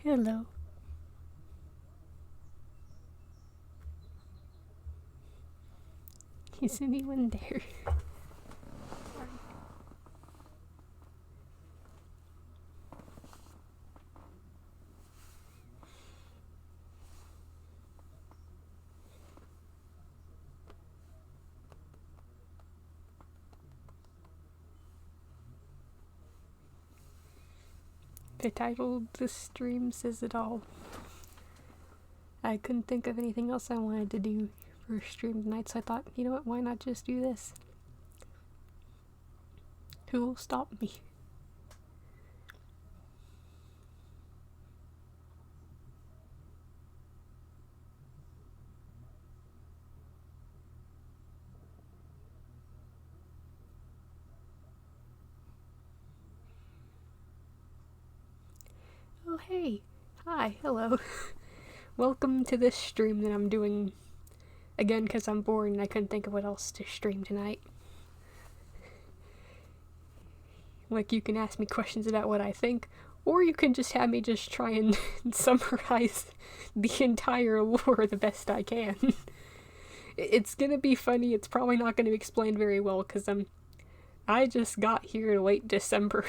Hello. Is anyone there? The title of the stream says it all. I couldn't think of anything else I wanted to do for stream tonight, so I thought, you know what, why not just do this? Who will stop me? Oh hey, hi, hello. Welcome to this stream that I'm doing again because I'm bored and I couldn't think of what else to stream tonight. Like, you can ask me questions about what I think, or you can just have me just try and summarize the entire lore the best I can. It's gonna be funny, it's probably not gonna be explained very well because I just got here late December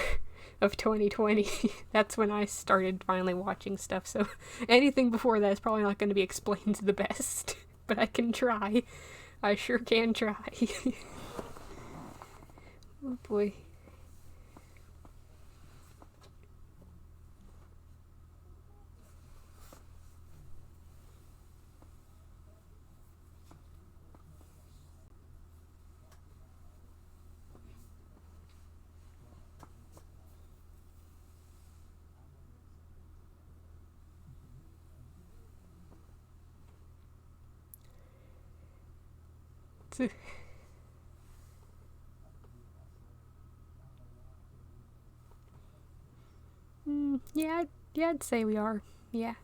of 2020. That's when I started finally watching stuff, so anything before that is probably not going to be explained the best. But I can try. I sure can try. Oh boy. Yeah, I'd say we are. Yeah.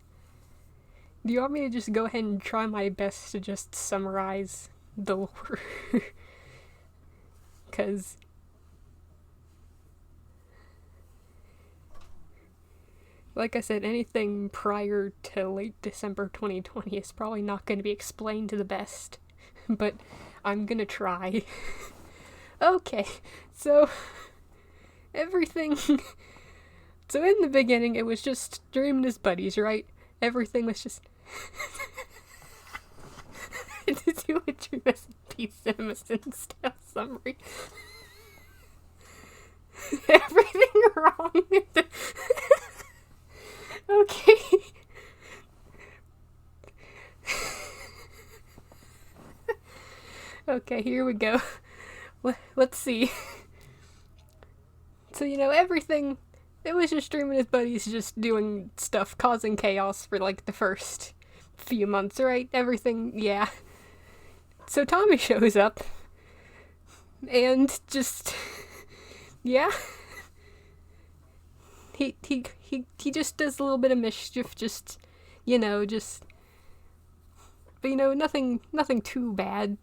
Do you want me to just go ahead and try my best to just summarize the lore? Because like I said, anything prior to late December 2020 is probably not going to be explained to the best. But I'm gonna try. Okay, so everything. So in the beginning, it was just Dream and his buddies, right? Everything was just. Did you a Dream dsmp CinemaSin style summary? Everything wrong. Okay. Okay, here we go. Let's see. So, everything. It was just Dream and his buddies just doing stuff, causing chaos for like the first few months, right? Everything, yeah. So Tommy shows up. And just. Yeah. He just does a little bit of mischief, just. But nothing too bad.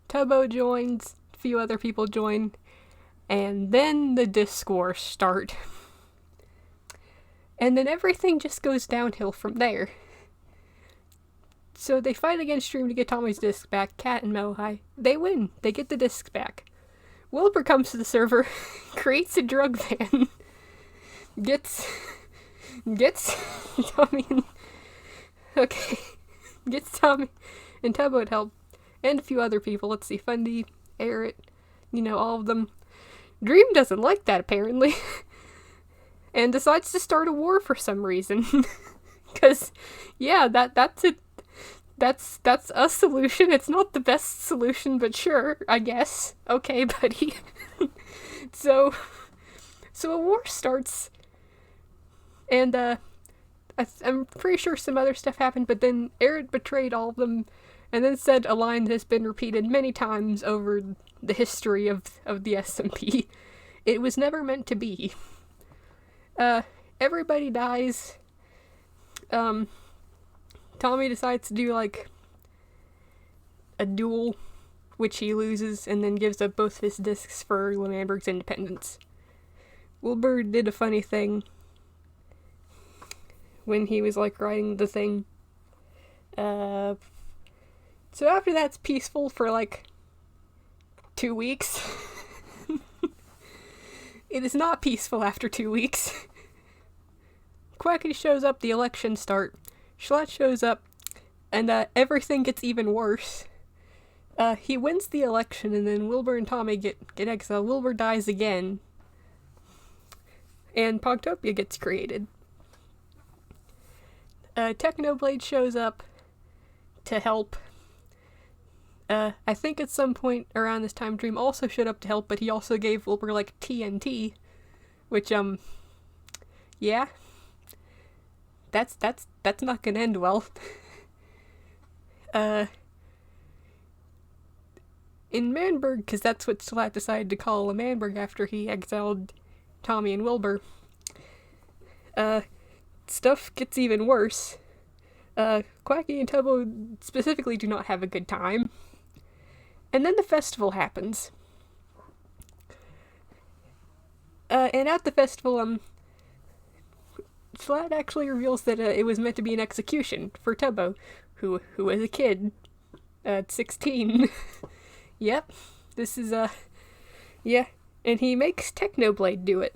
Tubbo joins, a few other people join, and then the disc wars start. And then everything just goes downhill from there. So they fight against Dream to get Tommy's disc back. Cat and Mohai, they win. They get the disc back. Wilbur comes to the server, creates a drug van, gets Tommy and... Okay. Gets Tommy and Tubbo to help. And a few other people. Let's see, Fundy, Aerith, all of them. Dream doesn't like that, apparently. And decides to start a war for some reason. Because, yeah, that's it. That's a solution. It's not the best solution, but sure, I guess. Okay, buddy. So a war starts. And, I'm pretty sure some other stuff happened, but then Aerith betrayed all of them, and then said a line that has been repeated many times over the history of the SMP. It was never meant to be. Everybody dies. Tommy decides to do, like, a duel, which he loses, and then gives up both his discs for L'Manberg's independence. Wilbur did a funny thing. when he was, like, writing the thing. So after that's peaceful for, like, 2 weeks. It is not peaceful after 2 weeks. Quackity shows up, the elections start. Schlatt shows up, and everything gets even worse. He wins the election, and then Wilbur and Tommy get exiled. Wilbur dies again. And Pogtopia gets created. Technoblade shows up to help. I think at some point around this time, Dream also showed up to help, but he also gave Wilbur, like, TNT. Which, yeah. That's not gonna end well. In Manberg, because that's what Schlatt decided to call a Manberg after he exiled Tommy and Wilbur, stuff gets even worse. Quacky and Tubbo specifically do not have a good time. And then the festival happens. And at the festival, Schlatt actually reveals that it was meant to be an execution for Tubbo, who was a kid at 16. Yep, this is, yeah, and he makes Technoblade do it.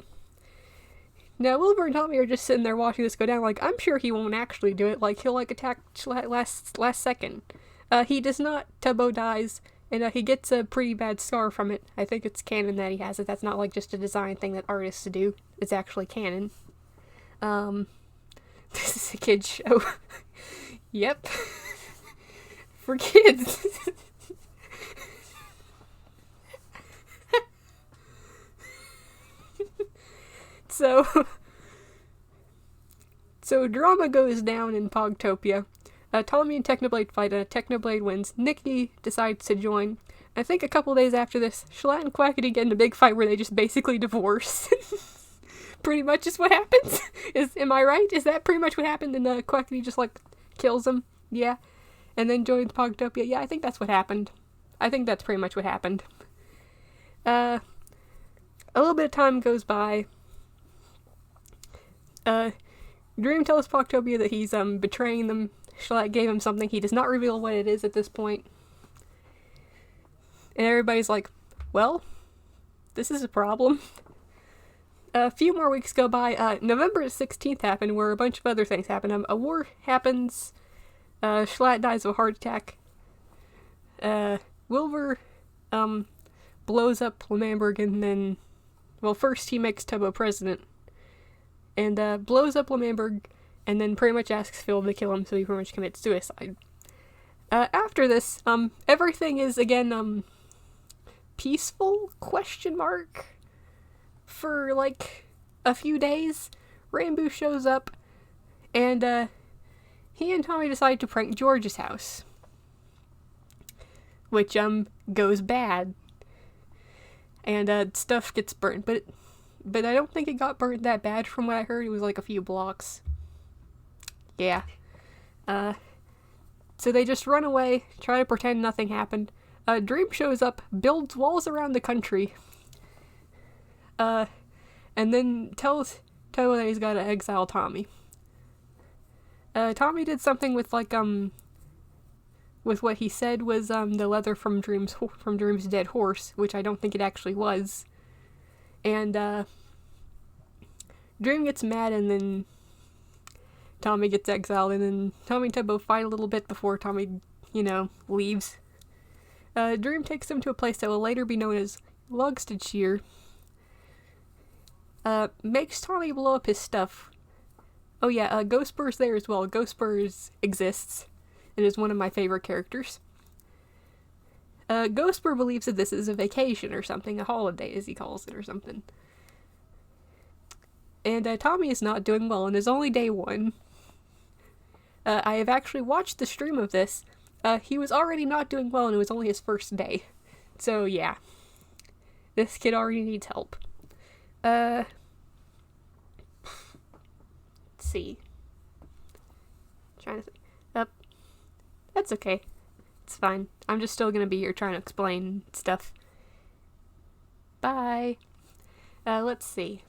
Now, Wilbur and Tommy are just sitting there watching this go down, like, I'm sure he won't actually do it, like, he'll, like, attack Schlatt last second. He does not. Tubbo dies, and he gets a pretty bad scar from it. I think it's canon that he has it. That's not, like, just a design thing that artists do. It's actually canon. This is a kid's show. Yep. For kids. So drama goes down in Pogtopia. Tommy and Technoblade fight, and Technoblade wins. Nikki decides to join. I think a couple days after this, Schlatt and Quackity get in a big fight where they just basically divorce. Pretty much is what happens. Am I right? Is that pretty much what happened? And Quackity just, like, kills him? Yeah. And then joins Pogtopia? Yeah, I think that's what happened. I think that's pretty much what happened. A little bit of time goes by. Dream tells Pogtopia that he's betraying them. Schlatt gave him something. He does not reveal what it is at this point. And everybody's like, well, this is a problem. A few more weeks go by. November 16th happened, where a bunch of other things happen. A war happens. Schlatt dies of a heart attack. Wilbur blows up Lemberg, and then, well, first he makes Tubbo president. And blows up Lemberg, and then pretty much asks Phil to kill him, so he pretty much commits suicide. After this, everything is again, peaceful, question mark, for, like, a few days. Rainbow shows up, and, he and Tommy decide to prank George's house. Which, goes bad. And, stuff gets burnt, but I don't think it got burnt that bad from what I heard. It was, like, a few blocks. Yeah. So they just run away, try to pretend nothing happened. Dream shows up, builds walls around the country, and then tells Tubbo that he's gotta exile Tommy. Tommy did something with, like, with what he said was, the leather from Dream's dead horse, which I don't think it actually was. And, Dream gets mad, and then Tommy gets exiled, and then Tommy and Tubbo fight a little bit before Tommy, leaves. Dream takes him to a place that will later be known as Logstadshire. Makes Tommy blow up his stuff. Oh yeah, Ghostbur's there as well. Ghostbur exists, and is one of my favorite characters. Ghostbur believes that this is a vacation or something, a holiday as he calls it or something. And Tommy is not doing well, and is only day 1. I have actually watched the stream of this. He was already not doing well, and it was only his first day. So, yeah. This kid already needs help. Let's see. Trying to think. That's okay. It's fine. I'm just still gonna be here trying to explain stuff. Bye. Let's see.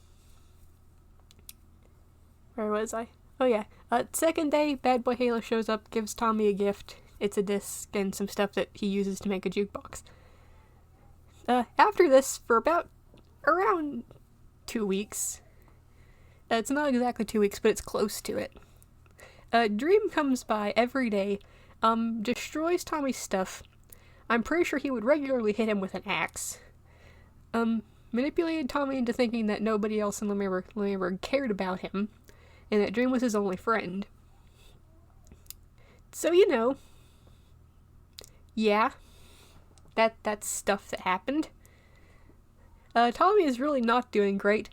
Where was I? Oh yeah. Second day, Bad Boy Halo shows up, gives Tommy a gift. It's a disc and some stuff that he uses to make a jukebox. After this, for around 2 weeks, it's not exactly 2 weeks, but it's close to it. Dream comes by every day, destroys Tommy's stuff. I'm pretty sure he would regularly hit him with an axe. Manipulated Tommy into thinking that nobody else in Lemberg cared about him, and that Dream was his only friend. So, yeah, that's stuff that happened. Tommy is really not doing great.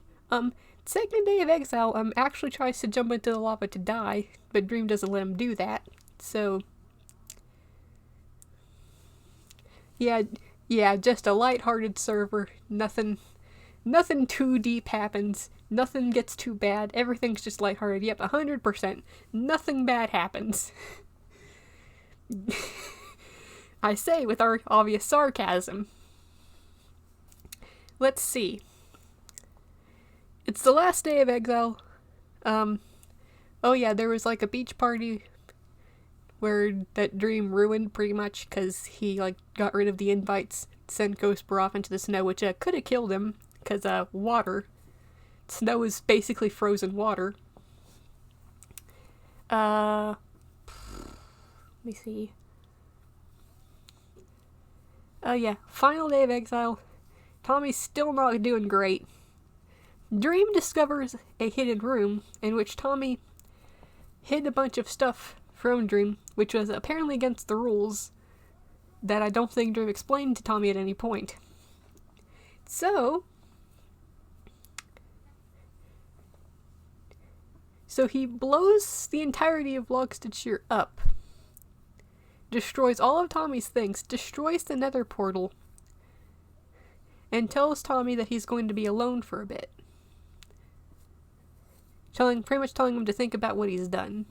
Second day of exile, actually tries to jump into the lava to die, but Dream doesn't let him do that. So, yeah, just a lighthearted server. Nothing too deep happens. Nothing gets too bad. Everything's just lighthearted. Yep, 100%. Nothing bad happens. I say with our obvious sarcasm. Let's see. It's the last day of exile. Oh yeah, there was like a beach party where that Dream ruined pretty much because he got rid of the invites, sent Ghost off into the snow, which could have killed him because water. Snow is basically frozen water. Let me see. Oh yeah, final day of exile. Tommy's still not doing great. Dream discovers a hidden room in which Tommy hid a bunch of stuff from Dream, which was apparently against the rules that I don't think Dream explained to Tommy at any point. So he blows the entirety of Logstitcher up, destroys all of Tommy's things, destroys the nether portal, and tells Tommy that he's going to be alone for a bit. Pretty much telling him to think about what he's done.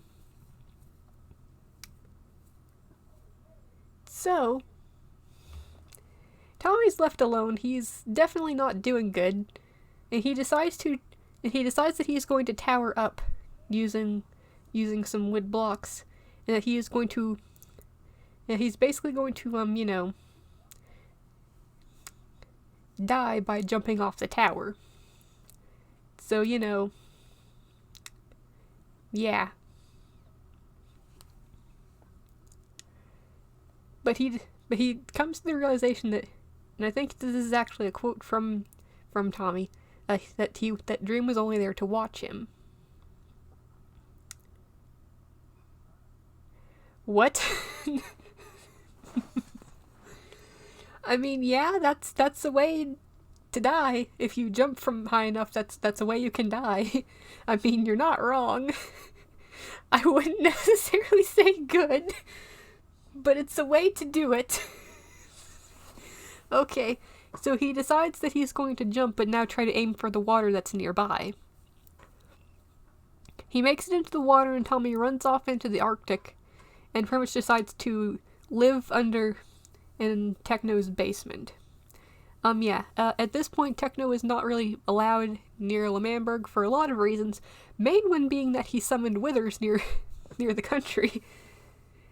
So, Tommy's left alone. He's definitely not doing good, and he decides that he's going to tower up using some wood blocks, and that he's basically going to die by jumping off the tower. So, yeah. But he comes to the realization that, and I think this is actually a quote from Tommy, that Dream was only there to watch him. What? I mean, yeah, that's a way to die. If you jump from high enough, that's a way you can die. I mean, you're not wrong. I wouldn't necessarily say good, but it's a way to do it. Okay, so he decides that he's going to jump, but now try to aim for the water that's nearby. He makes it into the water, and Tommy runs off into the Arctic, and pretty much decides to live under in Techno's basement. At this point, Techno is not really allowed near Lemberg for a lot of reasons, main one being that he summoned withers near the country.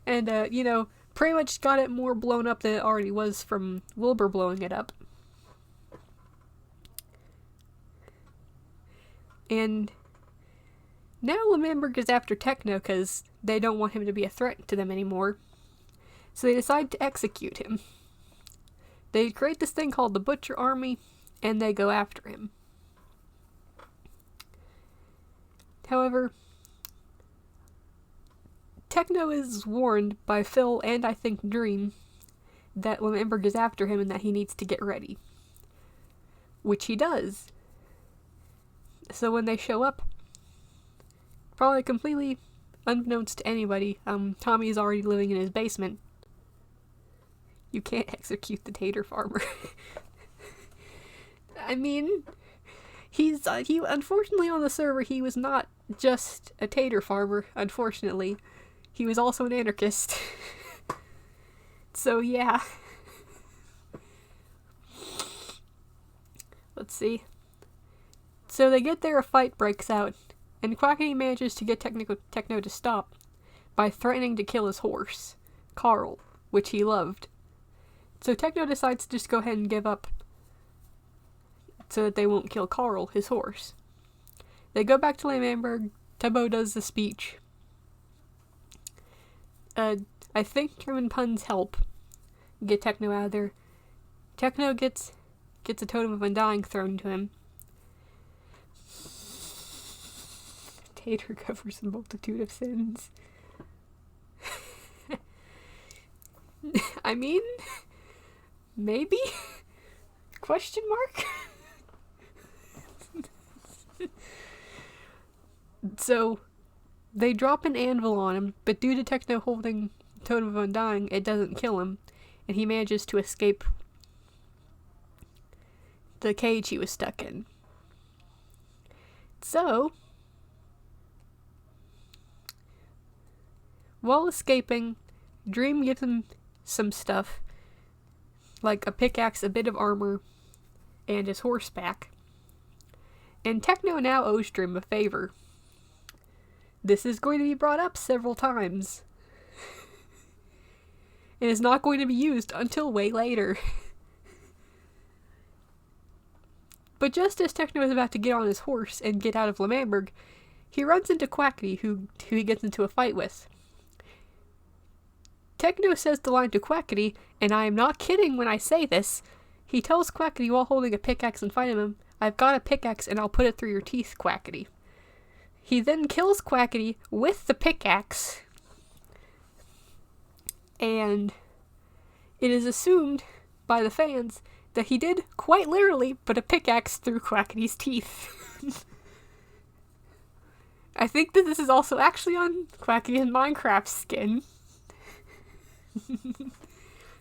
And, pretty much got it more blown up than it already was from Wilbur blowing it up. And now Lemberg is after Techno because they don't want him to be a threat to them anymore. So they decide to execute him. They create this thing called the Butcher Army, and they go after him. However, Techno is warned by Phil and I think Dream that Lemberg is after him and that he needs to get ready. Which he does. So when they show up, probably completely unbeknownst to anybody, Tommy is already living in his basement. You can't execute the tater farmer. I mean, he unfortunately on the server, he was not just a tater farmer, unfortunately. He was also an anarchist. So, yeah. Let's see. So they get there, a fight breaks out. and Quackity manages to get Techno to stop by threatening to kill his horse, Carl, which he loved. So Techno decides to just go ahead and give up so that they won't kill Carl, his horse. They go back to L'Manberg. Tubbo does the speech. I think German Pun's help get Techno out of there. Techno gets a totem of undying thrown to him. Tater covers a multitude of sins. I mean, maybe? Question mark? So, they drop an anvil on him, but due to Techno holding Totem of Undying, it doesn't kill him, and he manages to escape the cage he was stuck in. So, while escaping, Dream gives him some stuff, like a pickaxe, a bit of armor, and his horse back. And Techno now owes Dream a favor. This is going to be brought up several times. And is not going to be used until way later. But just as Techno is about to get on his horse and get out of L'Manberg, he runs into Quackity, who he gets into a fight with. Techno says the line to Quackity, and I am not kidding when I say this. He tells Quackity while holding a pickaxe and fighting him, "I've got a pickaxe and I'll put it through your teeth, Quackity." He then kills Quackity with the pickaxe, and it is assumed by the fans that he did, quite literally, put a pickaxe through Quackity's teeth. I think that this is also actually on Quackity's Minecraft skin.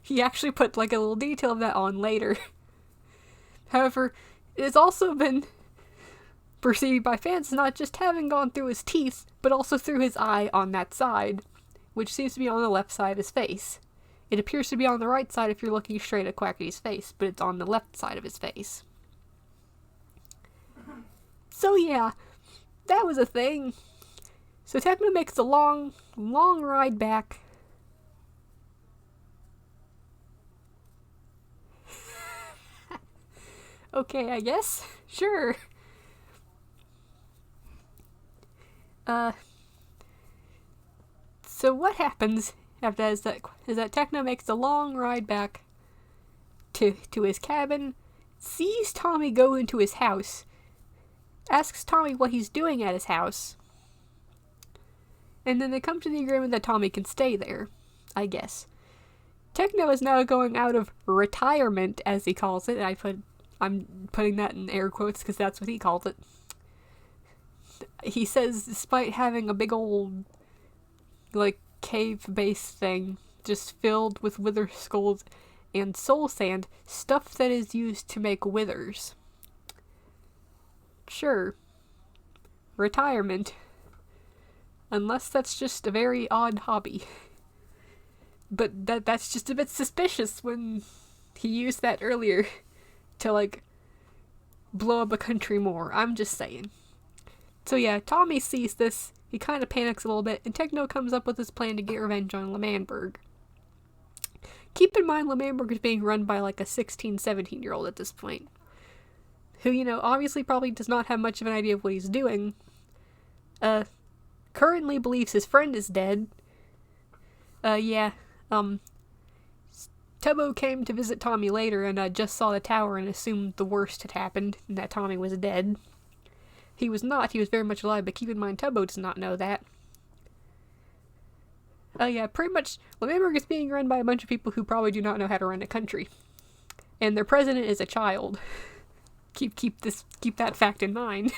He actually put like a little detail of that on later. However, it has also been perceived by fans not just having gone through his teeth, but also through his eye on that side, which seems to be on the left side of his face. It appears to be on the right side if you're looking straight at Quackity's face, but it's on the left side of his face. So yeah, that was a thing. So Techno makes a long ride back. Okay, I guess. Sure. So what happens after that is that Techno makes a long ride back to his cabin, sees Tommy go into his house, asks Tommy what he's doing at his house, and then they come to the agreement that Tommy can stay there, I guess. Techno is now going out of retirement, as he calls it. I'm putting that in air quotes because that's what he calls it. He says, despite having a big old, like, cave-based thing just filled with wither skulls and soul sand, stuff that is used to make withers. Sure. Retirement. Unless that's just a very odd hobby. But that's just a bit suspicious when he used that earlier to, like, blow up a country more. I'm just saying. So yeah, Tommy sees this, he kind of panics a little bit, and Techno comes up with his plan to get revenge on L'Manberg. Keep in mind, L'Manberg is being run by like a 16, 17-year-old at this point, who, you know, obviously probably does not have much of an idea of what he's doing, currently believes his friend is dead. Tubbo came to visit Tommy later and just saw the tower and assumed the worst had happened, and that Tommy was dead. He was not, he was very much alive, but keep in mind, Tubbo does not know that. Pretty much, L'Manberg is being run by a bunch of people who probably do not know how to run a country. And their president is a child. Keep that fact in mind.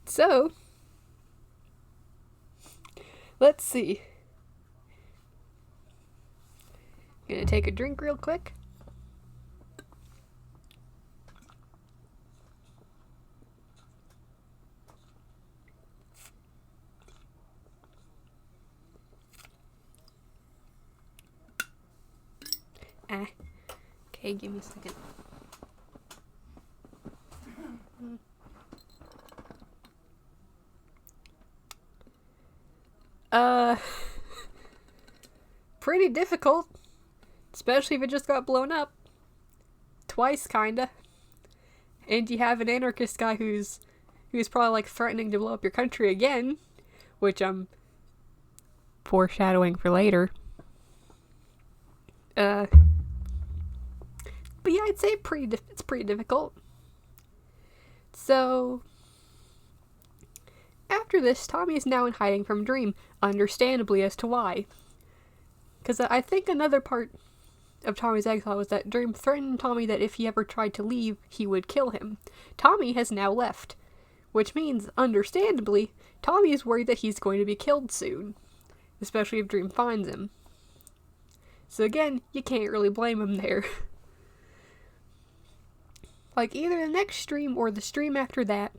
So, let's see. Gonna take a drink real quick. Okay, give me a second. Uh, pretty difficult. Especially if it just got blown up. Twice, kinda. And you have an anarchist guy who's probably, like, threatening to blow up your country again. Which I'm foreshadowing for later. But yeah, I'd say it's pretty difficult. So, after this, Tommy is now in hiding from Dream, understandably as to why. Because I think another part of Tommy's exile was that Dream threatened Tommy that if he ever tried to leave, he would kill him. Tommy has now left, which means, understandably, Tommy is worried that he's going to be killed soon, especially if Dream finds him. So again, you can't really blame him there. Like, either the next stream or the stream after that,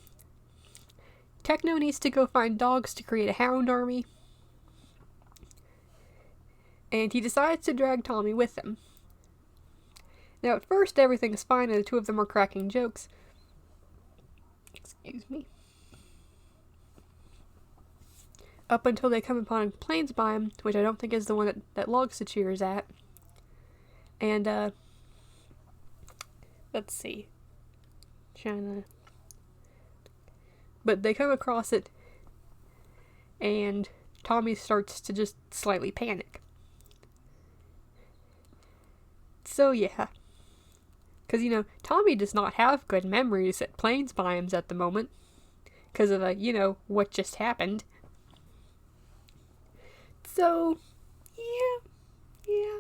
Techno needs to go find dogs to create a hound army, and he decides to drag Tommy with him. Now, at first, everything's fine, and the two of them are cracking jokes. Excuse me. Up until they come upon Plains Biome, which I don't think is the one that Logsachir is at. And, let's see. But they come across it, and Tommy starts to just slightly panic. So, yeah. Because, Tommy does not have good memories at Plains Biomes at the moment. Because of, what just happened. So, yeah.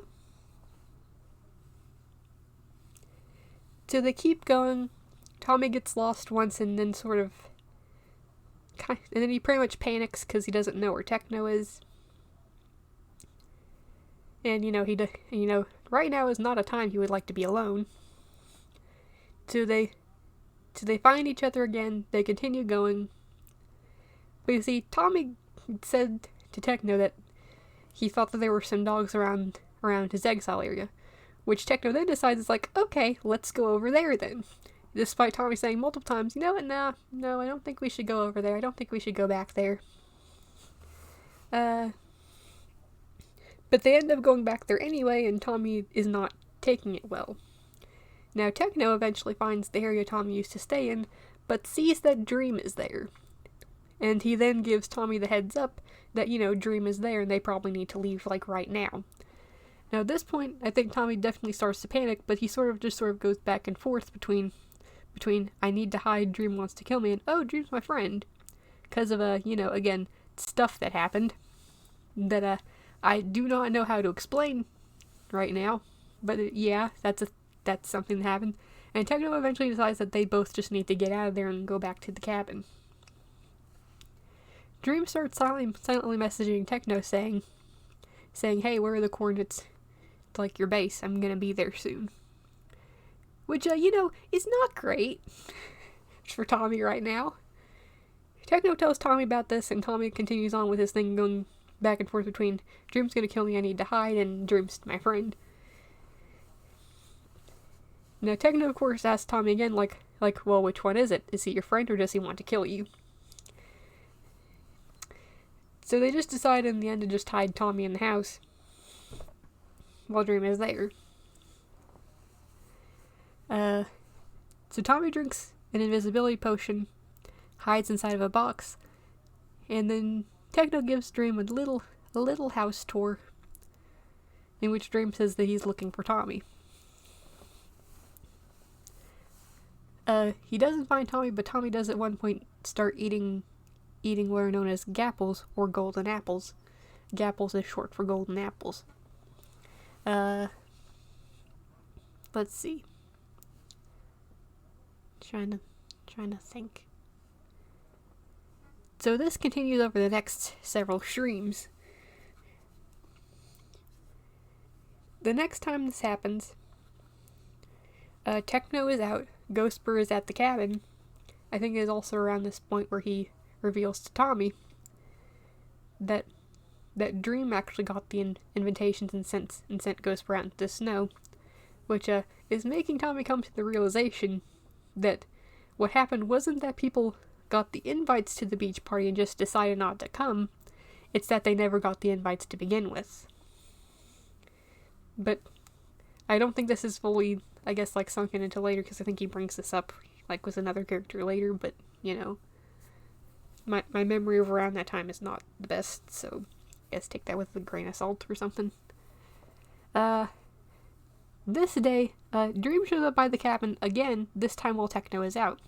So they keep going. Tommy gets lost once and then and then he pretty much panics because he doesn't know where Techno is. And, right now is not a time he would like to be alone. So they find each other again, they continue going. But you see, Tommy said to Techno that he thought that there were some dogs around his exile area. Which Techno then decides is like, okay, let's go over there then. Despite Tommy saying multiple times, you know what, no, I don't think we should go over there. I don't think we should go back there. But they end up going back there anyway, and Tommy is not taking it well. Now, Techno eventually finds the area Tommy used to stay in, but sees that Dream is there. And he then gives Tommy the heads up that, Dream is there and they probably need to leave, like, right now. Now, at this point, I think Tommy definitely starts to panic, but he sort of goes back and forth between I need to hide, Dream wants to kill me, and oh, Dream's my friend. Because of, again, stuff that happened that, I do not know how to explain right now. But, yeah, that's something that happened. And Techno eventually decides that they both just need to get out of there and go back to the cabin. Dream starts silently messaging Techno saying, hey, where are the coordinates to, like, your base? I'm gonna be there soon. Which, is not great for Tommy right now. Techno tells Tommy about this, and Tommy continues on with his thing, going back and forth between Dream's gonna kill me, I need to hide, and Dream's my friend. Now, Techno, of course, asks Tommy again, like, well, which one is it? Is he your friend, or does he want to kill you? So they just decide in the end to just hide Tommy in the house while Dream is there. So Tommy drinks an invisibility potion, hides inside of a box, and then Techno gives Dream a little house tour, in which Dream says that he's looking for Tommy. He doesn't find Tommy, but Tommy does at one point start eating what are known as gapples, or golden apples. Gapples is short for golden apples. Let's see. Trying to think. So this continues over the next several streams. The next time this happens, Techno is out, Ghostbur is at the cabin. I think it is also around this point where he reveals to Tommy that Dream actually got the invitations and sent Ghostbur out into the snow, which is making Tommy come to the realization that what happened wasn't that people got the invites to the beach party and just decided not to come. It's that they never got the invites to begin with. But I don't think this is fully, I guess, like, sunken into later, because I think he brings this up, like, with another character later, but, you know, my memory of around that time is not the best, so I guess take that with a grain of salt or something. This day, Dream shows up by the cabin again, this time while Techno is out.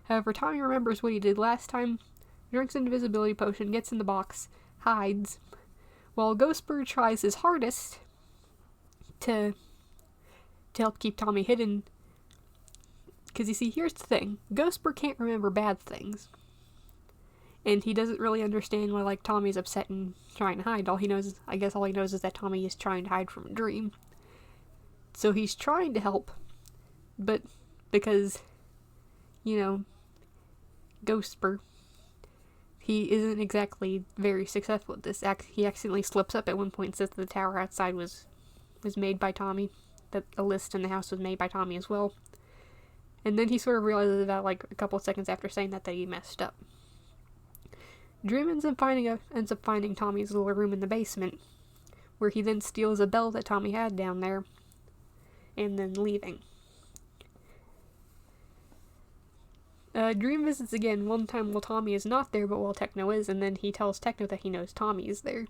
However, Tommy remembers what he did last time, drinks an invisibility potion, gets in the box, hides, while Ghostbird tries his hardest to help keep Tommy hidden. Because you see, here's the thing, Ghostbird can't remember bad things. And he doesn't really understand why, like, Tommy's upset and trying to hide. All he knows is that Tommy is trying to hide from a dream. So he's trying to help, but because, you know, Ghostbird, he isn't exactly very successful at this. He accidentally slips up at one point and says that the tower outside was made by Tommy, that a list in the house was made by Tommy as well. And then he sort of realizes that, like, a couple of seconds after saying that he messed up. Dream ends up finding Tommy's little room in the basement, where he then steals a bell that Tommy had down there, and then leaving. Dream visits again, one time while Tommy is not there, but while Techno is, and then he tells Techno that he knows Tommy is there,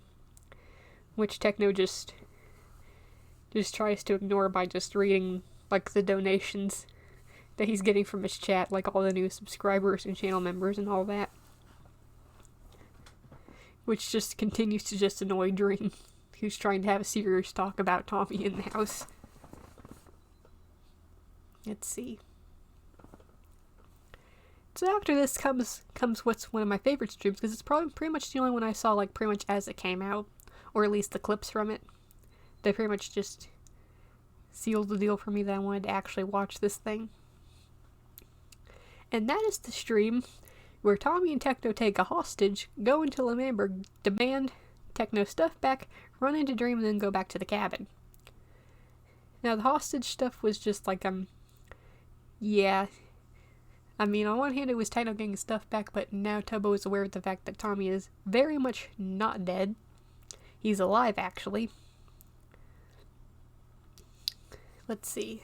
which Techno just tries to ignore by just reading, like, the donations that he's getting from his chat, like all the new subscribers and channel members and all that. Which just continues to just annoy Dream, who's trying to have a serious talk about Tommy in the house. Let's see. So after this comes what's one of my favorite streams, because it's probably pretty much the only one I saw, like, pretty much as it came out, or at least the clips from it. They pretty much just sealed the deal for me that I wanted to actually watch this thing. And that is the stream where Tommy and Techno take a hostage, go into Lemamberg, demand Techno's stuff back, run into Dream, and then go back to the cabin. Now, the hostage stuff was just like, yeah. I mean, on one hand, it was Techno getting stuff back, but now Tubbo is aware of the fact that Tommy is very much not dead. He's alive, actually. Let's see.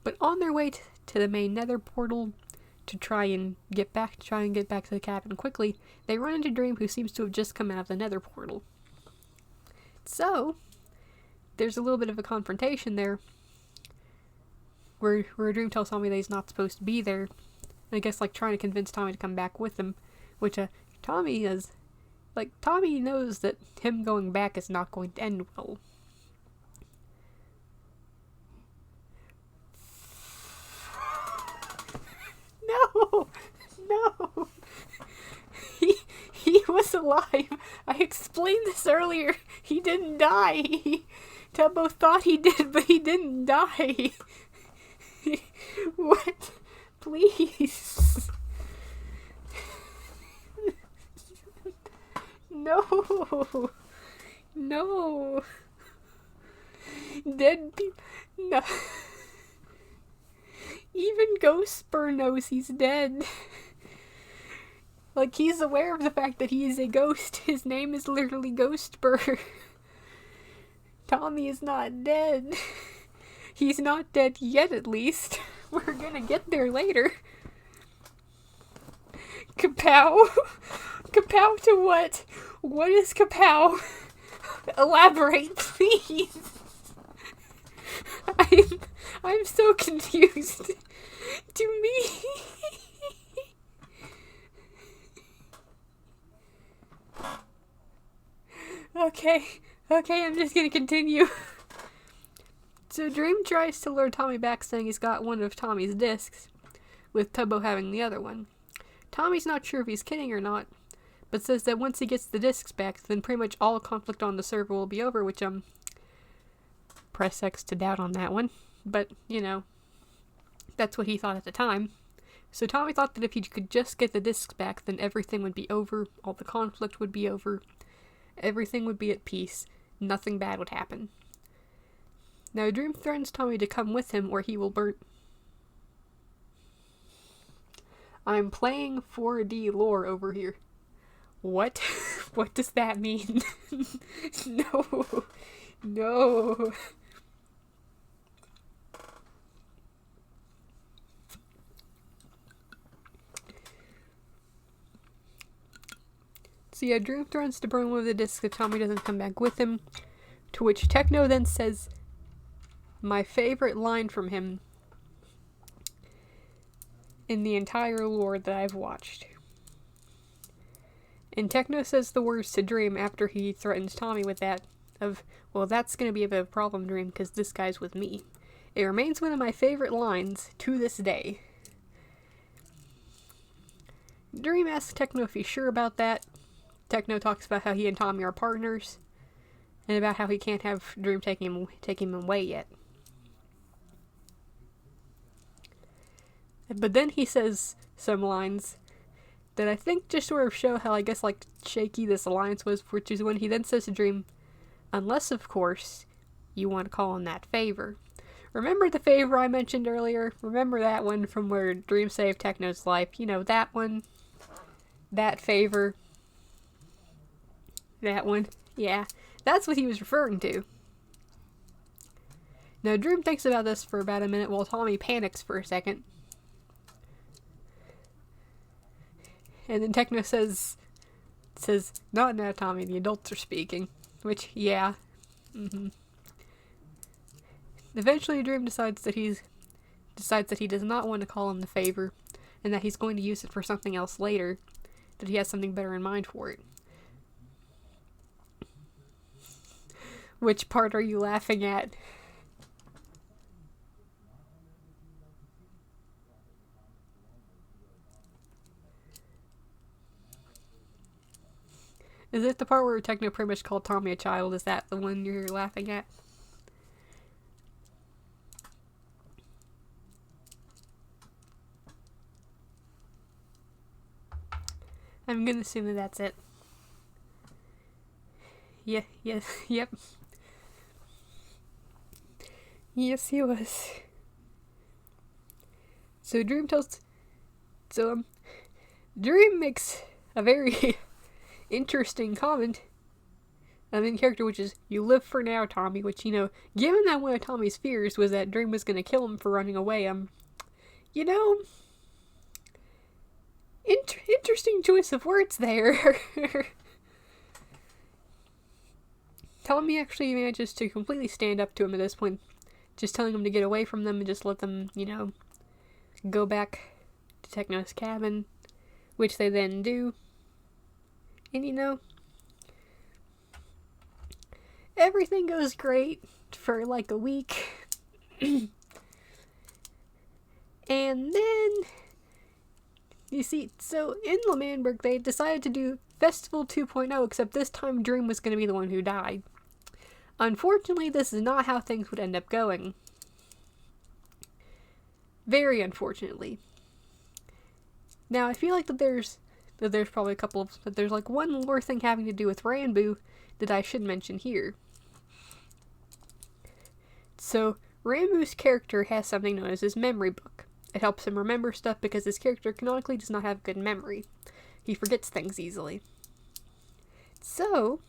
But on their way to the main nether portal to try and get back to the cabin quickly, they run into Dream, who seems to have just come out of the nether portal. So, there's a little bit of a confrontation there, where Dream tells Tommy that he's not supposed to be there. I guess, like, trying to convince Tommy to come back with him, which, Tommy knows that him going back is not going to end well. No! He was alive. I explained this earlier. He didn't die. Tubbo thought he did, but he didn't die. What? Please. No. Dead people. No. Even Ghostbird knows he's dead. Like, he's aware of the fact that he is a ghost. His name is literally Ghostbird. Tommy is not dead. He's not dead yet, at least. We're gonna get there later. Kapow? Kapow to what? What is kapow? Elaborate, please. I'm so confused. To me. Okay, I'm just gonna continue. So Dream tries to lure Tommy back, saying he's got one of Tommy's discs, with Tubbo having the other one. Tommy's not sure if he's kidding or not, but says that once he gets the discs back, then pretty much all conflict on the server will be over, which, press X to doubt on that one. But, you know, that's what he thought at the time. So Tommy thought that if he could just get the discs back, then everything would be over, all the conflict would be over, everything would be at peace, nothing bad would happen. Now Dream threatens Tommy to come with him or he will burn... I'm playing 4D lore over here. What? What does that mean? No. No. So yeah, Dream threatens to burn one of the discs if Tommy doesn't come back with him, to which Techno then says my favorite line from him in the entire lore that I've watched. And Techno says the words to Dream after he threatens Tommy with that, of, well, that's gonna be a bit of a problem, Dream, because this guy's with me. It remains one of my favorite lines to this day. Dream asks Techno if he's sure about that. Techno talks about how he and Tommy are partners, and about how he can't have Dream take him away yet. But then he says some lines that I think just sort of show how, I guess, like, shaky this alliance was, which is when he then says to Dream, unless, of course, you want to call in that favor. Remember the favor I mentioned earlier? Remember that one from where Dream saved Techno's life? You know, that one? That favor? That one? Yeah, that's what he was referring to. Now, Dream thinks about this for about a minute while Tommy panics for a second. And then Techno says, not now, Tommy, the adults are speaking. Which, yeah. Eventually, Dream decides that he does not want to call in the favor, and that he's going to use it for something else later, that he has something better in mind for it. Which part are you laughing at? Is it the part where Techno pretty much called Tommy a child? Is that the one you're laughing at? I'm gonna assume that that's it. Yeah, yes, yep. Yes, he was. So Dream makes a very interesting comment in character, which is, you live for now, Tommy, which, you know, given that one of Tommy's fears was that Dream was gonna kill him for running away, you know, interesting choice of words there. Tommy actually manages to completely stand up to him at this point, just telling him to get away from them and just let them, you know, go back to Techno's cabin, which they then do. And, you know, everything goes great for like a week. And then, you see, so in L'Manberg, they decided to do Festival 2.0, except this time Dream was going to be the one who died. Unfortunately, this is not how things would end up going. Very unfortunately. Now, I feel like that there's probably there's like one more thing having to do with Ranboo that I should mention here. So, Ranboo's character has something known as his memory book. It helps him remember stuff because his character canonically does not have good memory. He forgets things easily. So,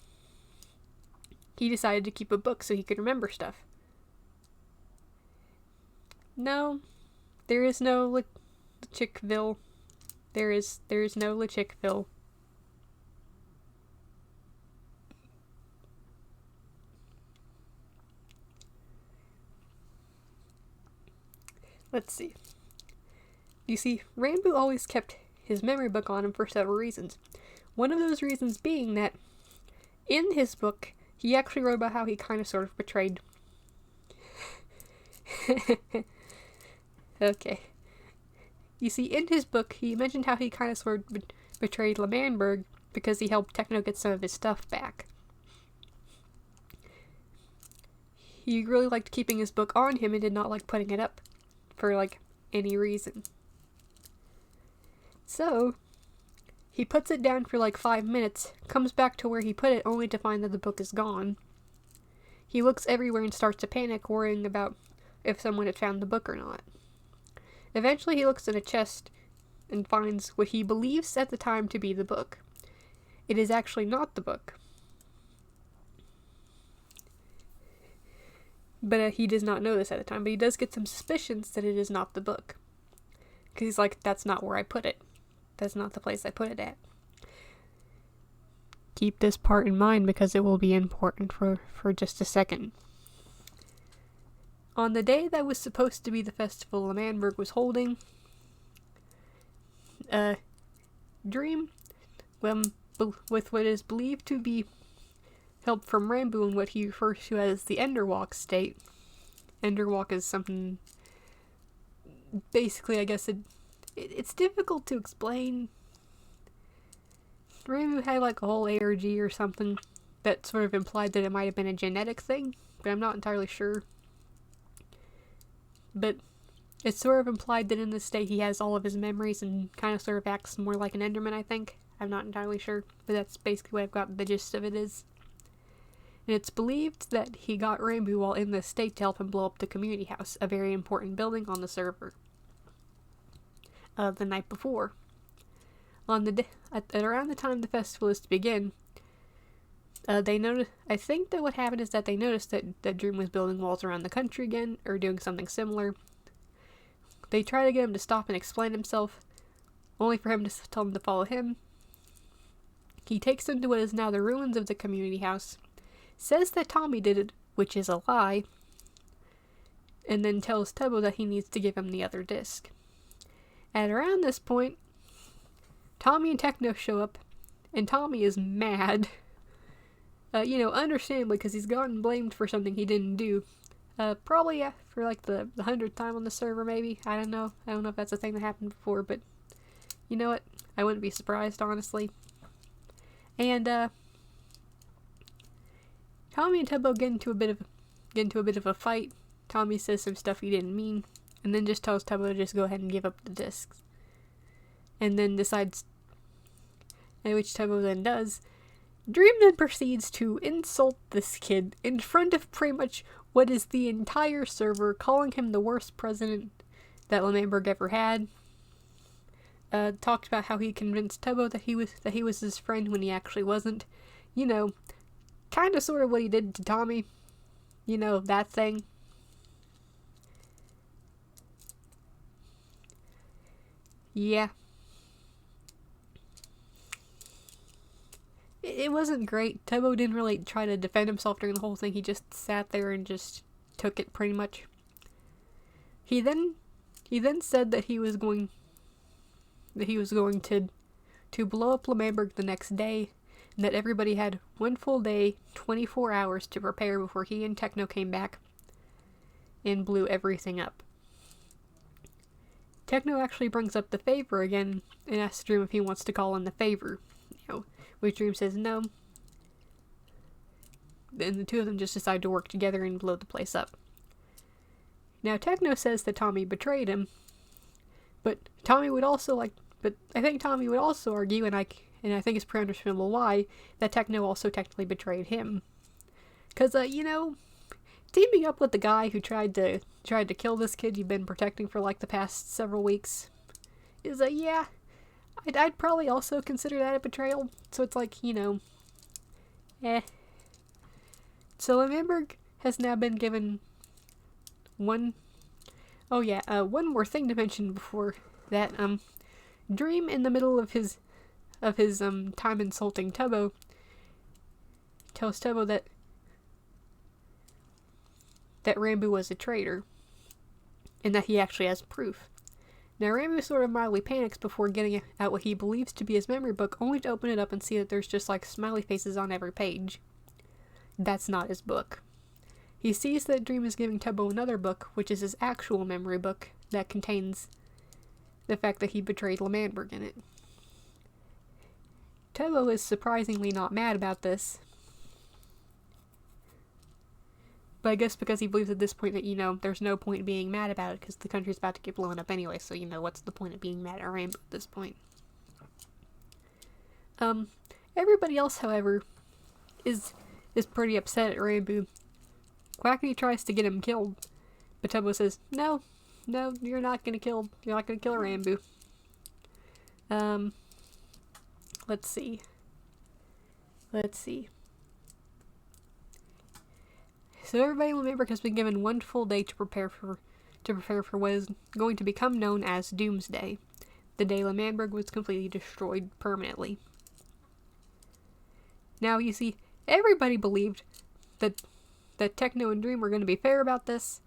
he decided to keep a book so he could remember stuff. No, there is no LeChickville. There is no LeChickville. Let's see. You see, Ranboo always kept his memory book on him for several reasons. One of those reasons being that in his book, he actually wrote about how he kind of sort of betrayed. Okay. You see, in his book, he mentioned how he kind of sort of betrayed L'Manberg because he helped Techno get some of his stuff back. He really liked keeping his book on him and did not like putting it up for, like, any reason. So, he puts it down for like 5 minutes, comes back to where he put it only to find that the book is gone. He looks everywhere and starts to panic, worrying about if someone had found the book or not. Eventually he looks in a chest and finds what he believes at the time to be the book. It is actually not the book. But he does not know this at the time, but he does get some suspicions that it is not the book. Because he's like, that's not where I put it. That's not the place I put it at. Keep this part in mind because it will be important for just a second. On the day that was supposed to be the festival L'Manberg was holding, Dream, with what is believed to be help from Rambo in what he refers to as the Enderwalk state. Enderwalk is something, basically, I guess it's difficult to explain. Rambo had like a whole ARG or something that sort of implied that it might have been a genetic thing, but I'm not entirely sure. But it's sort of implied that in this state he has all of his memories and kind of sort of acts more like an Enderman, I think. I'm not entirely sure, but that's basically what I've got the gist of it is. And it's believed that he got Rambo while in this state to help him blow up the community house, a very important building on the server, the night before. On the day, at around the time the festival is to begin, they noticed. I think that what happened is that they noticed that Dream was building walls around the country again, or doing something similar. They try to get him to stop and explain himself, only for him to tell them to follow him. He takes them to what is now the ruins of the community house, says that Tommy did it, which is a lie, and then tells Tubbo that he needs to give him the other disc. At around this point, Tommy and Techno show up, and Tommy is mad. Understandably, because he's gotten blamed for something he didn't do. Probably for like the 100th time on the server, maybe. I don't know. I don't know if that's a thing that happened before, but you know what? I wouldn't be surprised, honestly. And Tommy and Tubbo get into a bit of a fight. Tommy says some stuff he didn't mean, and then just tells Tubbo to just go ahead and give up the discs. And then decides, which Tubbo then does. Dream then proceeds to insult this kid in front of pretty much what is the entire server, calling him the worst president that L'Manberg ever had. Talked about how he convinced Tubbo that he was his friend when he actually wasn't. Kind of sort of what he did to Tommy. That thing. Yeah. It wasn't great. Tubbo didn't really try to defend himself during the whole thing. He just sat there and just took it pretty much. He then said that he was going to blow up L'Manberg the next day, and that everybody had one full day, 24 hours to prepare before he and Techno came back and blew everything up. Techno actually brings up the favor again and asks Dream if he wants to call in the favor. Which Dream says no. Then the two of them just decide to work together and blow the place up. Now Techno says that Tommy betrayed him, but I think Tommy would also argue, and I think it's pretty understandable why, that Techno also technically betrayed him. Cause teaming up with the guy who tried to kill this kid you've been protecting for like the past several weeks is I'd probably also consider that a betrayal. So it's like, So L'Manberg has now been given one more thing to mention before that. Dream, in the middle of his time insulting Tubbo, tells Tubbo that Rambo was a traitor, and that he actually has proof. Now, Rambo sort of mildly panics before getting out what he believes to be his memory book, only to open it up and see that there's just like smiley faces on every page. That's not his book. He sees that Dream is giving Tubbo another book, which is his actual memory book, that contains the fact that he betrayed L'Manberg in it. Tubbo is surprisingly not mad about this. But I guess because he believes at this point that, there's no point in being mad about it because the country's about to get blown up anyway, so, what's the point of being mad at Rambo at this point? Everybody else, however, is pretty upset at Rambo. Quackity tries to get him killed, but Tubbo says, no, you're not gonna kill Rambo. Um, let's see. So everybody in Lamberg has been given one full day to prepare for what is going to become known as Doomsday, the day Lamberg was completely destroyed permanently. Now, you see, everybody believed that Techno and Dream were going to be fair about this,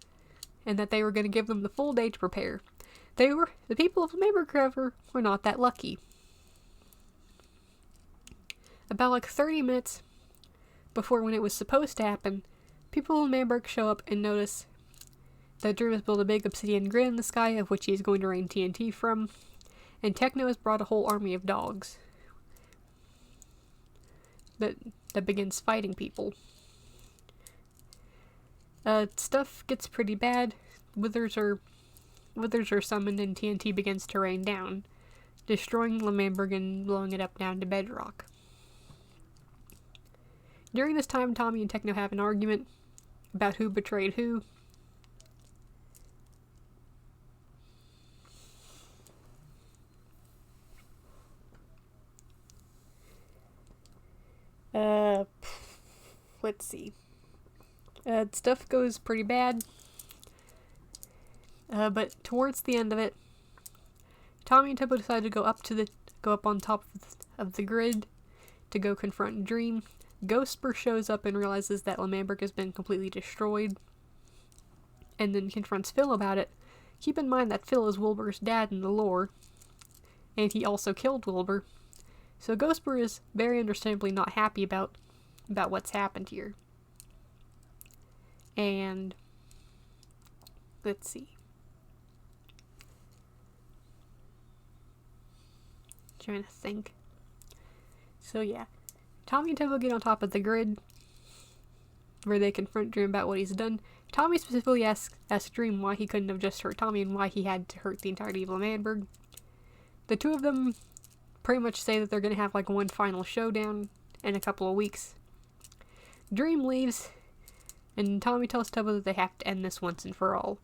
and that they were going to give them the full day to prepare. The people of Lamberg, however, were not that lucky. About like 30 minutes before when it was supposed to happen, people in Lamberg show up and notice that Dream has built a big obsidian grid in the sky of which he is going to rain TNT from, and Techno has brought a whole army of dogs that begins fighting people. Stuff gets pretty bad. Withers are summoned and TNT begins to rain down, destroying Lamberg and blowing it up down to bedrock. During this time, Tommy and Techno have an argument about who betrayed who. Let's see. Stuff goes pretty bad. But towards the end of it, Tommy and Tubbo decide to go up on top of the grid to go confront Dream. Ghostbur shows up and realizes that Lamberg has been completely destroyed, and then confronts Phil about it. Keep in mind that Phil is Wilbur's dad in the lore, and he also killed Wilbur. So Ghostbur is very understandably not happy about what's happened here. And let's see. Trying to think. So yeah, Tommy and Tubbo get on top of the grid, where they confront Dream about what he's done. Tommy specifically asks Dream why he couldn't have just hurt Tommy and why he had to hurt the entirety of Lamberg. The two of them pretty much say that they're going to have like one final showdown in a couple of weeks. Dream leaves, and Tommy tells Tubbo that they have to end this once and for all.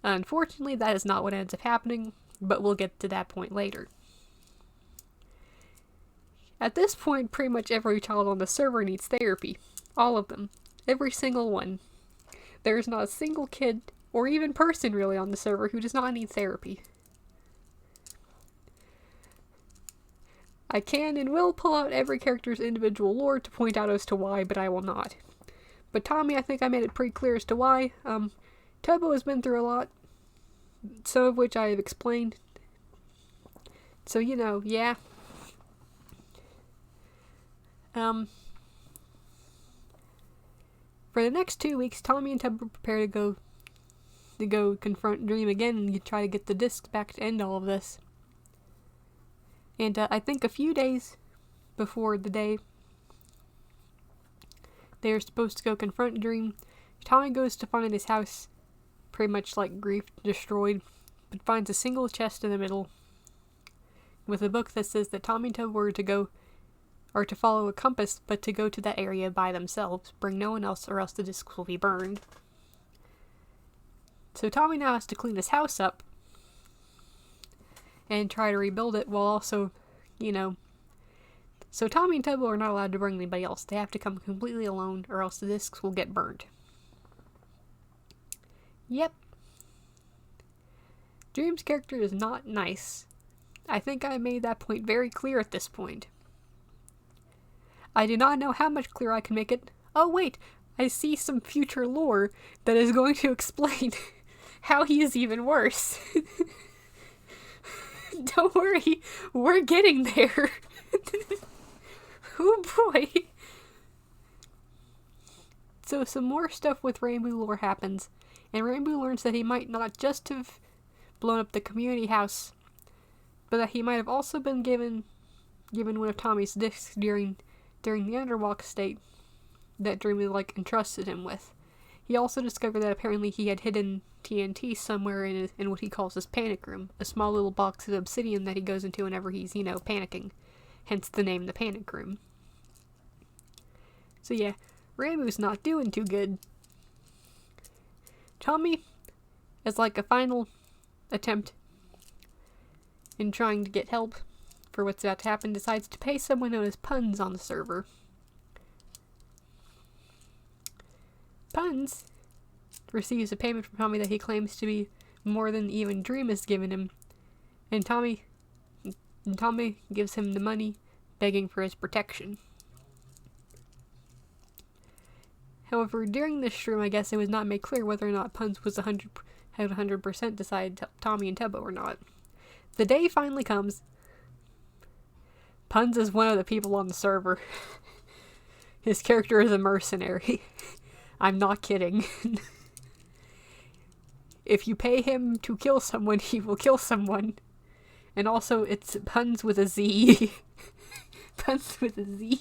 Unfortunately, that is not what ends up happening, but we'll get to that point later. At this point, pretty much every child on the server needs therapy. All of them. Every single one. There is not a single kid, or even person really on the server, who does not need therapy. I can and will pull out every character's individual lore to point out as to why, but I will not. But Tommy, I think I made it pretty clear as to why. Tubbo has been through a lot, some of which I have explained. So, yeah. For the next 2 weeks, Tommy and Tubbo prepare to go confront Dream again and try to get the discs back to end all of this. And I think a few days before the day they're supposed to go confront Dream, Tommy goes to find his house pretty much like grief destroyed, but finds a single chest in the middle with a book that says that Tommy and Tubbo are to follow a compass, but to go to that area by themselves. Bring no one else, or else the discs will be burned. So Tommy now has to clean his house up and try to rebuild it while also, So Tommy and Tubbo are not allowed to bring anybody else. They have to come completely alone, or else the discs will get burned. Yep. Dream's character is not nice. I think I made that point very clear at this point. I do not know how much clearer I can make it. Oh wait, I see some future lore that is going to explain how he is even worse. Don't worry, we're getting there. Oh boy. So some more stuff with Rainbow lore happens, and Rainbow learns that he might not just have blown up the community house, but that he might have also been given one of Tommy's discs during the Underwalk state that Dream entrusted him with. He also discovered that apparently he had hidden TNT somewhere in what he calls his panic room, a small little box of obsidian that he goes into whenever he's, panicking, hence the name the panic room. So yeah, Rainbow's not doing too good. Tommy, as a final attempt, in trying to get help for what's about to happen, decides to pay someone known as Puns on the server. Puns receives a payment from Tommy that he claims to be more than even Dream has given him, and Tommy gives him the money, begging for his protection. However, during this stream, I guess it was not made clear whether or not Puns had 100% decided to help Tommy and Tubbo or not. The day finally comes. Puns is one of the people on the server. His character is a mercenary. I'm not kidding. If you pay him to kill someone, he will kill someone. And also, it's Puns with a Z. Puns with a Z.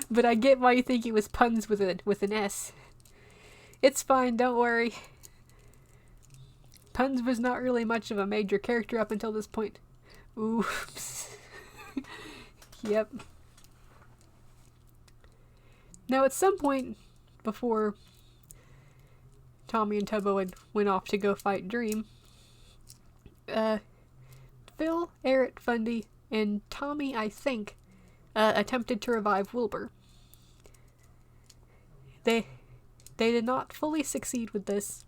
But I get why you think it was Puns with an S. It's fine, don't worry. Puns was not really much of a major character up until this point. Oops. Yep. Now, at some point before Tommy and Tubbo went off to go fight Dream, Phil, Eric, Fundy, and Tommy, I think, attempted to revive Wilbur. They did not fully succeed with this.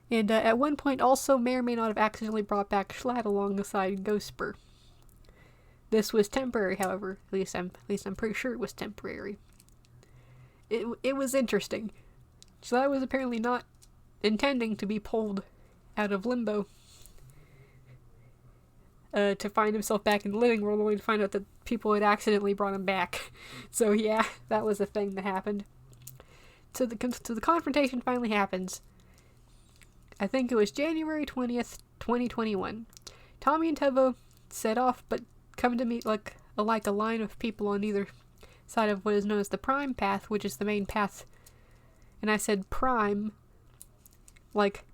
And at one point also may or may not have accidentally brought back Schlatt alongside Ghostspur. This was temporary, however. At least I'm pretty sure it was temporary. It was interesting. Schlatt was apparently not intending to be pulled out of limbo to find himself back in the living world, only to find out that people had accidentally brought him back. So yeah, that was a thing that happened. So the confrontation finally happens. I think it was January 20th, 2021. Tommy and Tubbo set off, but come to meet like a line of people on either side of what is known as the Prime Path, which is the main path. And I said Prime, like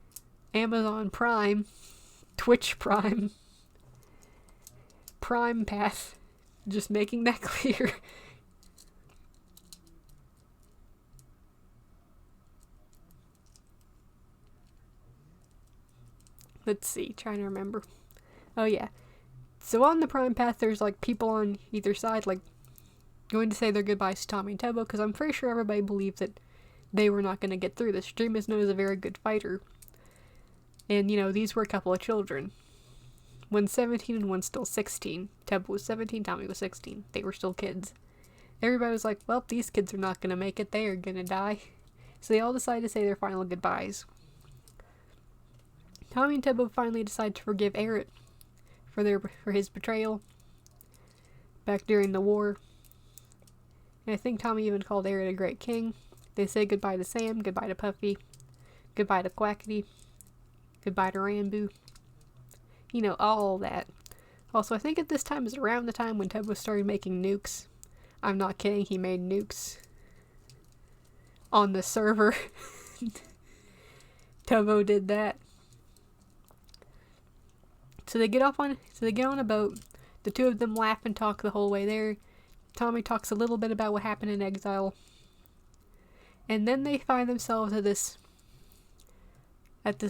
Amazon Prime, Twitch Prime, Prime Path. Just making that clear. Let's see, trying to remember. Oh yeah. So on the Prime Path, there's like people on either side, like going to say their goodbyes to Tommy and Tubbo, because I'm pretty sure everybody believed that they were not going to get through this. Dream is known as a very good fighter. And, you know, these were a couple of children. One's 17 and one's still 16. Tubbo was 17, Tommy was 16. They were still kids. Everybody was like, well, these kids are not going to make it. They are going to die. So they all decided to say their final goodbyes. Tommy and Tubbo finally decide to forgive Eric for his betrayal back during the war. And I think Tommy even called Eric a great king. They say goodbye to Sam, goodbye to Puffy, goodbye to Quackity, goodbye to Rambo. You know, all that. Also, I think at this time is around the time when Tubbo started making nukes. I'm not kidding, he made nukes on the server. Tubbo did that. So they get on a boat. The two of them laugh and talk the whole way there. Tommy talks a little bit about what happened in exile. And then they find themselves at this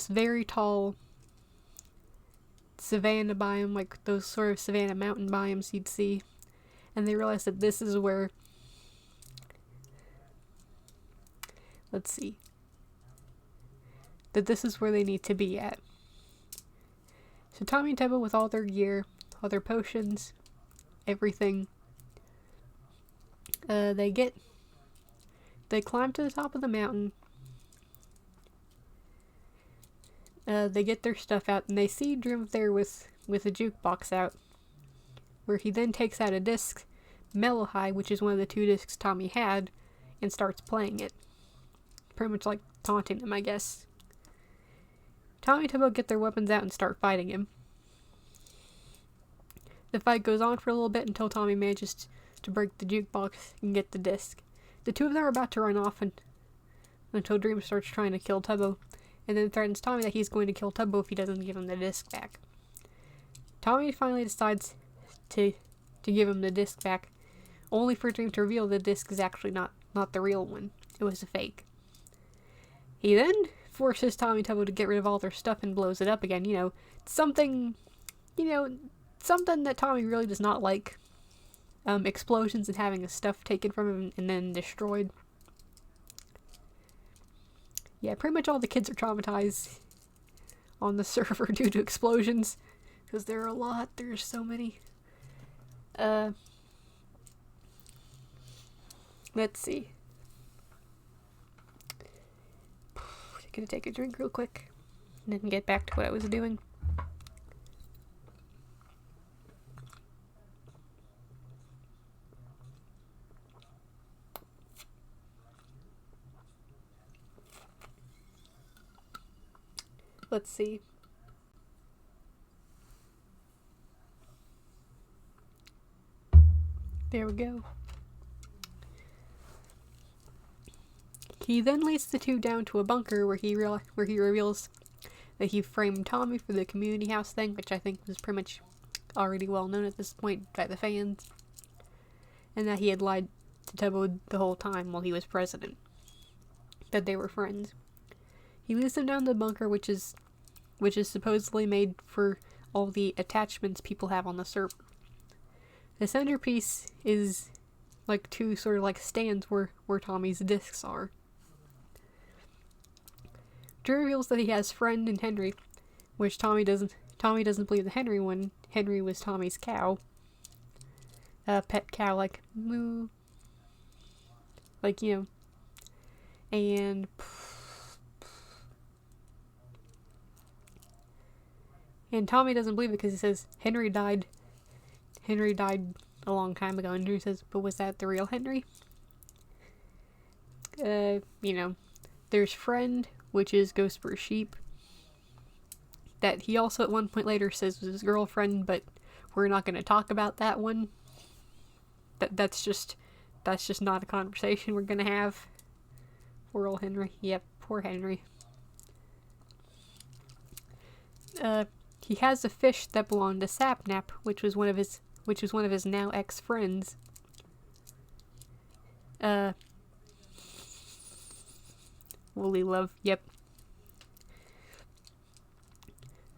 very tall savanna biome, like those sort of savanna mountain biomes you'd see. And they realize that this is where, that this is where they need to be at. So Tommy and Tubbo, with all their gear, all their potions, everything, they climb to the top of the mountain. They get their stuff out, and they see Dream there with a jukebox out, where he then takes out a disc, Mellow High, which is one of the two discs Tommy had, and starts playing it. Pretty much like taunting them, I guess. Tommy and Tubbo get their weapons out and start fighting him. The fight goes on for a little bit until Tommy manages to break the jukebox and get the disc. The two of them are about to run off until Dream starts trying to kill Tubbo, and then threatens Tommy that he's going to kill Tubbo if he doesn't give him the disc back. Tommy finally decides to give him the disc back, only for Dream to reveal the disc is actually not the real one. It was a fake. He then forces Tommy and Tubbo to get rid of all their stuff and blows it up again. Something that Tommy really does not like. Explosions and having his stuff taken from him and then destroyed. Yeah, pretty much all the kids are traumatized on the server due to explosions. Because there are a lot. There's so many. Let's see. Gonna take a drink real quick and then get back to what I was doing. Let's see. There we go. He then leads the two down to a bunker where he reveals that he framed Tommy for the community house thing, which I think was pretty much already well known at this point by the fans, and that he had lied to Tubbo the whole time while he was president, that they were friends. He leads them down to the bunker, which is supposedly made for all the attachments people have on the server. The centerpiece is like two sort of like stands where Tommy's discs are. Drew reveals that he has Friend and Henry, which Tommy doesn't believe the Henry one. Henry was Tommy's cow. Pet cow, like moo. Like, and Tommy doesn't believe it because he says Henry died a long time ago, and Drew says, but was that the real Henry? There's Friend, which is Ghost for Sheep, that he also at one point later says was his girlfriend, but we're not going to talk about that one. That's just not a conversation we're going to have. Poor old Henry. Yep, poor Henry. He has a fish that belonged to Sapnap, which was one of his now ex-friends. Woolly Love, yep.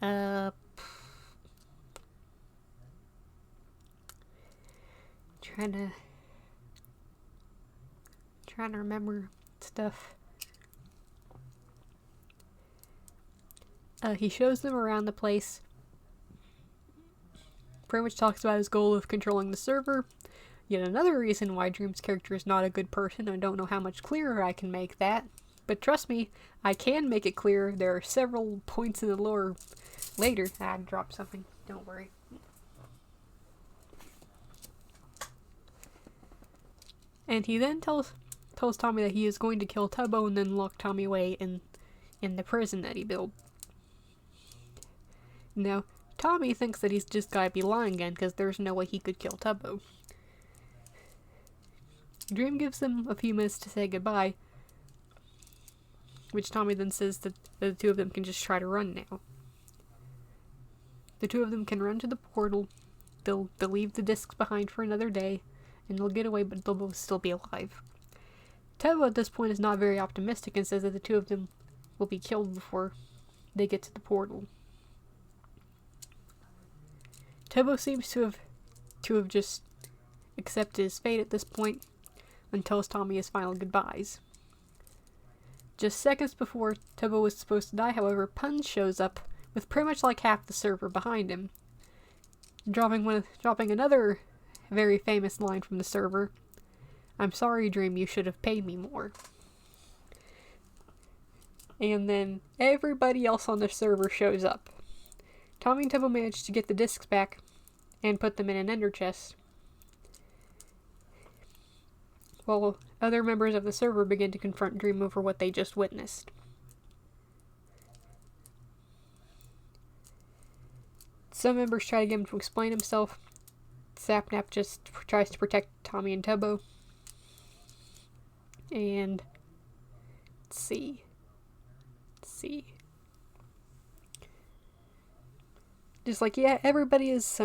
Trying to remember stuff. He shows them around the place. Pretty much talks about his goal of controlling the server. Yet another reason why Dream's character is not a good person. I don't know how much clearer I can make that. But trust me, I can make it clearer. There are several points in the lore later. I dropped something. Don't worry. And he then tells Tommy that he is going to kill Tubbo and then lock Tommy away in the prison that he built. Now, Tommy thinks that he's just gotta be lying again because there's no way he could kill Tubbo. Dream gives them a few minutes to say goodbye, which Tommy then says that the two of them can just try to run now. The two of them can run to the portal, they'll leave the discs behind for another day, and they'll get away, but they'll both still be alive. Tubbo at this point is not very optimistic and says that the two of them will be killed before they get to the portal. Tubbo seems to have just accepted his fate at this point and tells Tommy his final goodbyes. Just seconds before Tubbo was supposed to die, however, Punz shows up with pretty much like half the server behind him, dropping another very famous line from the server. "I'm sorry, Dream, you should have paid me more." And then everybody else on the server shows up. Tommy and Tubbo manage to get the discs back and put them in an ender chest, while other members of the server begin to confront Dream over what they just witnessed. Some members try to get him to explain himself. Sapnap just tries to protect Tommy and Tubbo. And let's see. Just like, yeah, everybody is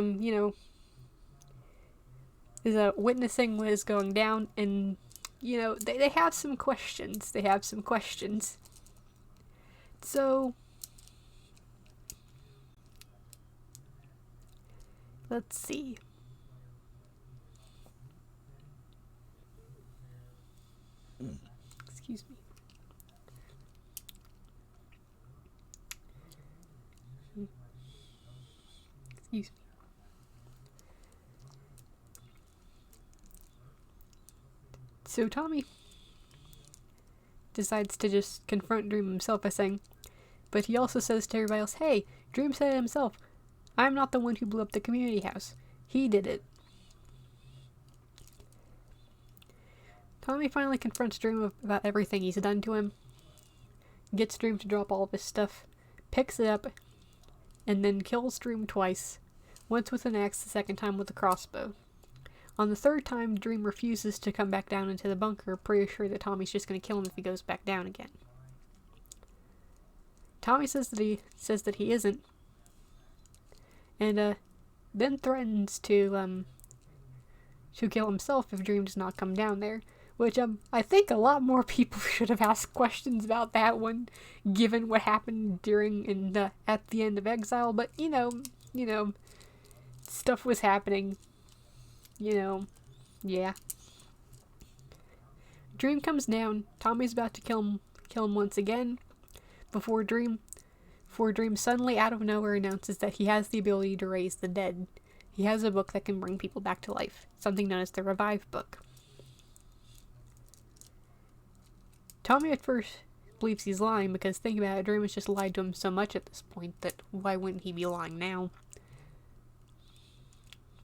witnessing what is going down, and they have some questions. So, let's see. Excuse me. Excuse me. So Tommy decides to just confront Dream himself by saying, but he also says to everybody else, hey, Dream said it himself, I'm not the one who blew up the community house. He did it. Tommy finally confronts Dream about everything he's done to him, gets Dream to drop all of his stuff, picks it up, and then kills Dream twice, once with an axe, the second time with a crossbow. On the third time, Dream refuses to come back down into the bunker, pretty sure that Tommy's just going to kill him if he goes back down again. Tommy says that he isn't, and then threatens to kill himself if Dream does not come down there. Which I think a lot more people should have asked questions about that one, given what happened at the end of Exile. But you know, stuff was happening. Yeah. Dream comes down. Tommy's about to kill him once again, before Dream suddenly out of nowhere announces that he has the ability to raise the dead. He has a book that can bring people back to life, something known as the Revive Book. Tommy at first believes he's lying because, think about it, Dream has just lied to him so much at this point that why wouldn't he be lying now?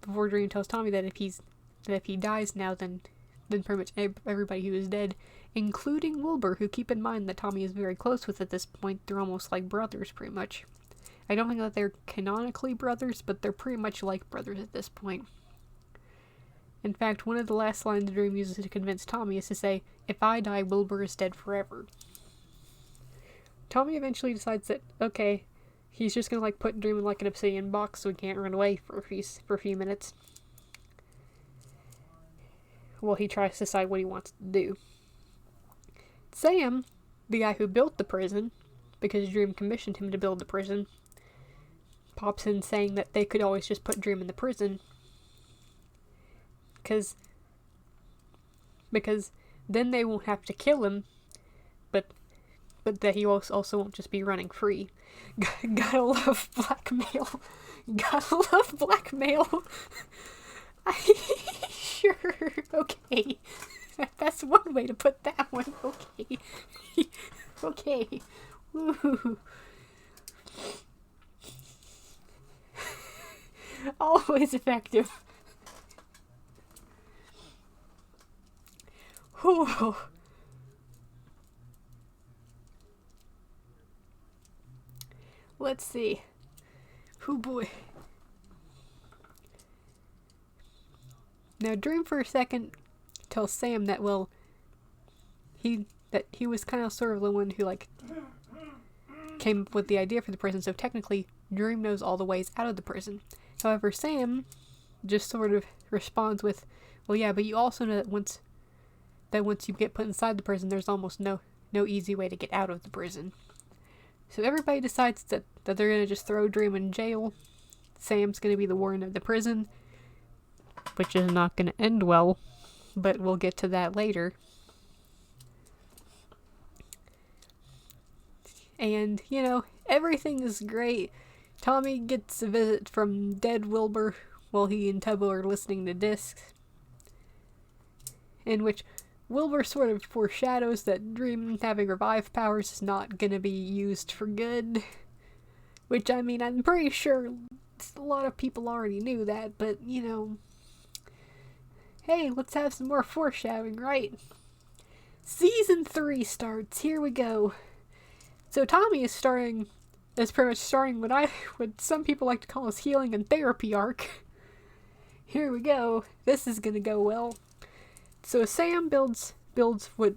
Before Dream tells Tommy that if he dies now, then pretty much everybody who is dead, including Wilbur, who, keep in mind that Tommy is very close with at this point, they're almost like brothers pretty much. I don't think that they're canonically brothers, but they're pretty much like brothers at this point. In fact, one of the last lines Dream uses to convince Tommy is to say, if I die, Wilbur is dead forever. Tommy eventually decides that, okay, he's just gonna put Dream in an obsidian box so he can't run away for a few minutes. Well, he tries to decide what he wants to do. Sam, the guy who built the prison, because Dream commissioned him to build the prison, pops in saying that they could always just put Dream in the prison, because then they won't have to kill him, but that he also won't just be running free. Gotta love blackmail. Gotta love blackmail. Sure, okay. That's one way to put that one. Okay. Okay. Woo. Always effective. Whew. Let's see. Oh boy. Now Dream for a second tells Sam that, well, he was kind of sort of the one who came up with the idea for the prison, so technically Dream knows all the ways out of the prison. However, Sam just sort of responds with, well, yeah, but you also know that once you get put inside the prison, there's almost no easy way to get out of the prison. So everybody decides that they're going to just throw Dream in jail. Sam's going to be the warden of the prison, which is not going to end well, but we'll get to that later. And, everything is great. Tommy gets a visit from dead Wilbur while he and Tubbo are listening to discs, in which Wilbur sort of foreshadows that Dream having revive powers is not gonna be used for good. Which, I'm pretty sure a lot of people already knew that, but, hey, let's have some more foreshadowing, right? Season 3 starts. Here we go. So Tommy is pretty much starting what some people like to call his healing and therapy arc. Here we go. This is gonna go well. So Sam builds what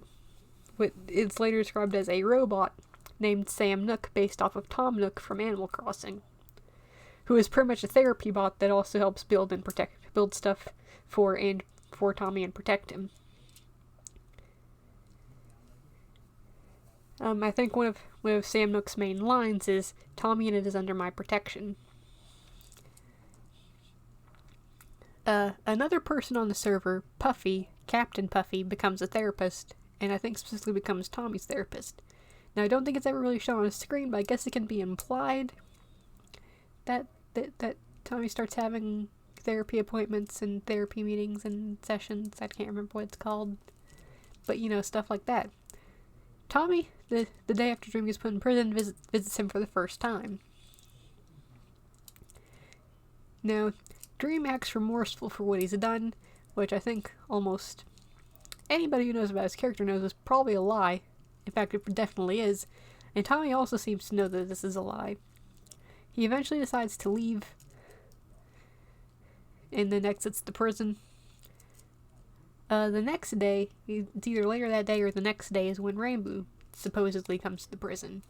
is later described as a robot named Sam Nook, based off of Tom Nook from Animal Crossing, who is pretty much a therapy bot that also helps build stuff for Tommy and protect him. I think one one of Sam Nook's main lines is, "Tommy and it is under my protection." Another person on the server, Puffy, Captain Puffy, becomes a therapist, and I think specifically becomes Tommy's therapist. Now, I don't think it's ever really shown on the screen, but I guess it can be implied that Tommy starts having therapy appointments and therapy meetings and sessions. I can't remember what it's called. But, stuff like that. Tommy, the day after Dream gets put in prison, visits him for the first time. Now, Dream acts remorseful for what he's done, which I think almost anybody who knows about his character knows is probably a lie. In fact, it definitely is. And Tommy also seems to know that this is a lie. He eventually decides to leave and then exits the prison. The next day, it's either later that day or the next day, is when Rainbow supposedly comes to the prison.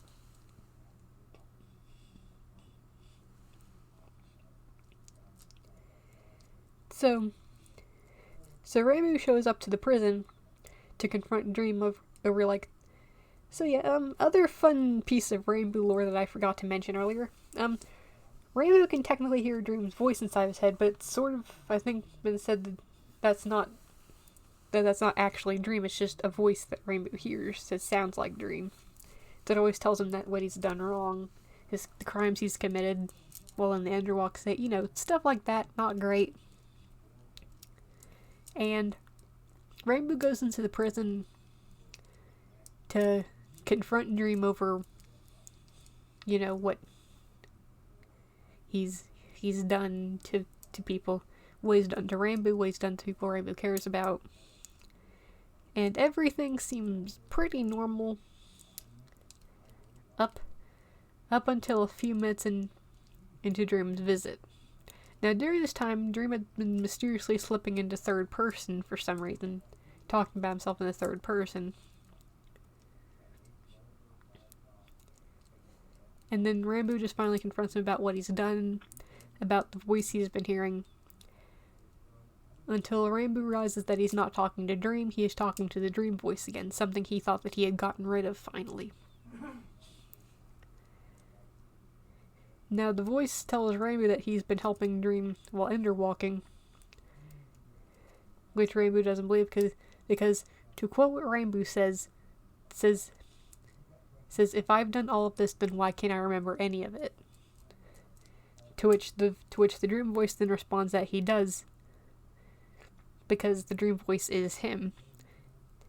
So Rainbow shows up to the prison to confront Dream over other fun piece of Rainbow lore that I forgot to mention earlier. Rainbow can technically hear Dream's voice inside his head, but it's sort of, I think, been said that that's not actually Dream, it's just a voice that Rainbow hears that sounds like Dream. That always tells him that what he's done wrong, the crimes he's committed while in the Underwalk state, stuff like that, not great. And Rainbow goes into the prison to confront Dream over, what he's done to people, what he's done to Rainbow, what he's done to people Rainbow cares about. And everything seems pretty normal up until a few minutes into Dream's visit. Now, during this time, Dream had been mysteriously slipping into third person for some reason, talking about himself in the third person. And then Rainbow just finally confronts him about what he's done, about the voice he's been hearing, until Rainbow realizes that he's not talking to Dream, he is talking to the Dream voice again, something he thought that he had gotten rid of finally. Now, the voice tells Rainbow that he's been helping Dream while underwalking, which Rainbow doesn't believe because to quote what Rainbow says, "If I've done all of this, then why can't I remember any of it?" To which the Dream voice then responds that he does, because the Dream voice is him.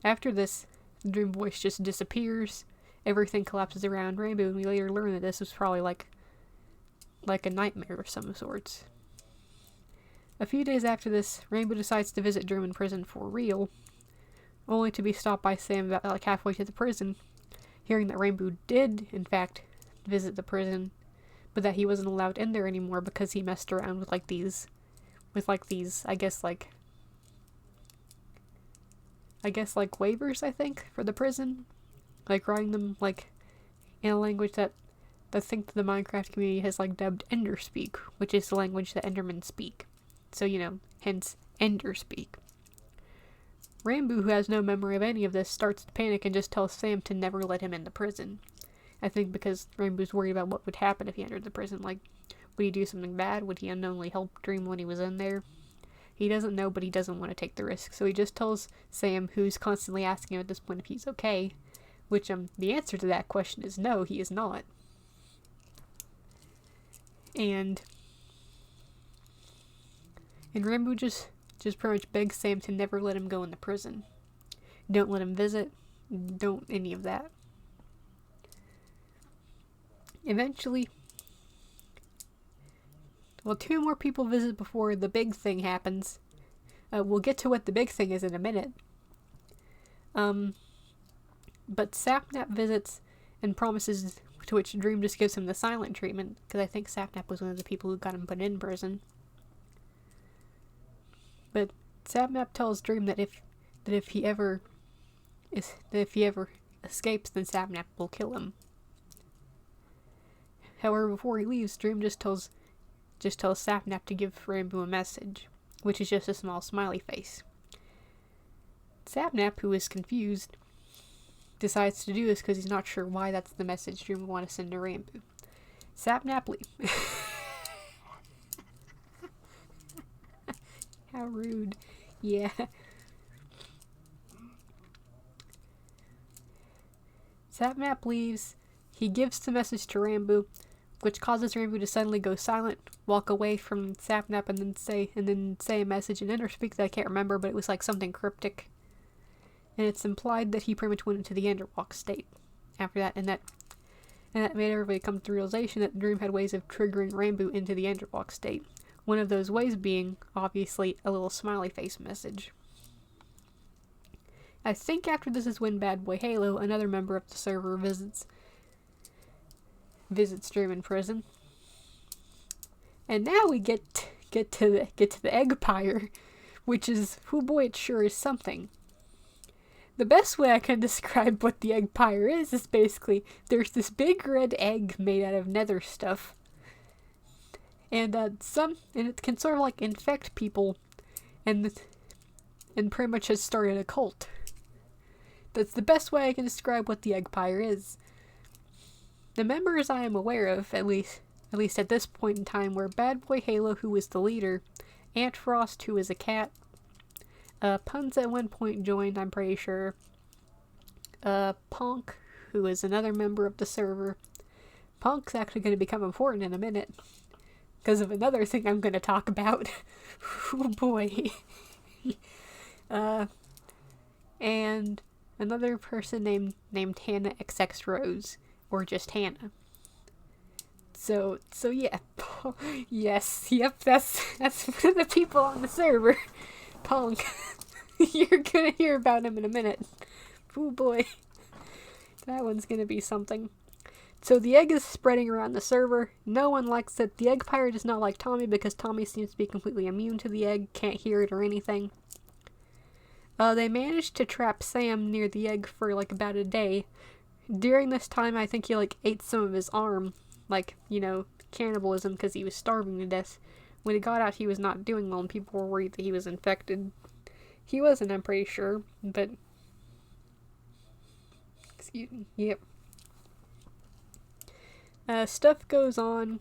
After this, the Dream voice just disappears, everything collapses around Rainbow, and we later learn that this was probably like a nightmare of some sorts. A few days after this, Rainbow decides to visit Dream in prison for real, only to be stopped by Sam about halfway to the prison, hearing that Rainbow did, in fact, visit the prison, but that he wasn't allowed in there anymore because he messed around with these, I guess waivers, I think, for the prison. Writing them, in a language that I think the Minecraft community has, dubbed Enderspeak, which is the language that Endermen speak. So, hence, Enderspeak. Rainbow, who has no memory of any of this, starts to panic and just tells Sam to never let him into prison. I think because Rainbow's worried about what would happen if he entered the prison. Would he do something bad? Would he unknowingly help Dream when he was in there? He doesn't know, but he doesn't want to take the risk, so he just tells Sam, who's constantly asking him at this point if he's okay, which, the answer to that question is no, he is not. And Rainbow just pretty much begs Sam to never let him go into prison. Don't let him visit. Don't any of that. Eventually, two more people visit before the big thing happens. We'll get to what the big thing is in a minute. But Sapnap visits and promises, to which Dream just gives him the silent treatment, because I think Sapnap was one of the people who got him put in prison. But Sapnap tells Dream that if he ever escapes, then Sapnap will kill him. However, before he leaves, Dream just tells Sapnap to give Rainbow a message, which is just a small smiley face. Sapnap, who is confused, decides to do this because he's not sure why that's the message Dream would want to send to Rambo. Sapnap leave. How rude. Yeah. Sapnap leaves. He gives the message to Rambo, which causes Rambo to suddenly go silent, walk away from Sapnap, and then say a message in interspeak that I can't remember, but it was like something cryptic. And it's implied that he pretty much went into the Underwalk state after that, and that made everybody come to the realization that Dream had ways of triggering Rambo into the Underwalk state. One of those ways being, obviously, a little smiley face message. I think after this is when Bad Boy Halo, another member of the server, visits Dream in prison. And now we get to the egg pyre, which is, oh boy, it sure is something. The best way I can describe what the egg pyre is basically there's this big red egg made out of nether stuff, and it can sort of like infect people, and pretty much has started a cult. That's the best way I can describe what the egg pyre is. The members I am aware of, at least at this point in time, were Bad Boy Halo, who was the leader, Ant Frost, who is a cat, Puns at one point joined, I'm pretty sure, Punk, who is another member of the server. Punk's actually going to become important in a minute, because of another thing I'm going to talk about. Oh boy. And another person named Hannah XX Rose, or just Hannah. So yeah. Yes, yep, that's one of the people on the server. Punk. You're gonna hear about him in a minute. Oh boy. That one's gonna be something. So the egg is spreading around the server. No one likes it. The egg pirate does not like Tommy because Tommy seems to be completely immune to the egg, can't hear it or anything. They managed to trap Sam near the egg for like about a day. During this time, I think he like ate some of his arm, like, cannibalism, because he was starving to death. When he got out, he was not doing well, and people were worried that he was infected. He wasn't, I'm pretty sure, but... Excuse me. Yep. Stuff goes on.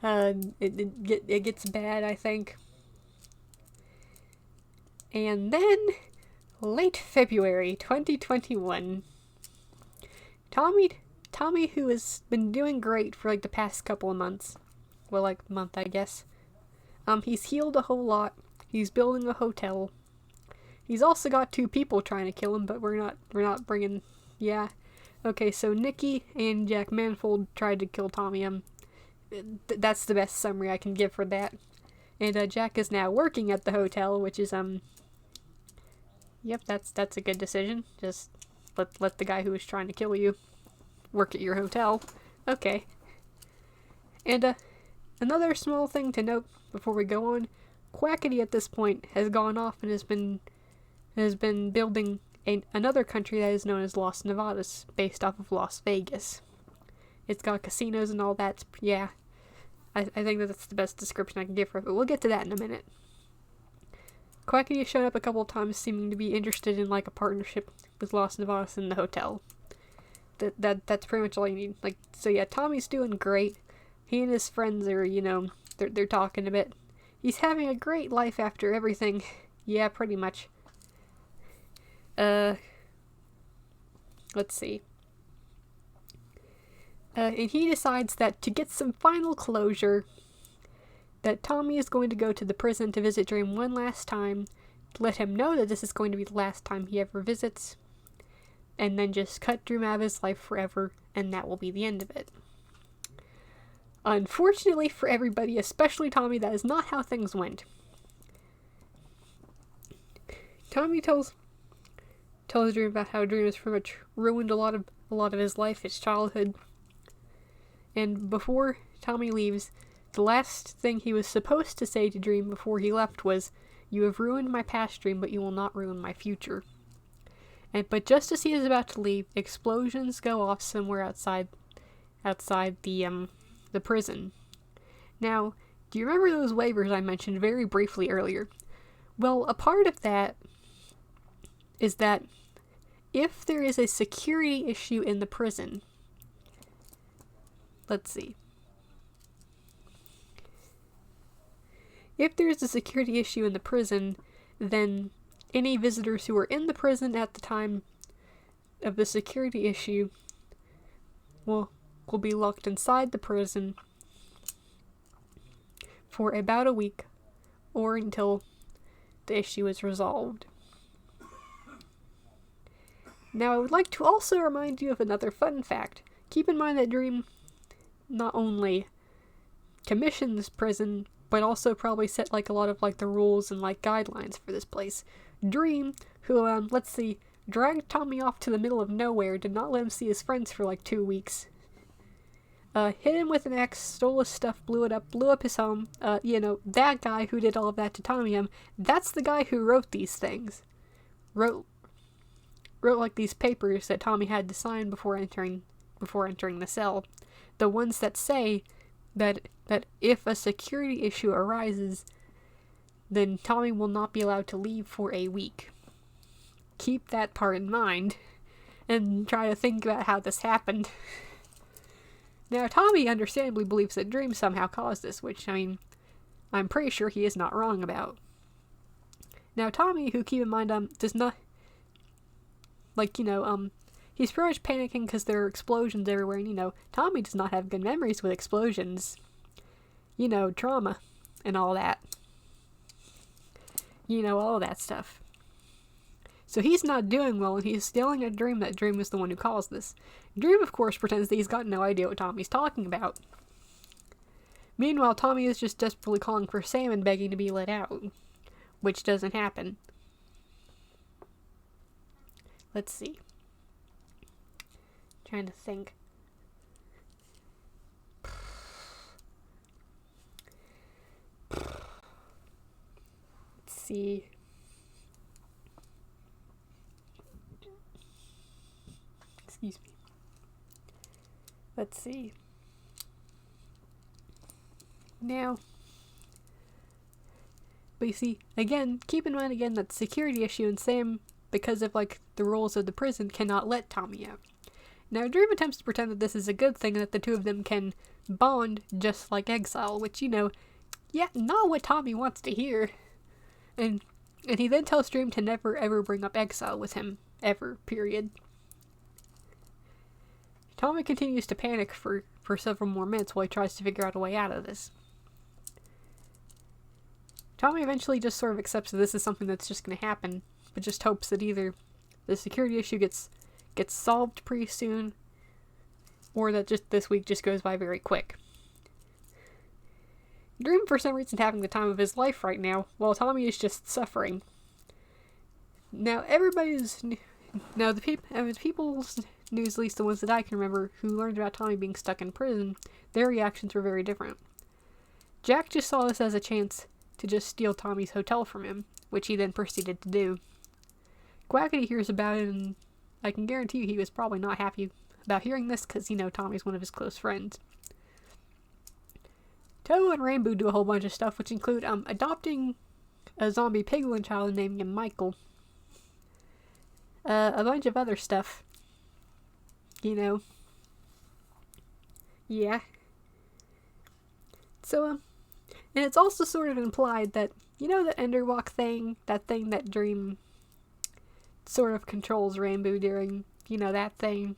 It gets bad, I think. And then, late February 2021, Tommy, who has been doing great for like the past couple of months, well, like month, I guess. He's healed a whole lot. He's building a hotel. He's also got 2 people trying to kill him, but we're not bringing, yeah. Okay, so Nikki and Jack Manfold tried to kill Tommy. That's the best summary I can give for that. And Jack is now working at the hotel, which is yep, that's a good decision. Just let the guy who was trying to kill you work at your hotel. Okay. And another small thing to note before we go on, Quackity at this point has gone off and has been building another country that is known as Las Nevadas, based off of Las Vegas. It's got casinos and all that. Yeah, I think that's the best description I can give for it, but we'll get to that in a minute. Quackity has shown up a couple of times, seeming to be interested in like a partnership with Las Nevadas and the hotel. That's pretty much all you need. Like, so yeah, Tommy's doing great. He and his friends are, they're talking a bit. He's having a great life after everything. Yeah, pretty much. Let's see. And he decides that to get some final closure, that Tommy is going to go to the prison to visit Dream one last time, to let him know that this is going to be the last time he ever visits, and then just cut Dream out of his life forever, and that will be the end of it. Unfortunately for everybody, especially Tommy, that is not how things went. Tommy tells Dream about how Dream has pretty much ruined a lot of his life, his childhood. And before Tommy leaves, the last thing he was supposed to say to Dream before he left was, "You have ruined my past, Dream, but you will not ruin my future." But just as he is about to leave, explosions go off somewhere outside the prison. Now, do you remember those waivers I mentioned very briefly earlier? Well, a part of that is that if there is a security issue in the prison, let's see. If there is a security issue in the prison, then any visitors who were in the prison at the time of the security issue will be locked inside the prison for about a week or until the issue is resolved. Now, I would like to also remind you of another fun fact. Keep in mind that Dream not only commissioned this prison, but also probably set like a lot of like the rules and like guidelines for this place. Dream, who let's see, dragged Tommy off to the middle of nowhere, did not let him see his friends for like 2 weeks. Hit him with an axe, stole his stuff, blew up his home. That guy who did all of that to Tommy, that's the guy who wrote these things. Wrote like these papers that Tommy had to sign before entering the cell. The ones that say that if a security issue arises, then Tommy will not be allowed to leave for a week. Keep that part in mind, and try to think about how this happened. Now, Tommy understandably believes that Dream somehow caused this, which, I'm pretty sure he is not wrong about. Now, Tommy, who, keep in mind, does not, he's pretty much panicking because there are explosions everywhere, and, Tommy does not have good memories with explosions. Trauma and all that. All of that stuff. So he's not doing well, and he's yelling at Dream that Dream is the one who caused this. Dream, of course, pretends that he's got no idea what Tommy's talking about. Meanwhile, Tommy is just desperately calling for Sam and begging to be let out, which doesn't happen. Let's see. Trying to think. Let's see. Excuse me. Let's see. Now, but you see, again, keep in mind again that the security issue, and Sam, because of the rules of the prison, cannot let Tommy out. Now, Dream attempts to pretend that this is a good thing and that the two of them can bond just like Exile, which, not what Tommy wants to hear. And he then tells Dream to never ever bring up Exile with him, ever, period. Tommy continues to panic for several more minutes while he tries to figure out a way out of this. Tommy eventually just sort of accepts that this is something that's just going to happen, but just hopes that either the security issue gets solved pretty soon, or that just this week just goes by very quick. Dream, for some reason, having the time of his life right now, while Tommy is just suffering. Now, the people's news, at least the ones that I can remember, who learned about Tommy being stuck in prison, their reactions were very different. Jack just saw this as a chance to just steal Tommy's hotel from him, which he then proceeded to do. Quackity hears about it, and I can guarantee you he was probably not happy about hearing this, because, Tommy's one of his close friends. Toe and Rainbow do a whole bunch of stuff, which include, adopting a zombie piglin child and naming him Michael. A bunch of other stuff. Yeah. So, and it's also sort of implied that, that Enderwalk thing, that thing that Dream sort of controls Rainbow during, that thing.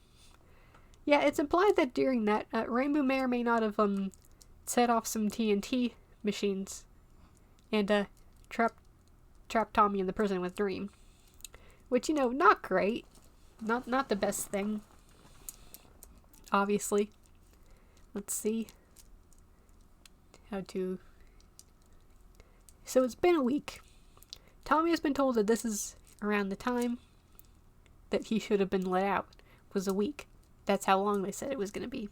Yeah, it's implied that during that, Rainbow may or may not have, set off some TNT machines and, trapped Tommy in the prison with Dream. Which, not great. Not the best thing. Obviously. Let's see. So it's been a week. Tommy has been told that this is around the time that he should have been let out. Was a week. That's how long they said it was going to be.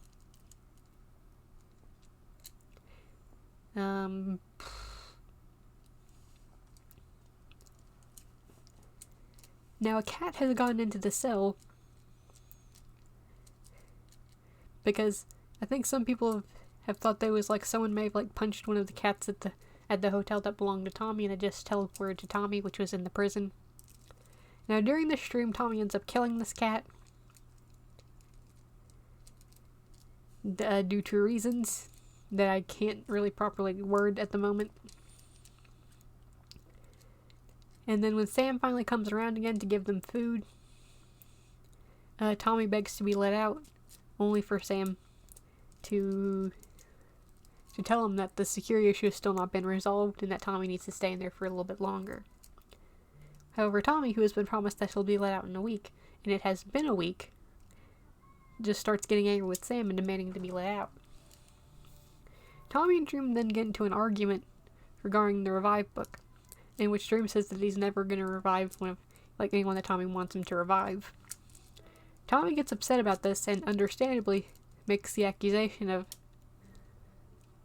Now a cat has gone into the cell because I think some people have thought there was someone may have punched one of the cats at the hotel that belonged to Tommy and it just teleported to Tommy, which was in the prison. Now, during this stream, Tommy ends up killing this cat. Due to reasons that I can't really properly word at the moment. And then when Sam finally comes around again to give them food, Tommy begs to be let out, only for Sam to tell him that the security issue has still not been resolved and that Tommy needs to stay in there for a little bit longer. However, Tommy, who has been promised that he'll be let out in a week, and it has been a week, just starts getting angry with Sam and demanding to be let out. Tommy and Dream then get into an argument regarding the revive book, in which Dream says that he's never going to revive anyone that Tommy wants him to revive. Tommy gets upset about this and understandably makes the accusation of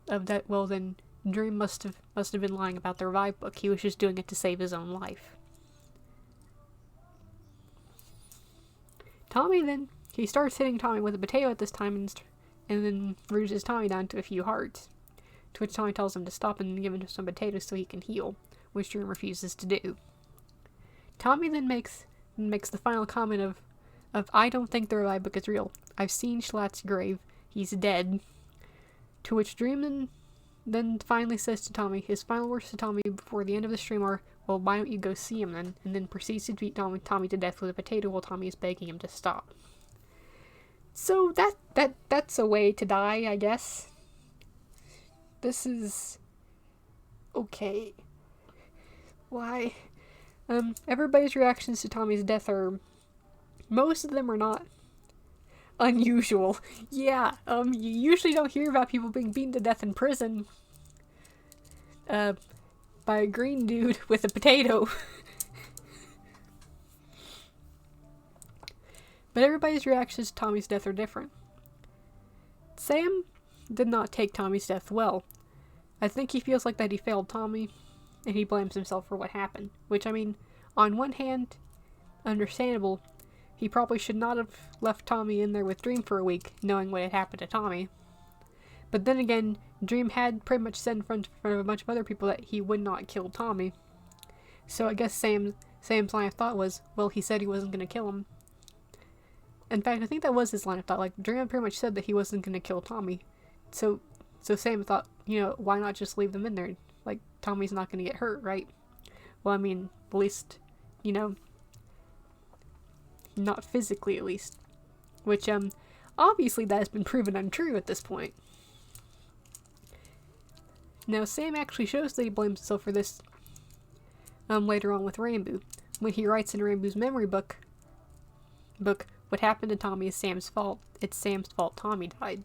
that, well then, Dream must have been lying about the revive book. He was just doing it to save his own life. Tommy then, he starts hitting Tommy with a potato at this time and then reduces Tommy down to a few hearts, to which Tommy tells him to stop and give him some potatoes so he can heal, which Dream refuses to do. Tommy then makes the final comment of I don't think the revive book is real. I've seen Schlatt's grave. He's dead. To which Dream then finally says to Tommy, his final words to Tommy before the end of the stream are, well, why don't you go see him then? And then proceeds to beat Tommy to death with a potato while Tommy is begging him to stop. So that's a way to die, I guess. This is okay. Why? Everybody's reactions to Tommy's death most of them are not unusual. Yeah, you usually don't hear about people being beaten to death in prison by a green dude with a potato. But everybody's reactions to Tommy's death are different. Sam did not take Tommy's death well. I think he feels like that he failed Tommy, and he blames himself for what happened. Which, I mean, on one hand, understandable. He probably should not have left Tommy in there with Dream for a week, knowing what had happened to Tommy. But then again, Dream had pretty much said in front of a bunch of other people that he would not kill Tommy. So I guess Sam's line of thought was, well, he said he wasn't going to kill him. In fact, I think that was his line of thought. Like, Dream pretty much said that he wasn't going to kill Tommy. So Sam thought, why not just leave them in there? Like, Tommy's not going to get hurt, right? Well, I mean, at least, not physically at least. Which, obviously that has been proven untrue at this point. Now, Sam actually shows that he blames himself for this, later on with Rainbow. When he writes in Rainbow's memory book, what happened to Tommy is Sam's fault. It's Sam's fault Tommy died.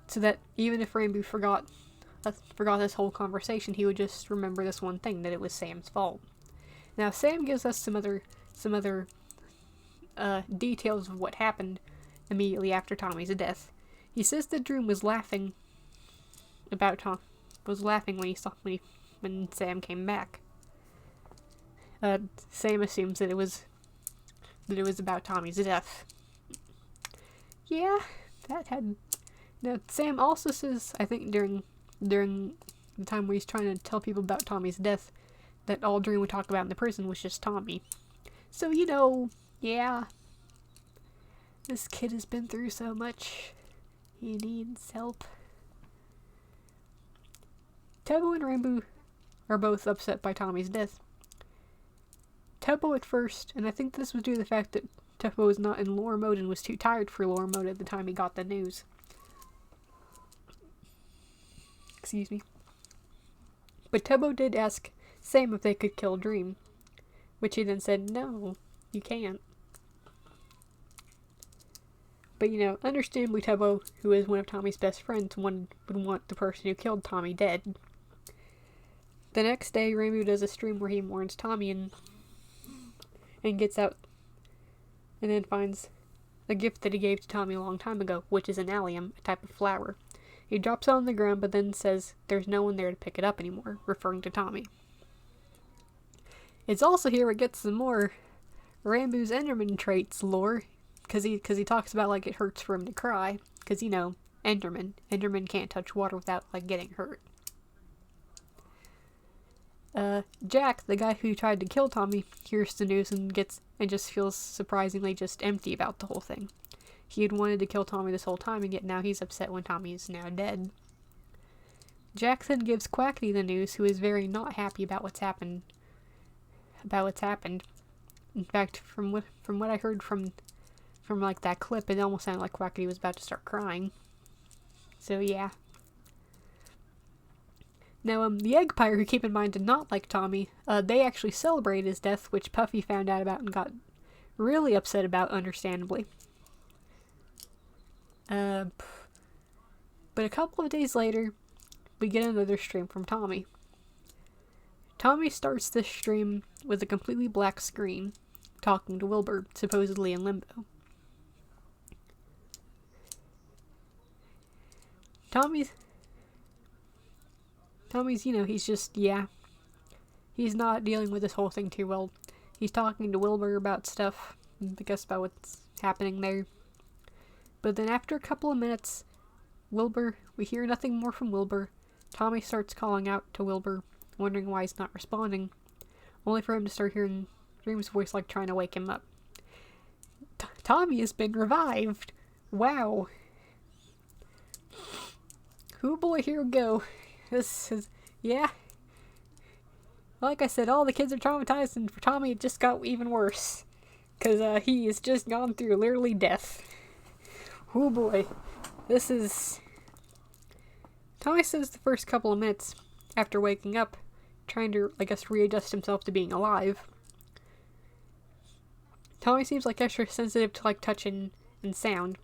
So that even if Rainbow forgot this whole conversation, he would just remember this one thing, that it was Sam's fault. Now, Sam gives us some other details of what happened immediately after Tommy's death. He says that Dream was laughing when Sam came back. Sam assumes that it was about Tommy's death. Yeah, that had. Now, Sam also says, I think during the time where he's trying to tell people about Tommy's death, that all Dream would talk about in the prison was just Tommy. So, yeah. This kid has been through so much. He needs help. Tubbo and Rainbow are both upset by Tommy's death. Tubbo at first, and I think this was due to the fact that Tubbo was not in lore mode and was too tired for lore mode at the time he got the news. Excuse me. But Tubbo did ask Sam if they could kill Dream, which he then said, no, you can't. But, understandably Tubbo, who is one of Tommy's best friends, would want the person who killed Tommy dead. The next day, Rainbow does a stream where he mourns Tommy and gets out and then finds a gift that he gave to Tommy a long time ago, which is an allium, a type of flower. He drops it on the ground, but then says there's no one there to pick it up anymore, referring to Tommy. It's also here where it gets some more Rainbow's Enderman traits lore, because he talks about, it hurts for him to cry, because, Enderman can't touch water without, getting hurt. Jack, the guy who tried to kill Tommy, hears the news and just feels surprisingly just empty about the whole thing. He had wanted to kill Tommy this whole time, and yet now he's upset when Tommy is now dead. Jack then gives Quackity the news, who is very not happy about what's happened. In fact, from what I heard from like that clip, it almost sounded like Quackity was about to start crying. So yeah. Now, the Eggpire, who keep in mind did not like Tommy, they actually celebrated his death, which Puffy found out about and got really upset about, understandably. But a couple of days later, we get another stream from Tommy. Tommy starts this stream with a completely black screen, talking to Wilbur, supposedly in limbo. Tommy's, he's just, he's not dealing with this whole thing too well. He's talking to Wilbur about stuff, I guess about what's happening there. But then after a couple of minutes, we hear nothing more from Wilbur. Tommy starts calling out to Wilbur, wondering why he's not responding, only for him to start hearing Dream's voice like trying to wake him up. Tommy has been revived! Wow. Oh boy, here we go. This is, like I said, all the kids are traumatized, and for Tommy it just got even worse. Because he has just gone through literally death. Oh boy. This is... Tommy says the first couple of minutes after waking up, trying to, I guess, readjust himself to being alive. Tommy seems like extra sensitive to like touch and sound,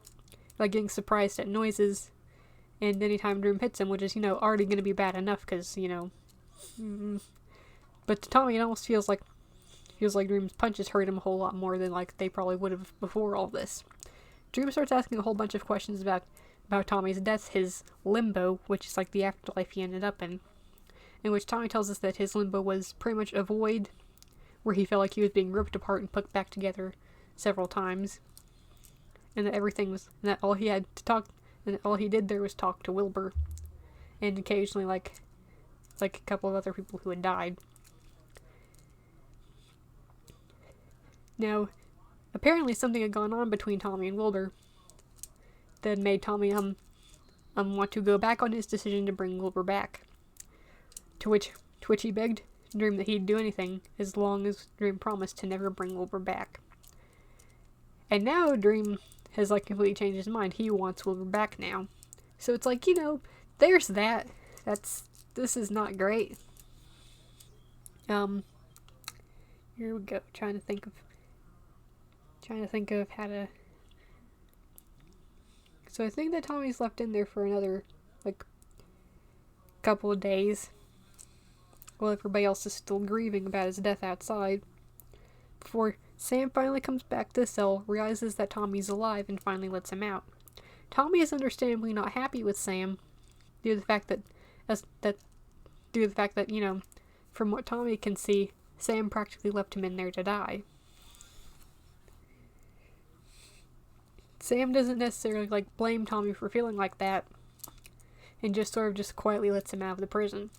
like getting surprised at noises, and anytime Dream hits him, which is, already going to be bad enough, because, but to Tommy it almost feels like Dream's punches hurt him a whole lot more than like they probably would have before all this. Dream starts asking a whole bunch of questions about Tommy's death, his limbo, which is like the afterlife he ended up in which Tommy tells us that his limbo was pretty much a void, where he felt like he was being ripped apart and put back together several times, and that all he did there was talk to Wilbur, and occasionally like a couple of other people who had died. Now, apparently something had gone on between Tommy and Wilbur that made Tommy want to go back on his decision to bring Wilbur back. To which he begged Dream that he'd do anything as long as Dream promised to never bring Wilbur back. And now Dream has like completely changed his mind. He wants Wilbur back now. So it's like, there's that. This is not great. Here we go. Trying to think of how to... So I think that Tommy's left in there for another, couple of days. While everybody else is still grieving about his death outside. Before Sam finally comes back to the cell, realizes that Tommy's alive, and finally lets him out. Tommy is understandably not happy with Sam, due to the fact that, from what Tommy can see, Sam practically left him in there to die. Sam doesn't necessarily, blame Tommy for feeling like that, and just quietly lets him out of the prison.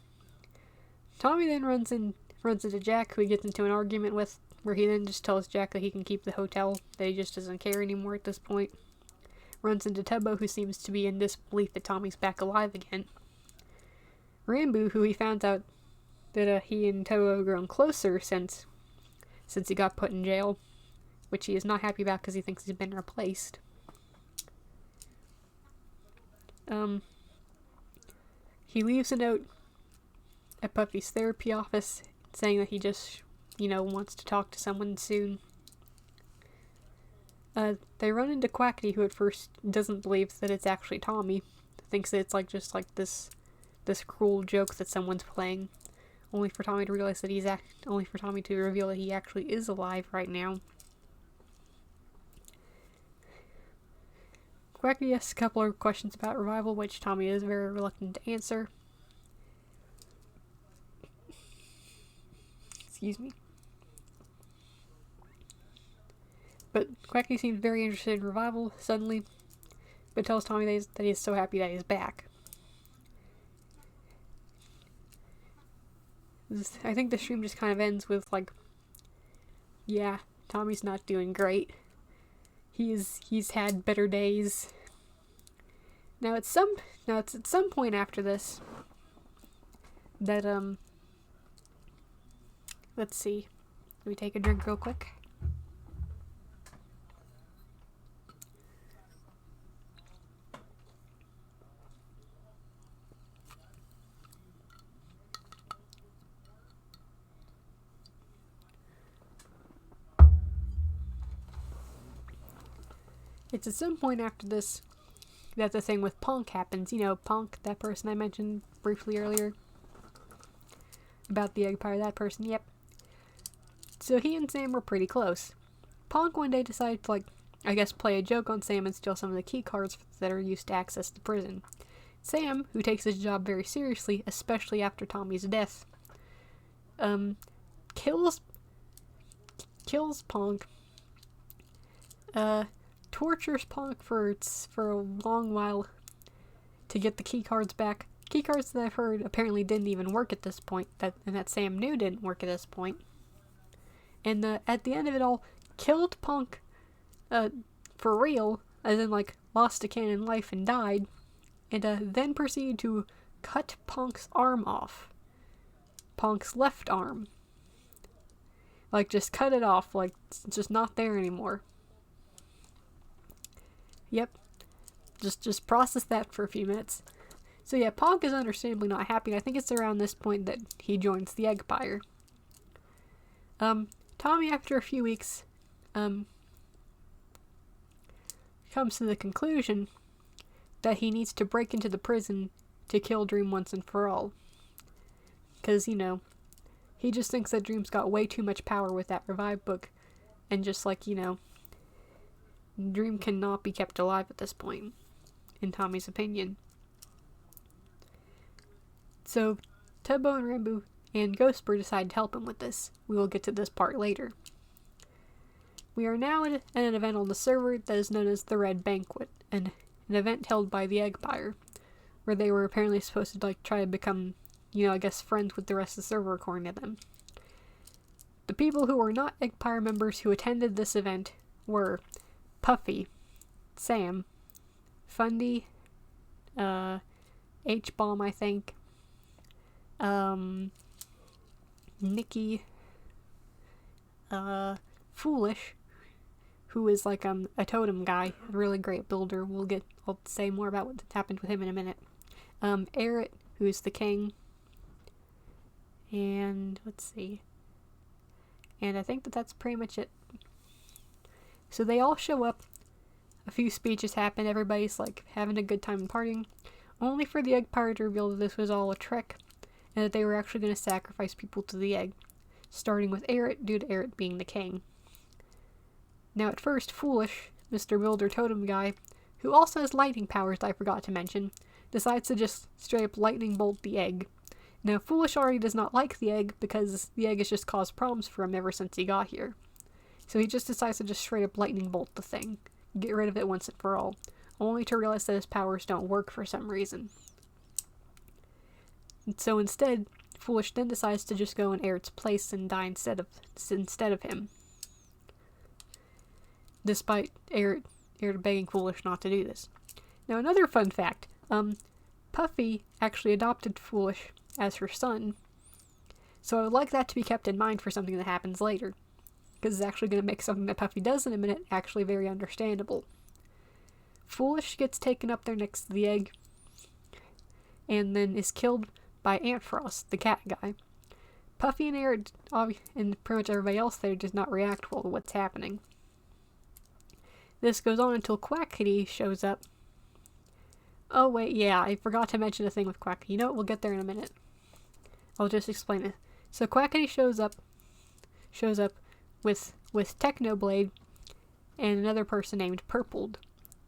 Tommy then runs into Jack, who he gets into an argument with, where he then just tells Jack that he can keep the hotel, that he just doesn't care anymore at this point. Runs into Tubbo, who seems to be in disbelief that Tommy's back alive again. Rambo, who he found out that he and Tubbo have grown closer since he got put in jail, which he is not happy about because he thinks he's been replaced. He leaves a note at Puffy's therapy office saying that he just, wants to talk to someone soon. They run into Quackity, who at first doesn't believe that it's actually Tommy. Thinks that it's this cruel joke that someone's playing. Only for Tommy to reveal that he actually is alive right now. Quackity asks a couple of questions about Revival, which Tommy is very reluctant to answer. Excuse me. But Quackity seems very interested in Revival suddenly, but tells Tommy that he is so happy that he's back. I think the stream just kind of ends with like, yeah, Tommy's not doing great. He's had better days. Now it's at some point after this that let's see. Let me take a drink real quick. It's at some point after this that the thing with Punk happens. You know, Punk, that person I mentioned briefly earlier. About the Eggpire, that person, yep. So he and Sam were pretty close. Punk one day decided to, like, I guess play a joke on Sam and steal some of the key cards that are used to access the prison. Sam, who takes his job very seriously, especially after Tommy's death, kills Punk, tortures Punk for a long while to get the key cards back. Key cards that I've heard apparently didn't even work at this point, and that Sam knew didn't work at this point. And at the end of it all, killed Punk for real, as in like lost a canon life and died, and then proceeded to cut Punk's arm off. Punk's left arm. Like, just cut it off, like, it's just not there anymore. Yep. Just process that for a few minutes. So yeah, Punk is understandably not happy, and I think it's around this point that he joins the Eggpire. Tommy, after a few weeks, comes to the conclusion that he needs to break into the prison to kill Dream once and for all. Because, you know, he just thinks that Dream's got way too much power with that revive book, and just like, you know, Dream cannot be kept alive at this point, in Tommy's opinion. So, Tubbo and Rambo and Ghostbird decide to help him with this. We will get to this part later. We are now at an event on the server that is known as the Red Banquet, an event held by the Eggpire, where they were apparently supposed to like try to become, you know, I guess friends with the rest of the server according to them. The people who were not Eggpire members who attended this event were Puffy, Sam, Fundy, H-Bomb, I think, Nikki, Foolish, who is like a totem guy, a really great builder. I'll say more about what happened with him in a minute. Errett, who's the king, and let's see. And I think that's pretty much it. So they all show up, a few speeches happen, everybody's like having a good time and partying, only for the Eggpire to reveal that this was all a trick, and that they were actually going to sacrifice people to the egg, starting with Errett due to Errett being the king. Now at first, Foolish, Mr. Builder Totem guy, who also has lightning powers that I forgot to mention, decides to just straight up lightning bolt the egg. Now Foolish already does not like the egg because the egg has just caused problems for him ever since he got here. So he just decides to just straight up lightning bolt the thing, get rid of it once and for all, only to realize that his powers don't work for some reason. And so instead, Foolish then decides to just go in Eric's place and die instead of him. Despite Eric begging Foolish not to do this. Now another fun fact, Puffy actually adopted Foolish as her son, so I would like that to be kept in mind for something that happens later, because it's actually going to make something that Puffy does in a minute actually very understandable. Foolish gets taken up there next to the egg, and then is killed by Antfrost, the cat guy. Puffy and Eric, and pretty much everybody else there, does not react well to what's happening. This goes on until Quackity shows up. Oh wait, yeah, I forgot to mention a thing with Quackity. You know what, we'll get there in a minute. I'll just explain it. So Quackity shows up with Technoblade and another person named Purpled,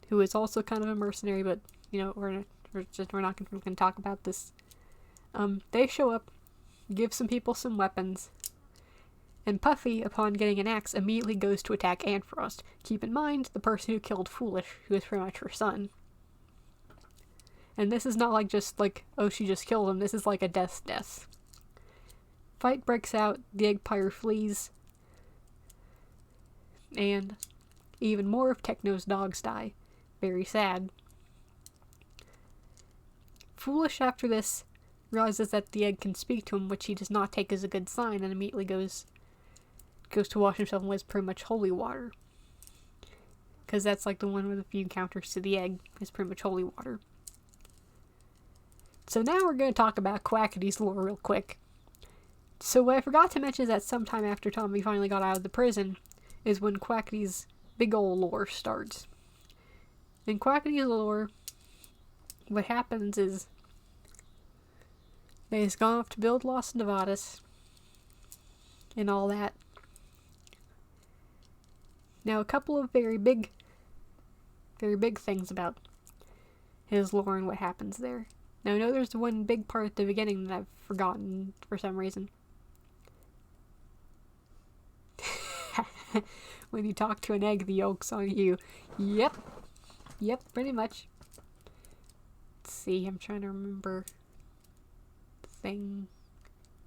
who is also kind of a mercenary, but, you know, we're not going to talk about this. They show up, give some people some weapons, and Puffy, upon getting an axe, immediately goes to attack Antfrost. Keep in mind, the person who killed Foolish, who is pretty much her son. And this is not like just like, oh, she just killed him. This is like a death's death. Fight breaks out, the egg pyre flees, and even more of Techno's dogs die. Very sad. Foolish after this realizes that the egg can speak to him, which he does not take as a good sign, and immediately goes to wash himself in what is pretty much holy water. Because that's like the one with a few encounters to the egg, is pretty much holy water. So now we're going to talk about Quackity's lore real quick. So what I forgot to mention is that sometime after Tommy finally got out of the prison is when Quackity's big ol' lore starts. In Quackity's lore, what happens is that he's gone off to build Los Nevadas and all that. Now, a couple of very big things about his lore and what happens there. Now, I know there's one big part at the beginning that I've forgotten for some reason. When you talk to an egg, the yolk's on you. Yep, pretty much. Let's see, I'm trying to remember the thing.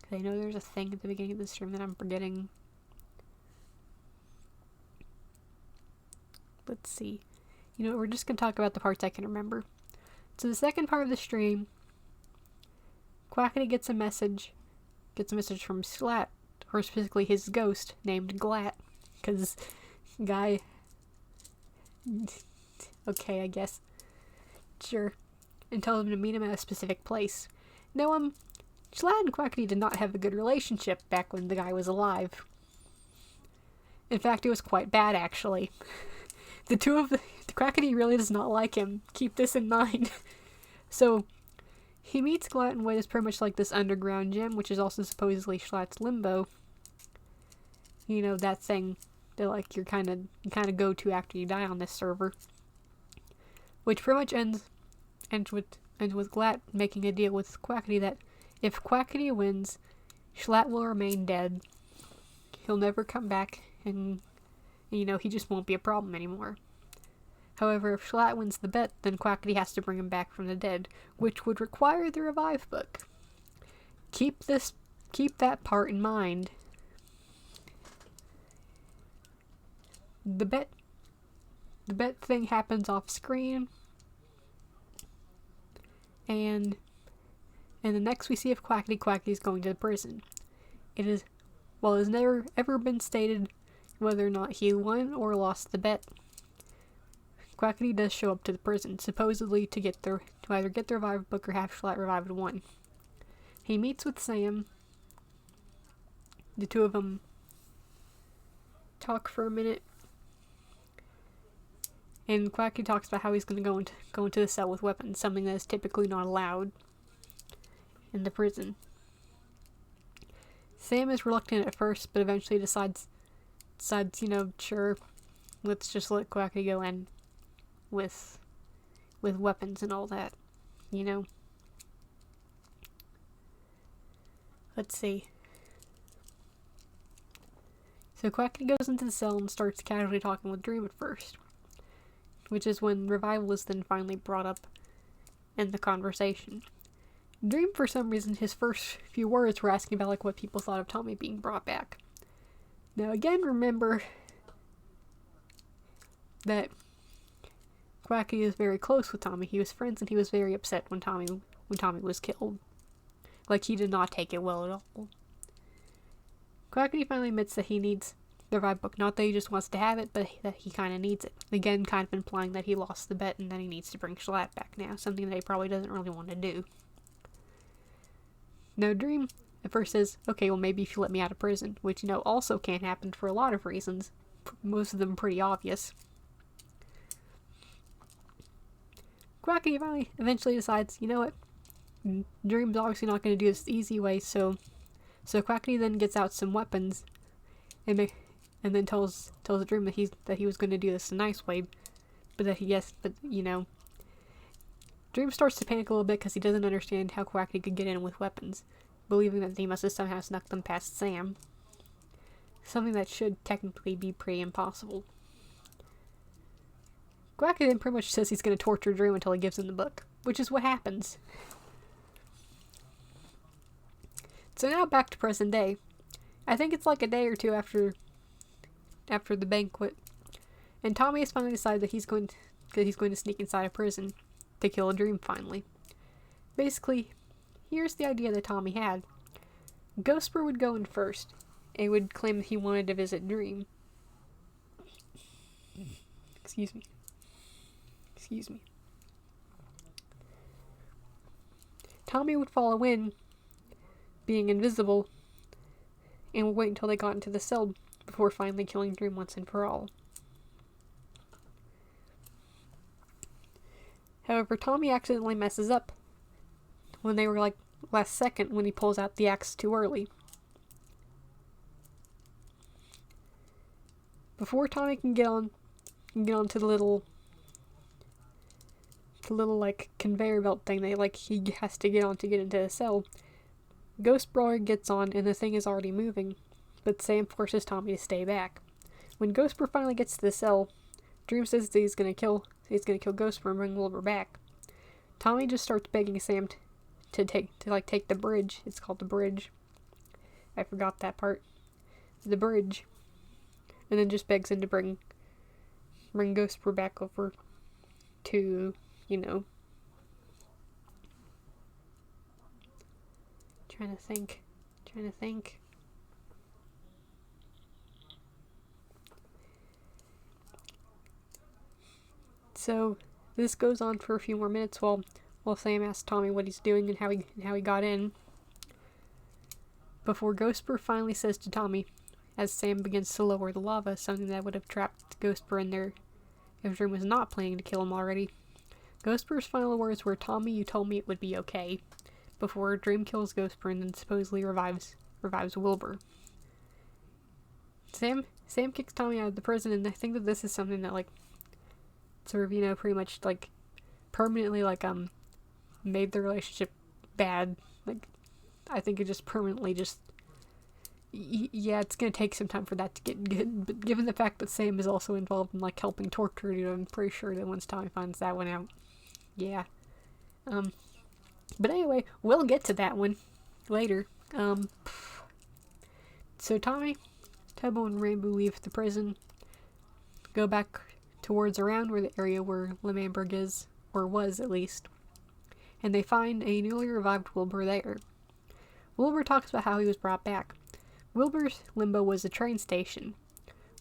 Because I know there's a thing at the beginning of the stream that I'm forgetting. Let's see. You know, we're just going to talk about the parts I can remember. So the second part of the stream, Quackity gets a message from Slat, or specifically his ghost, named Glat. Because, guy... Okay, I guess. Sure. And tells him to meet him at a specific place. Now, Slat and Quackity did not have a good relationship back when the guy was alive. In fact, it was quite bad, actually. The Quackity really does not like him. Keep this in mind. So, he meets Glat in what is pretty much like this underground gym, which is also supposedly Schlatt's limbo. You know, that thing that like you kind of go to after you die on this server. Which pretty much ends with Glat making a deal with Quackity that if Quackity wins, Schlatt will remain dead. He'll never come back, and you know, he just won't be a problem anymore. However, if Schlatt wins the bet, then Quackity has to bring him back from the dead, which would require the revive book. Keep that part in mind. The bet thing happens off screen, and the next we see of Quackity's going to the prison. It has never ever been stated whether or not he won or lost the bet. Quackity does show up to the prison, supposedly to either get the revive book or have Schlatt revived one. He meets with Sam. The two of them talk for a minute. And Quackity talks about how he's going to go into the cell with weapons, something that is typically not allowed in the prison. Sam is reluctant at first, but eventually decides, you know, sure, let's just let Quackity go in with weapons and all that, you know. Let's see. So Quackity goes into the cell and starts casually talking with Dream at first, which is when revival is then finally brought up in the conversation. Dream, for some reason, his first few words were asking about like what people thought of Tommy being brought back. Now again, remember that Quackity is very close with Tommy. He was friends, and he was very upset when Tommy was killed. Like, he did not take it well at all. Quackity finally admits that he needs the revive book. Not that he just wants to have it, but that he kind of needs it. Again, kind of implying that he lost the bet and that he needs to bring Schlatt back now. Something that he probably doesn't really want to do. Now, Dream at first says, okay, well, maybe if you let me out of prison. Which, you know, also can't happen for a lot of reasons. Most of them pretty obvious. Quackity finally eventually decides, you know what? Dream's obviously not going to do this the easy way, so Quackity then gets out some weapons, and then tells Dream that he was going to do this the nice way, but you know, Dream starts to panic a little bit because he doesn't understand how Quackity could get in with weapons, believing that he must have somehow snuck them past Sam, something that should technically be pretty impossible. Quackity then pretty much says he's going to torture Dream until he gives him the book, which is what happens. So now back to present day. I think it's like a day or two after the banquet, and Tommy has finally decided that he's going to sneak inside a prison to kill a dream finally. Basically, here's the idea that Tommy had. Ghostbur would go in first, and would claim that he wanted to visit Dream. Excuse me. Tommy would follow in, being invisible, and would wait until they got into the cell before finally killing Dream once and for all. However, Tommy accidentally messes up when they were like last second when he pulls out the axe too early. Before Tommy can get onto the little like conveyor belt thing he has to get on to get into the cell, Ghostbur gets on and the thing is already moving, but Sam forces Tommy to stay back. When Ghostbur finally gets to the cell, Dream says that he's gonna kill Ghostbur and bring Wilbur back. Tommy just starts begging Sam to take the bridge. It's called the bridge. I forgot that part. The bridge. And then just begs him to bring Ghostbur back over to, trying to think. So this goes on for a few more minutes while Sam asks Tommy what he's doing and how he got in. Before Ghostbur finally says to Tommy, as Sam begins to lower the lava, something that would have trapped Ghostbur in there if Dream was not planning to kill him already. Ghostbur's final words were, "Tommy, you told me it would be okay," before Dream kills Ghostbur and then supposedly revives Wilbur. Sam kicks Tommy out of the prison, and I think that this is something that sort of, pretty much permanently made the relationship bad. I think it just permanently yeah, it's gonna take some time for that to get good, but given the fact that Sam is also involved in helping torture you, I'm pretty sure that once Tommy finds that one out, yeah. But anyway, we'll get to that one later. So Tommy, Tubbo, and Rainbow leave the prison, go back towards around where the area where L'Manberg is, or was at least, and they find a newly revived Wilbur there. Wilbur talks about how he was brought back. Wilbur's limbo was a train station,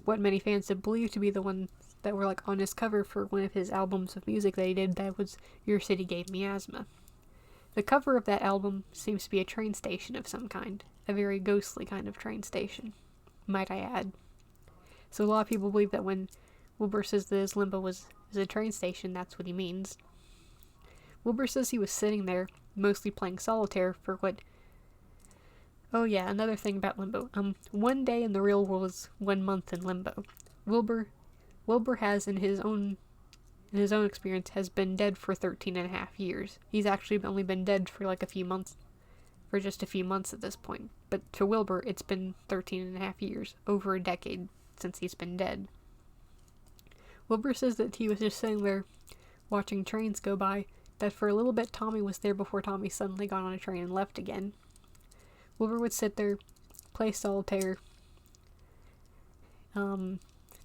what many fans have believed to be the one that were on his cover for one of his albums of music that he did, that was Your City Gave Me Asthma. The cover of that album seems to be a train station of some kind, a very ghostly kind of train station, might I add. So a lot of people believe that when Wilbur says that his limbo is a train station, that's what he means. Wilbur says he was sitting there, mostly playing solitaire for what... Oh yeah, another thing about limbo. 1 day in the real world is 1 month in limbo. Wilbur has, in his own experience, has been dead for 13.5 years. He's actually only been dead for a few months, for just a few months at this point. But to Wilbur, it's been 13.5 years, over a decade since he's been dead. Wilbur says that he was just sitting there watching trains go by, that for a little bit Tommy was there before Tommy suddenly got on a train and left again. Wilbur would sit there, play solitaire,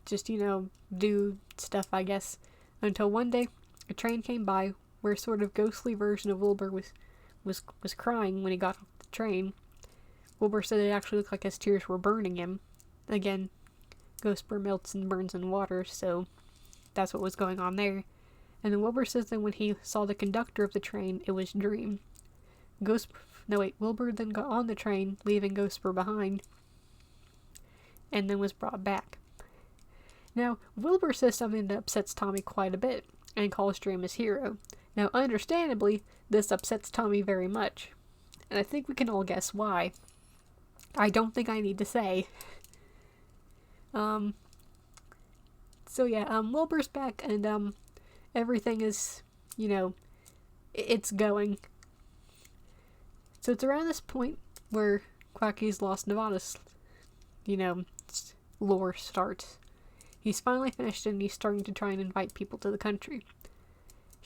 just, do stuff, I guess, until one day a train came by where a sort of ghostly version of Wilbur was crying when he got off the train. Wilbur said it actually looked like his tears were burning him. Again, Ghostbur melts and burns in water, so that's what was going on there. And then Wilbur says that when he saw the conductor of the train, it was Dream. Wilbur then got on the train, leaving Ghostbur behind, and then was brought back. Now, Wilbur says something that upsets Tommy quite a bit, and calls Dream his hero. Now, understandably, this upsets Tommy very much, and I think we can all guess why. I don't think I need to say. Wilbur's back, and, everything is, it's going. So it's around this point where Quacky's Lost Nevada's, lore starts. He's finally finished and he's starting to try and invite people to the country.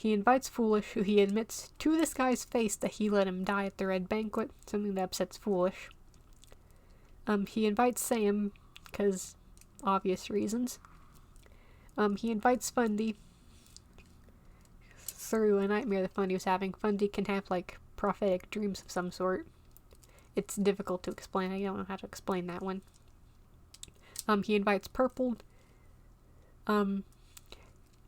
He invites Foolish, who he admits to this guy's face that he let him die at the Red Banquet, something that upsets Foolish. He invites Sam, because obvious reasons. He invites Fundy through a nightmare that Fundy was having. Fundy can have, like, prophetic dreams of some sort. It's difficult to explain. I don't know how to explain that one. He invites Purple,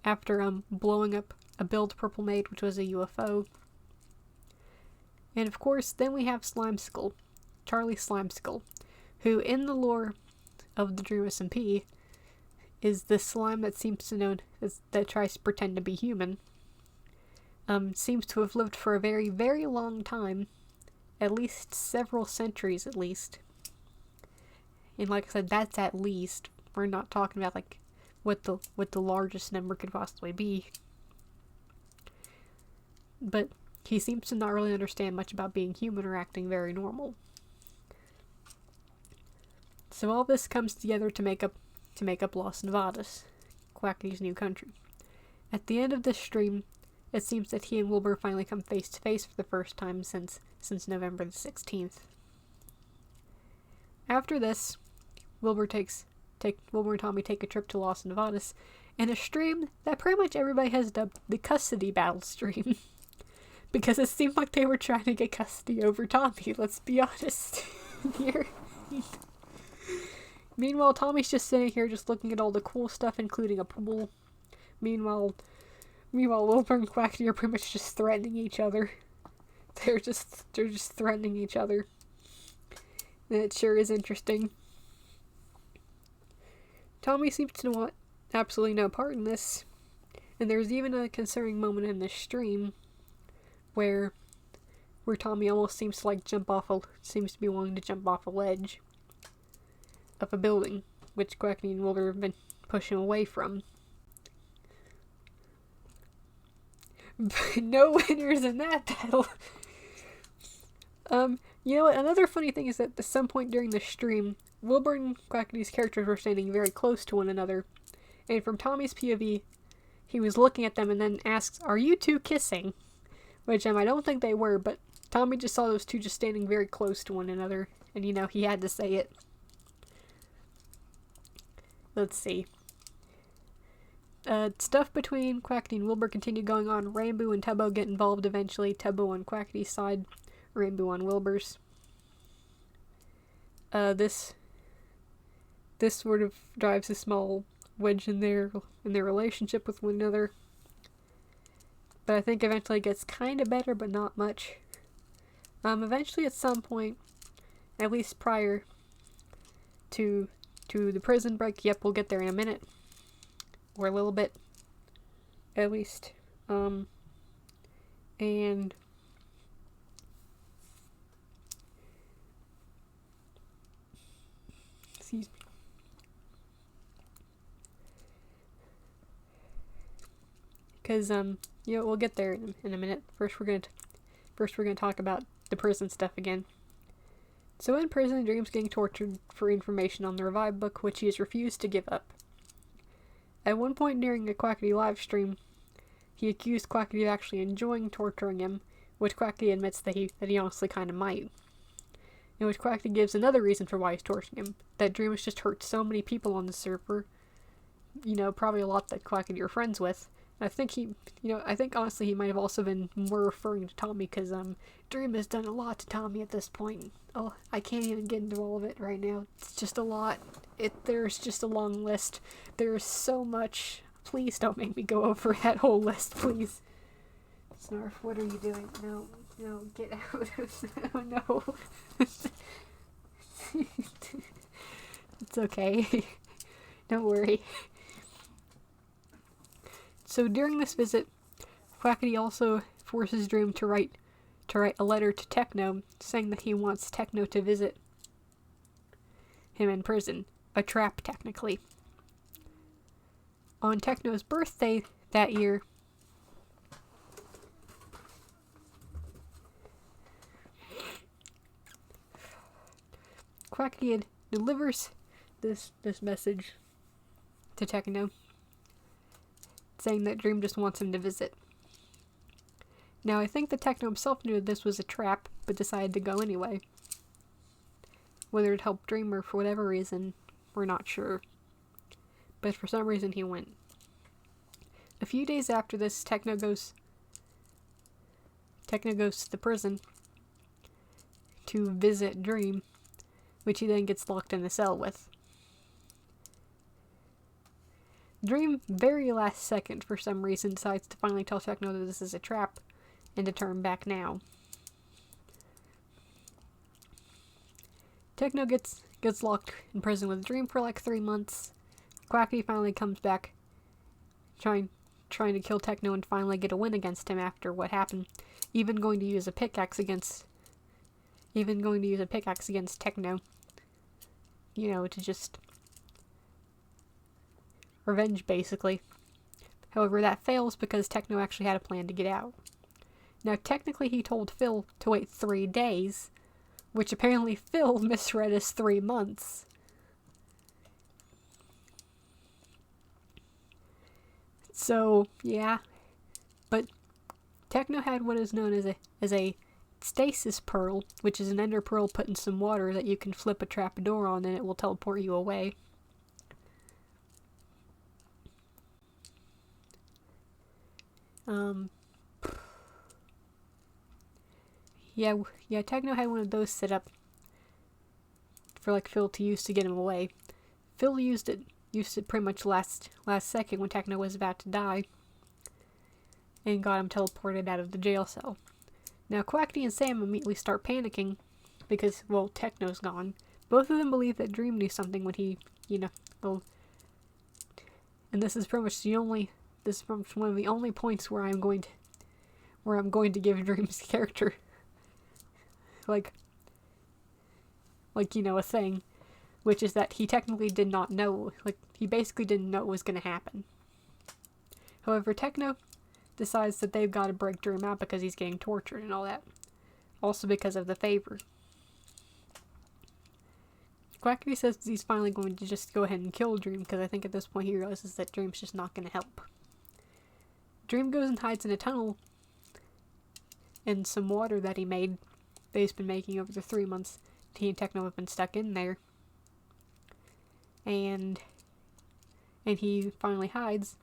after, blowing up a build Purple made, which was a UFO. And of course, then we have Slimeskull, Charlie Slimeskull, who in the lore of the Dream dsmp is the slime that seems to know that tries to pretend to be human. Seems to have lived for a very, very long time, at least several centuries at least. And like I said, that's at least. We're not talking about like what the largest number could possibly be. But he seems to not really understand much about being human or acting very normal. So all this comes together to make up Los Nevadas, Quackity's new country. At the end of this stream, it seems that he and Wilbur finally come face to face for the first time since November the 16th. After this, Wilbur and Tommy take a trip to Los Nevadas, in a stream that pretty much everybody has dubbed the custody battle stream. Because it seemed like they were trying to get custody over Tommy, let's be honest. Here. Meanwhile, Tommy's just sitting here just looking at all the cool stuff, including a pool. Meanwhile, Wilbur and Quackity are pretty much just threatening each other. They're just threatening each other. And it sure is interesting. Tommy seems to want absolutely no part in this. And there's even a concerning moment in this stream where Tommy almost seems to seems to be wanting to jump off a ledge of a building, which Quackity and Wilbur have been pushing away from. But no winners in that battle. You know what? Another funny thing is that at some point during the stream, Wilbur and Quackity's characters were standing very close to one another, and from Tommy's POV, he was looking at them and then asks, "Are you two kissing?" Which I don't think they were, but Tommy just saw those two just standing very close to one another, and he had to say it. Let's see. Stuff between Quackity and Wilbur continued going on. Rainbow and Tubbo get involved eventually. Tubbo on Quackity's side, Rainbow on Wilbur's. This sort of drives a small wedge in their relationship with one another. But I think eventually it gets kind of better, but not much. Eventually at some point, at least prior to the prison break, yep, we'll get there in a minute. Or a little bit. At least. And excuse me. Because, we'll get there in a minute. First we're gonna talk about the prison stuff again. So in prison, Dream's getting tortured for information on the Revive book, which he has refused to give up. At one point during a Quackity live stream, he accused Quackity of actually enjoying torturing him, which Quackity admits that he honestly kind of might. In which Quackity gives another reason for why he's torturing him, that Dream has just hurt so many people on the server, probably a lot that Quackity are friends with. I think I think honestly he might have also been more referring to Tommy, because Dream has done a lot to Tommy at this point. Oh, I can't even get into all of it right now. It's just a lot. There's just a long list. There's so much. Please don't make me go over that whole list, please. Snarf, what are you doing? No, get out. Oh, no. It's okay. Don't worry. So during this visit, Quackity also forces Dream to write a letter to Techno saying that he wants Techno to visit him in prison. A trap, technically. On Techno's birthday that year, Quackity delivers this message to Techno, saying that Dream just wants him to visit. Now, I think the Techno himself knew this was a trap, but decided to go anyway. Whether it helped Dream or for whatever reason, we're not sure. But for some reason, he went. A few days after this, Techno goes to the prison to visit Dream, which he then gets locked in the cell with. Dream, very last second, for some reason, decides to finally tell Techno that this is a trap and to turn back now. Techno gets locked in prison with Dream for like 3 months. Quacky finally comes back, trying to kill Techno and finally get a win against him after what happened. Even going to use a pickaxe against Techno. You know, to just revenge, basically. However, that fails because Techno actually had a plan to get out. Now, technically, he told Phil to wait 3 days, which apparently Phil misread as 3 months. So, yeah. But Techno had what is known as a stasis pearl, which is an ender pearl put in some water that you can flip a trapdoor on and it will teleport you away. Yeah, Techno had one of those set up for like Phil to use to get him away. Phil used it pretty much last second when Techno was about to die, and got him teleported out of the jail cell. Now Quackity and Sam immediately start panicking because, well, Techno's gone. Both of them believe that Dream knew something when he, and this is pretty much one of the only points where I'm going to give Dream's character a thing, which is that he technically did not know, he basically didn't know what was going to happen. However, Techno decides that they've got to break Dream out because he's getting tortured and all that. Also because of the favor. Quackity says he's finally going to just go ahead and kill Dream because I think at this point he realizes that Dream's just not going to help. Dream goes and hides in a tunnel in some water that he made, that he's been making over the 3 months he and Techno have been stuck in there. And he finally hides,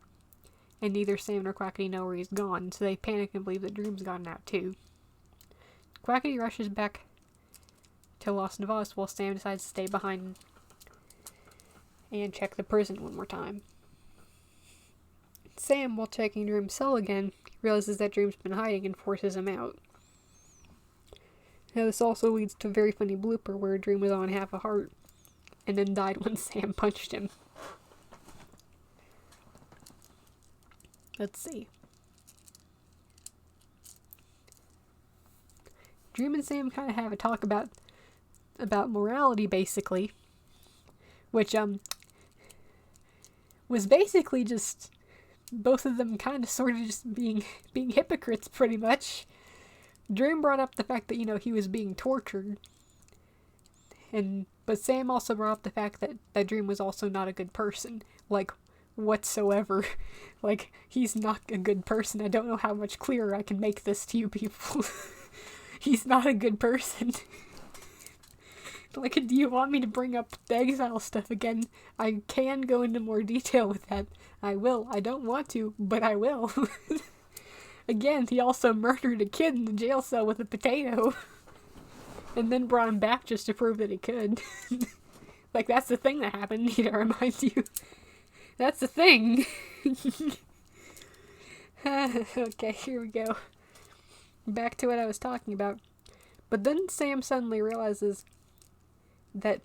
and neither Sam nor Quackity know where he's gone, so they panic and believe that Dream's gone out too. Quackity rushes back to Las Nevas while Sam decides to stay behind and check the prison one more time. Sam, while checking Dream's cell again, realizes that Dream's been hiding and forces him out. Now this also leads to a very funny blooper where Dream was on half a heart and then died when Sam punched him. Let's see. Dream and Sam kind of have a talk about morality, basically, which was basically just both of them kind of sort of just being hypocrites, pretty much. Dream brought up the fact that, he was being tortured, but Sam also brought up the fact that Dream was also not a good person, whatsoever. He's not a good person. I don't know how much clearer I can make this to you people. He's not a good person. Do you want me to bring up the exile stuff again? I can go into more detail with that. I will. I don't want to, but I will. Again, he also murdered a kid in the jail cell with a potato. And then brought him back just to prove that he could. That's the thing that happened, to remind you. That's the thing. Okay, here we go. Back to what I was talking about. But then Sam suddenly realizes that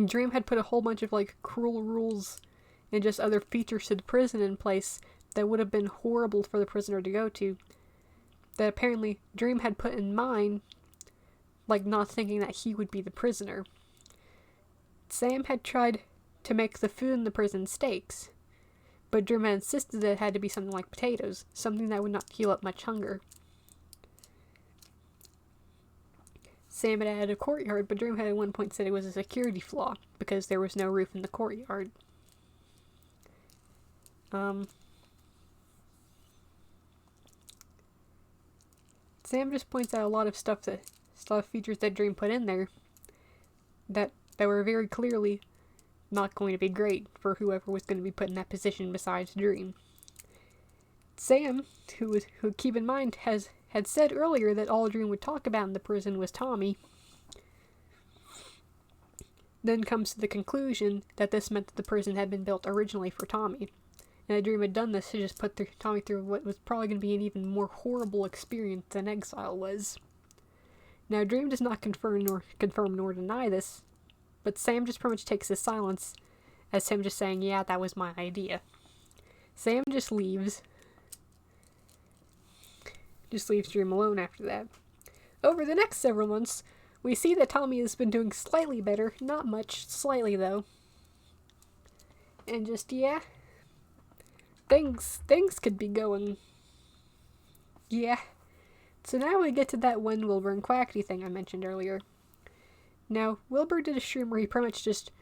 Dream had put a whole bunch of, cruel rules and just other features to the prison in place that would have been horrible for the prisoner to go to. That apparently Dream had put in mind, not thinking that he would be the prisoner. Sam had tried to make the food in the prison steaks, but Dream had insisted that it had to be something like potatoes, something that would not heal up much hunger. Sam had added a courtyard, but Dream had at one point said it was a security flaw, because there was no roof in the courtyard. Sam just points out a lot of features that Dream put in there that were very clearly not going to be great for whoever was going to be put in that position besides Dream. Sam, who keep in mind had said earlier that all Dream would talk about in the prison was Tommy, then comes to the conclusion that this meant that the prison had been built originally for Tommy, and that Dream had done this to just put Tommy through what was probably going to be an even more horrible experience than exile was. Now, Dream does not confirm nor deny this, but Sam just pretty much takes his silence as him just saying, yeah, that was my idea. Sam just leaves Dream alone after that. Over the next several months, we see that Tommy has been doing slightly better, not much, slightly though. And just, yeah, things could be going. Yeah. So now we get to that one Wilbur and Quackity thing I mentioned earlier. Now, Wilbur did a stream where he pretty much just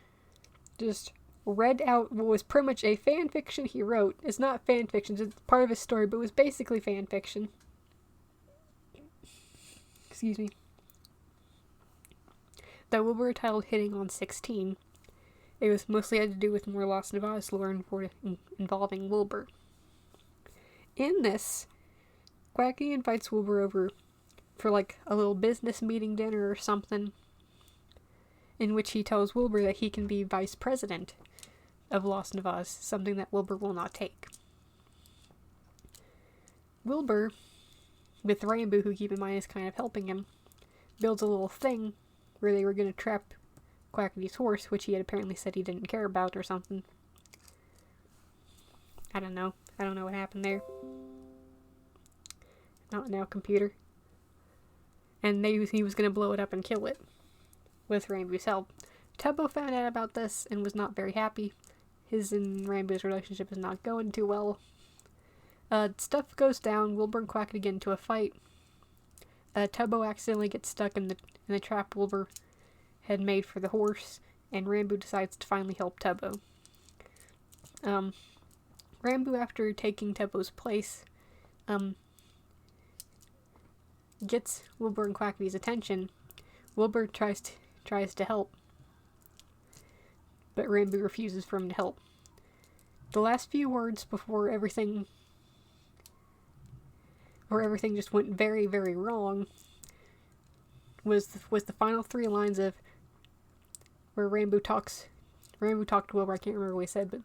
read out what was pretty much a fan fiction he wrote. It's not fan fiction, it's part of his story, but it was basically fan fiction. Excuse me. That Wilbur titled Hitting on 16. It was mostly had to do with more Lost in Oz lore involving Wilbur. In this, Quackity invites Wilbur over for like a little business meeting dinner or something, in which he tells Wilbur that he can be vice president of Lost in Oz, something that Wilbur will not take. Wilbur, with Rainbow, who keep in mind is kind of helping him, builds a little thing where they were going to trap Quackity's horse, which he had apparently said he didn't care about or something. I don't know what happened there. Not now, computer. And he was going to blow it up and kill it with Rainbow's help. Tubbo found out about this and was not very happy. His and Rainbow's relationship is not going too well. Stuff goes down. Wilbur and Quackity get into a fight. Tubbo accidentally gets stuck in the trap Wilbur had made for the horse, and Rainbow decides to finally help Tubbo. Rainbow, after taking Tubbo's place, gets Wilbur and Quackity's attention. Wilbur tries to help, but Rainbow refuses for him to help. The last few words before everything just went very, very wrong was the final 3 lines of where Rainbow talked to Wilbur. I can't remember what he said, but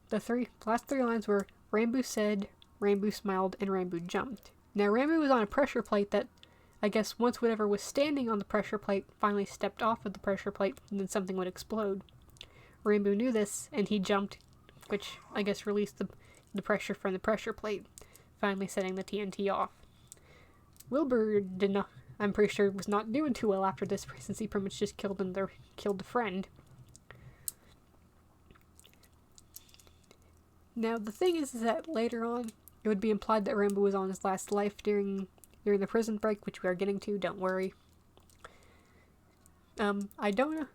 the last 3 lines were Rainbow said, Rainbow smiled, and Rainbow jumped. Now, Rainbow was on a pressure plate that, I guess, once whatever was standing on the pressure plate finally stepped off of the pressure plate, and then something would explode. Rainbow knew this, and he jumped, which I guess released the pressure from the pressure plate, finally setting the TNT off. Wilbur did not, I'm pretty sure, was not doing too well after this, since he pretty much just killed the friend. Now, the thing is that later on, it would be implied that Rainbow was on his last life during the prison break, which we are getting to, don't worry. I don't know.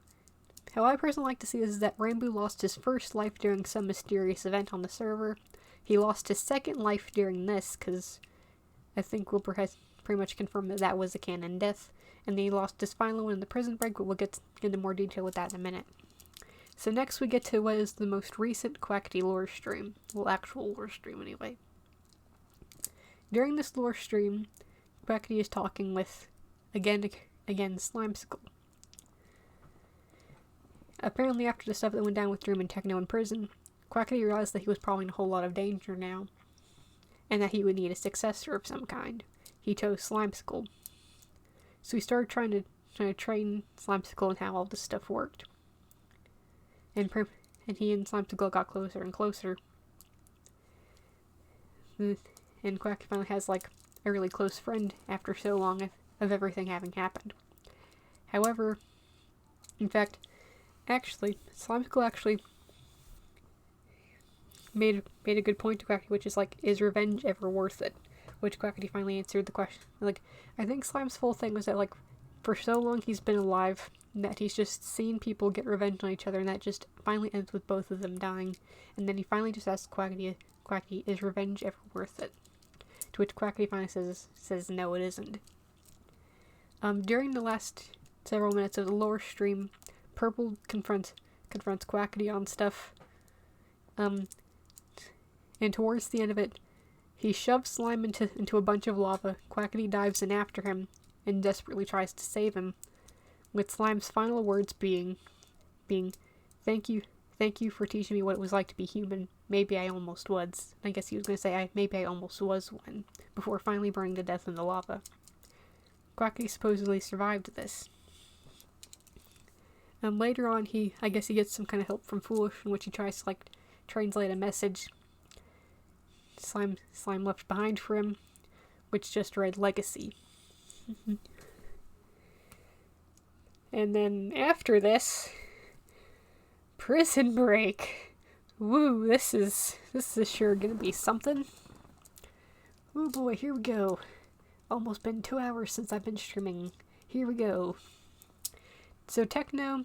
How I personally like to see this is that Rainbow lost his first life during some mysterious event on the server. He lost his second life during this, because I think Wilbur has pretty much confirmed that was a canon death. And then he lost his final one in the prison break, but we'll get into more detail with that in a minute. So next we get to what is the most recent Quackity lore stream. Well, actual lore stream anyway. During this lore stream, Quackity is talking with, again, Slimesicle. Apparently after the stuff that went down with Dream and Techno in prison, Quackity realized that he was probably in a whole lot of danger now, and that he would need a successor of some kind. He chose Slimesicle. So he started trying to train Slimesicle on how all this stuff worked. And he and Slimesicle got closer and closer. And Quackity finally has, like, a really close friend after so long of everything having happened. However, in fact, Slimesicle actually made a good point to Quackity, which is, like, is revenge ever worth it? Which Quackity finally answered the question. Like, I think Slime's whole thing was that, like, for so long he's been alive, that he's just seen people get revenge on each other, and that just finally ends with both of them dying. And then he finally just asked Quackity, is revenge ever worth it? To which Quackity finally says no, it isn't. During the last several minutes of the lower stream, Purple confronts Quackity on stuff. And towards the end of it, he shoves Slime into a bunch of lava. Quackity dives in after him and desperately tries to save him, with Slime's final words being, thank you for teaching me what it was like to be human. Maybe I almost was. I guess he was going to say, maybe I almost was one, before finally burning to death in the lava. Quackity supposedly survived this. Later on, I guess he gets some kind of help from Foolish, in which he tries to, translate a message Slime left behind for him, which just read Legacy. And then after this, Prison Break. Woo, this is sure gonna be something. Oh boy, here we go. Almost been 2 hours since I've been streaming. Here we go. So Techno,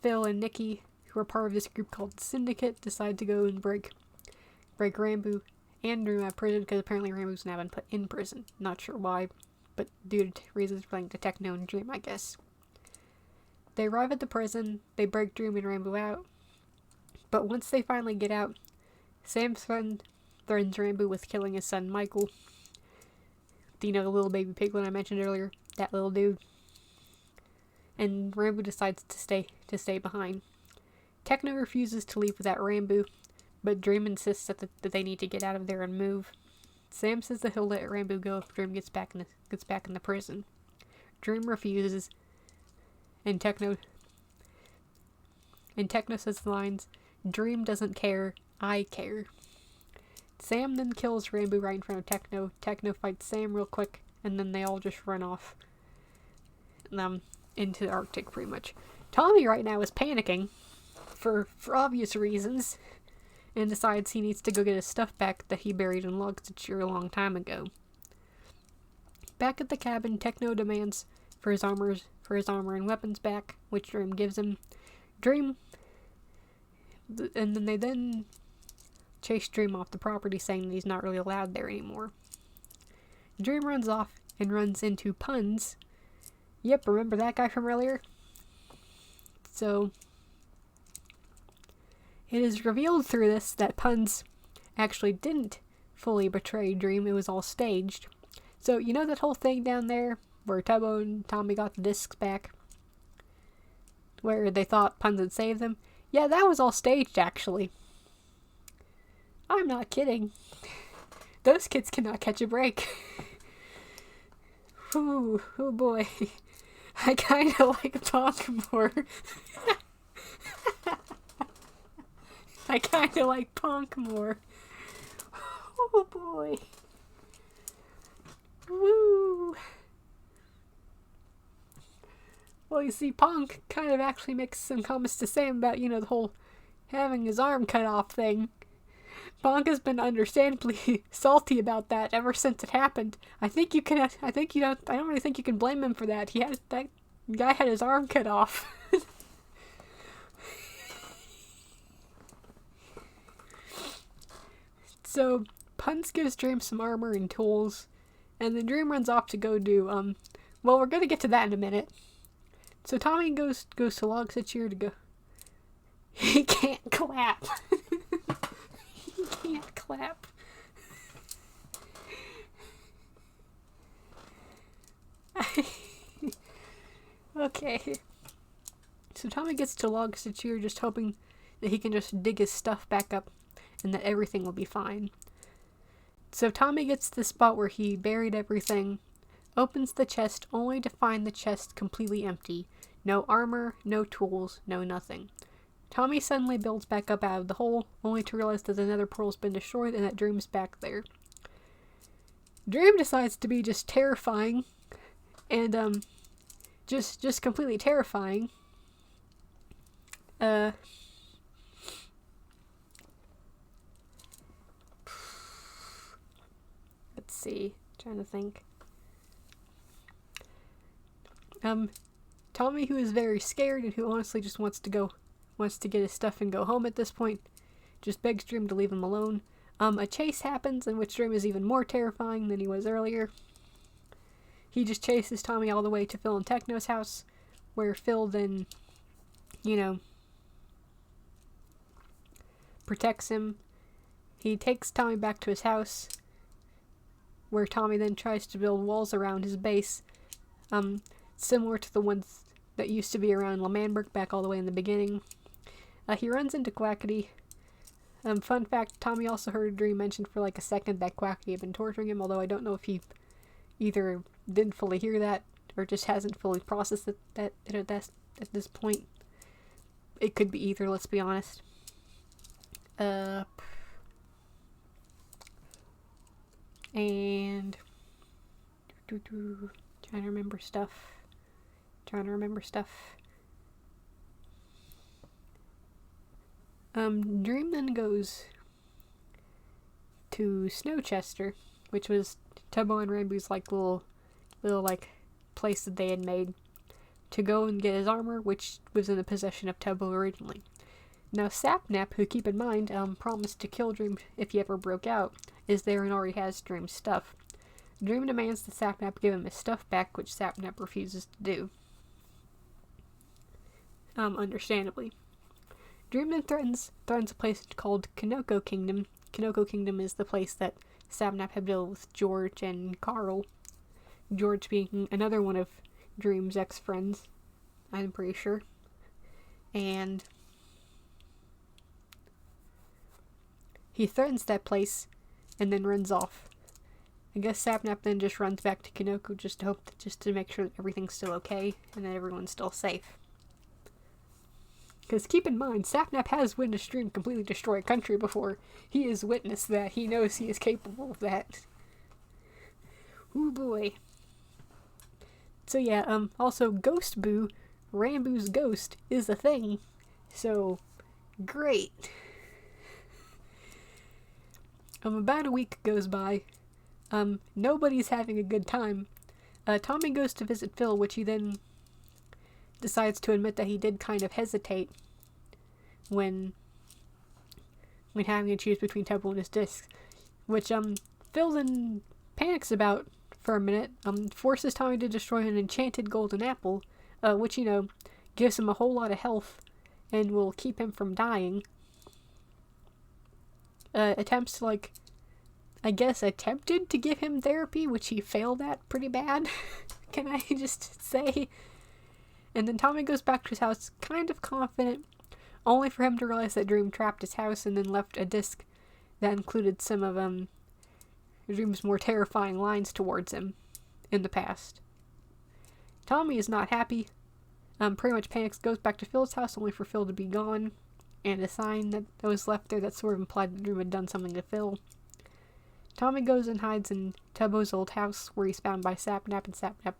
Phil, and Nikki, who are part of this group called Syndicate, decide to go and break Rambo and Dream out of prison, because apparently Rambo's now been put in prison. Not sure why, but due to reasons relating to Techno and Dream, I guess. They arrive at the prison, they break Dream and Rambo out, but once they finally get out, Sam's friend threatens Rambo with killing his son Michael. You know, the little baby piglet I mentioned earlier? That little dude. And Rambo decides to stay behind. Techno refuses to leave without Rambo, but Dream insists that they need to get out of there and move. Sam says that he'll let Rambo go if Dream gets back in the prison. Dream refuses, and Techno says the lines, "Dream doesn't care, I care." Sam then kills Rambo right in front of Techno. Techno fights Sam real quick, and then they all just run off into the Arctic, pretty much. Tommy right now is panicking for obvious reasons, and decides he needs to go get his stuff back that he buried in Logsatire a long time ago. Back at the cabin, Techno demands for his armor and weapons back, which Dream gives him. And then they chase Dream off the property, saying that he's not really allowed there anymore. Dream runs off and runs into Puns. Yep, remember that guy from earlier? So it is revealed through this that Puns actually didn't fully betray Dream, it was all staged. So, you know that whole thing down there where Tubbo and Tommy got the discs back? Where they thought Puns had saved them? Yeah, that was all staged, actually. I'm not kidding. Those kids cannot catch a break. Ooh, oh boy. I kinda like Ponk more. I kinda like Ponk more. Oh boy. Woo. Well, you see, Ponk kind of actually makes some comments to Sam about, the whole having his arm cut off thing. Ponk has been understandably salty about that ever since it happened. I don't really think you can blame him for that. That guy had his arm cut off. So, Puns gives Dream some armor and tools, and then Dream runs off to go do, well, we're gonna get to that in a minute. So Tommy goes to Logsatire to go. He can't clap. He can't clap. Okay. So Tommy gets to Logsatire just hoping that he can just dig his stuff back up and that everything will be fine. So Tommy gets to the spot where he buried everything, opens the chest only to find the chest completely empty. No armor, no tools, no nothing. Tommy suddenly builds back up out of the hole, only to realize that another portal's been destroyed and that Dream's back there. Dream decides to be just terrifying, and just completely terrifying. Let's see, trying to think. Tommy, who is very scared and who honestly just wants to get his stuff and go home at this point, just begs Dream to leave him alone. A chase happens in which Dream is even more terrifying than he was earlier. He just chases Tommy all the way to Phil and Techno's house, where Phil then, protects him. He takes Tommy back to his house, where Tommy then tries to build walls around his base, similar to the ones that used to be around L'Manberg back all the way in the beginning. He runs into Quackity. Fun fact, Tommy also heard Dream mention for like a second that Quackity had been torturing him, although I don't know if he either didn't fully hear that or just hasn't fully processed it at this point. It could be either, let's be honest. And trying to remember stuff. Dream then goes to Snowchester, which was Tubbo and Rambu's like little like place that they had made to go and get his armor, which was in the possession of Tubbo originally. Now Sapnap, who, keep in mind, promised to kill Dream if he ever broke out, is there and already has Dream's stuff. Dream demands that Sapnap give him his stuff back, which Sapnap refuses to do. Understandably. Dream then threatens a place called Kanoko Kingdom. Kanoko Kingdom is the place that Sapnap had built with George and Carl. George being another one of Dream's ex-friends, I'm pretty sure. And he threatens that place and then runs off. I guess Sapnap then just runs back to Kanoko just to make sure that everything's still okay and that everyone's still safe. Because keep in mind, Sapnap has witnessed Dream completely destroy a country before. He has witnessed that. He knows he is capable of that. Ooh boy. So yeah, also Ghost Boo, Rambu's ghost, is a thing. So, great. About a week goes by. Nobody's having a good time. Tommy goes to visit Phil, which he then decides to admit that he did kind of hesitate when having to choose between Tubbo and his discs, which Phil then panics about for a minute, forces Tommy to destroy an enchanted golden apple, which, gives him a whole lot of health and will keep him from dying. Attempted to give him therapy, which he failed at pretty bad, can I just say? And then Tommy goes back to his house kind of confident, only for him to realize that Dream trapped his house and then left a disc that included some of Dream's more terrifying lines towards him in the past. Tommy is not happy, pretty much panics, goes back to Phil's house only for Phil to be gone, and a sign that was left there that sort of implied that Dream had done something to Phil. Tommy goes and hides in Tubbo's old house, where he's found by Sapnap, and Sapnap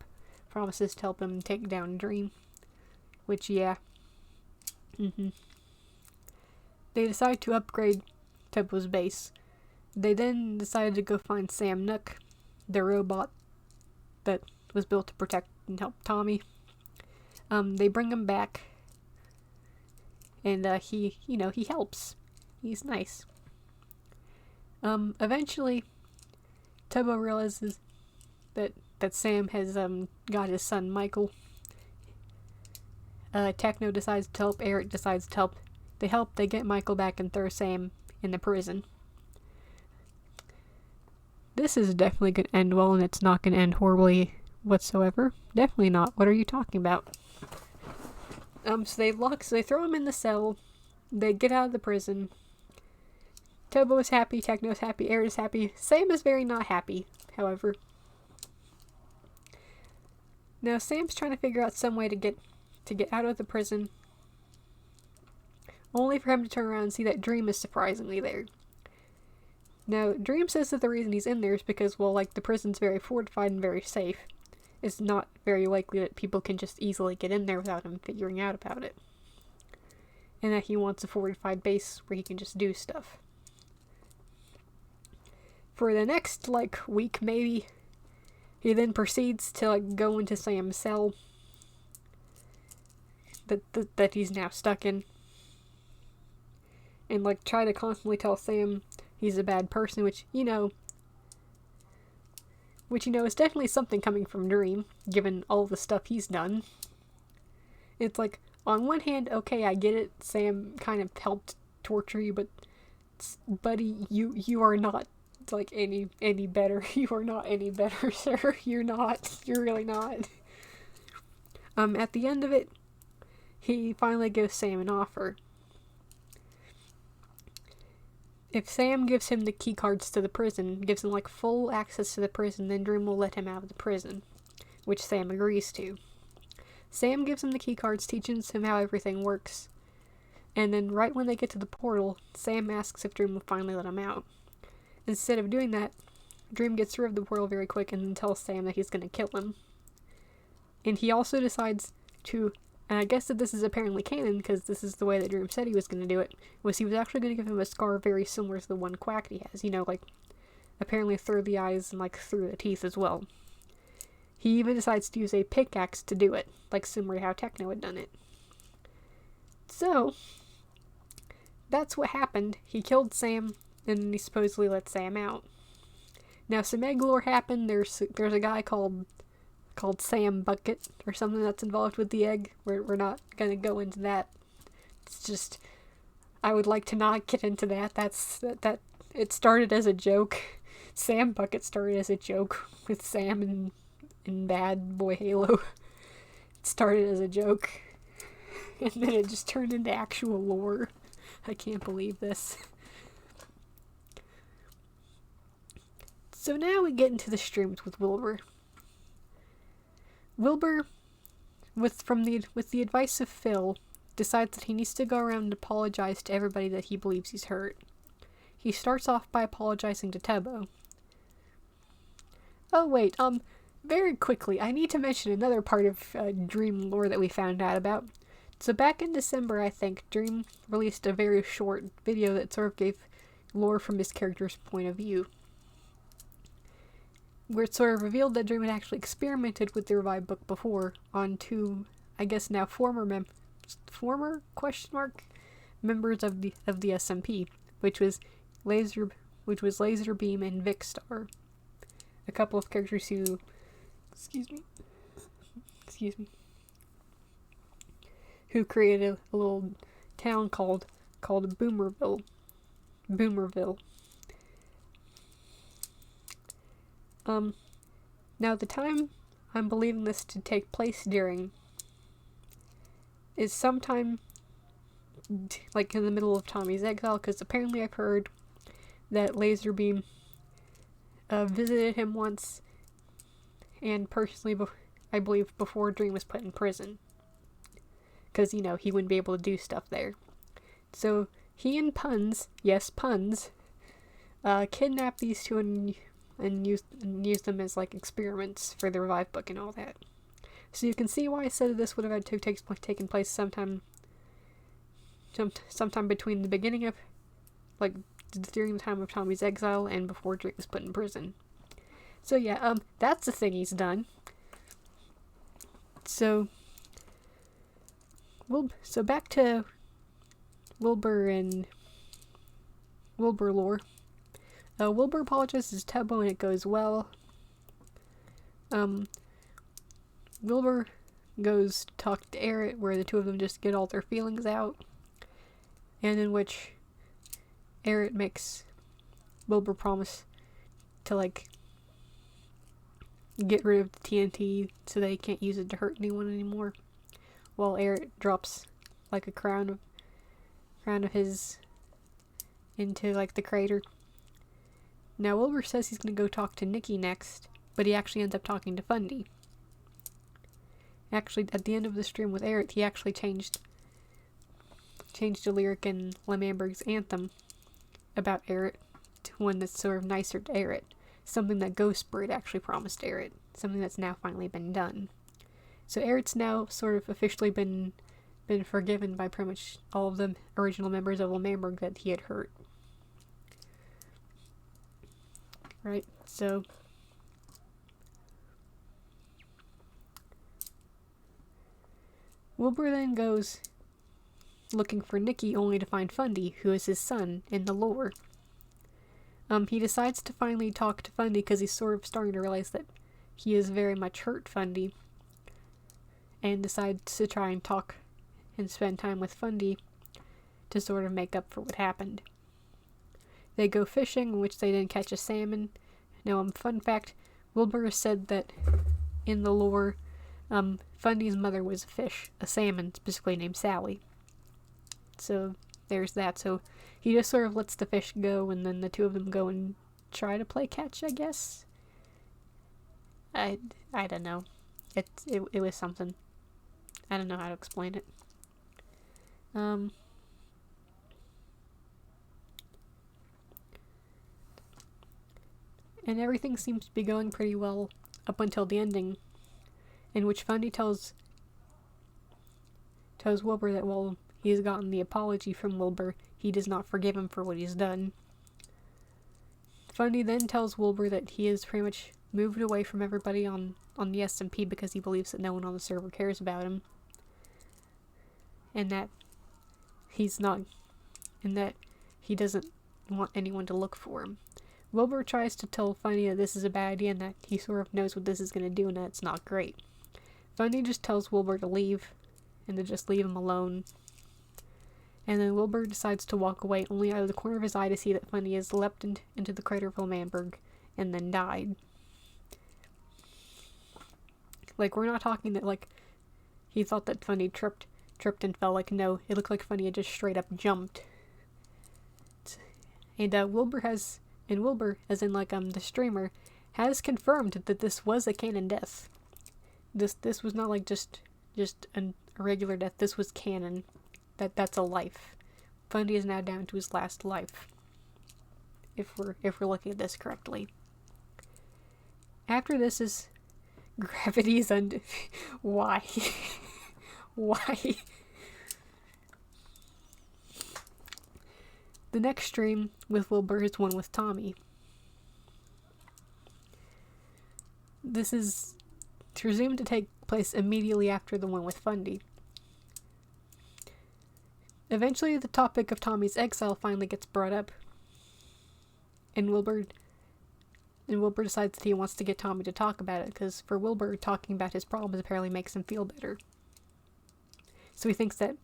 promises to help him take down Dream. Which, yeah. They decide to upgrade Tubbo's base. They then decided to go find Sam Nook, the robot that was built to protect and help Tommy. They bring him back, and he helps. He's nice. Eventually, Tubbo realizes that Sam has got his son Michael. Techno decides to help. Eric decides to help. They help. They get Michael back and throw Sam in the prison. This is definitely going to end well, and it's not going to end horribly whatsoever. Definitely not. What are you talking about? So they throw him in the cell. They get out of the prison. Tubbo is happy, Techno is happy, Eric is happy. Sam is very not happy, however. Now Sam's trying to figure out some way to get out of the prison, only for him to turn around and see that Dream is surprisingly there. Now, Dream says that the reason he's in there is because, the prison's very fortified and very safe. It's not very likely that people can just easily get in there without him figuring out about it. And that he wants a fortified base where he can just do stuff. For the next, week, maybe, he then proceeds to, go into Sam's cell that he's now stuck in. And, try to constantly tell Sam he's a bad person, which is definitely something coming from Dream, given all the stuff he's done. It's like, on one hand, okay, I get it, Sam kind of helped torture you, but buddy, you are not like any better. You are not any better, sir. You're not. You're really not. At the end of it, he finally gives Sam an offer. If Sam gives him the key cards to the prison, gives him like full access to the prison, then Dream will let him out of the prison, which Sam agrees to. Sam gives him the key cards, teaches him how everything works, and then right when they get to the portal, Sam asks if Dream will finally let him out. Instead of doing that, Dream gets rid of the portal very quick and then tells Sam that he's going to kill him. And he also decides to, and I guess that this is apparently canon because this is the way that Dream said he was going to do it, was he was actually going to give him a scar very similar to the one Quackity has, like apparently through the eyes and like through the teeth as well. He even decides to use a pickaxe to do it, like similar to how Techno had done it. So, that's what happened. He killed Sam, and he supposedly let Sam out. Now, some egg lore happened. There's a guy called Sam Bucket, or something that's involved with the egg. We're not gonna go into that. It's just, I would like to not get into that. That it started as a joke. Sam Bucket started as a joke with Sam and Bad Boy Halo. It started as a joke, and then it just turned into actual lore. I can't believe this. So now we get into the streams with Wilbur. Wilbur, with the advice of Phil, decides that he needs to go around and apologize to everybody that he believes he's hurt. He starts off by apologizing to Tebo. Oh wait, very quickly, I need to mention another part of Dream lore that we found out about. So back in December, I think, Dream released a very short video that sort of gave lore from his character's point of view, where it sort of revealed that Dream had actually experimented with the revived book before on two, I guess now former question mark members of the SMP, which was Laser Beam and Vicstar, a couple of characters who, excuse me, who created a little town called Boomerville. Now the time I'm believing this to take place during is sometime like in the middle of Tommy's exile, because apparently I've heard that Laserbeam visited him once, and personally, I believe before Dream was put in prison, because he wouldn't be able to do stuff there. So he and Puns, yes Puns, kidnapped these two and use them as like experiments for the revived book and all that. So you can see why I said this would have had to have taken place sometime between the beginning of, like, during the time of Tommy's exile and before Drake was put in prison. So yeah, that's the thing he's done. So back to Wilbur and Wilbur lore. Wilbur apologizes to Tebo and it goes well. Wilbur goes to talk to Eric, where the two of them just get all their feelings out, and in which Eric makes Wilbur promise to, like, get rid of the TNT so they can't use it to hurt anyone anymore, while Eric drops, like, a crown of his into, like, the crater. Now, Wilbur says he's going to go talk to Nikki next, but he actually ends up talking to Fundy. Actually, at the end of the stream with Eric, he actually changed a lyric in Lemamberg's anthem about Eric to one that's sort of nicer to Eric. Something that Ghostbird actually promised Eric. Something that's now finally been done. So Eric's now sort of officially been forgiven by pretty much all of the original members of Lemamberg that he had hurt. Right, so Wilbur then goes looking for Nikki, only to find Fundy, who is his son, in the lore. He decides to finally talk to Fundy because he's sort of starting to realize that he is very much hurt Fundy, and decides to try and talk and spend time with Fundy to sort of make up for what happened. They go fishing, in which they didn't catch a salmon. Now, fun fact, Wilbur said that in the lore, Fundy's mother was a fish, a salmon, specifically named Sally. So, there's that. So, he just sort of lets the fish go, and then the two of them go and try to play catch, I guess? I don't know. It was something. I don't know how to explain it. And everything seems to be going pretty well up until the ending, in which Fundy tells Wilbur that while he has gotten the apology from Wilbur, he does not forgive him for what he's done. Fundy then tells Wilbur that he has pretty much moved away from everybody on the dsmp because he believes that no one on the server cares about him, and that he doesn't want anyone to look for him. Wilbur tries to tell Fundy that this is a bad idea and that he sort of knows what this is going to do and that it's not great. Fundy just tells Wilbur to leave and to just leave him alone. And then Wilbur decides to walk away, only out of the corner of his eye to see that Fundy has leapt into the crater of Manberg and then died. Like, we're not talking that, like, he thought that Fundy tripped and fell. Like, no, it looked like Fundy had just straight up jumped. And Wilbur, as in, like, the streamer, has confirmed that this was a canon death. This was not, like, just a regular death. This was canon. That's a life. Fundy is now down to his last life. If we're looking at this correctly. After this is gravity's why? Why? The next stream with Wilbur is one with Tommy. This is presumed to take place immediately after the one with Fundy. Eventually, the topic of Tommy's exile finally gets brought up, and Wilbur decides that he wants to get Tommy to talk about it, because for Wilbur, talking about his problems apparently makes him feel better. So he thinks that,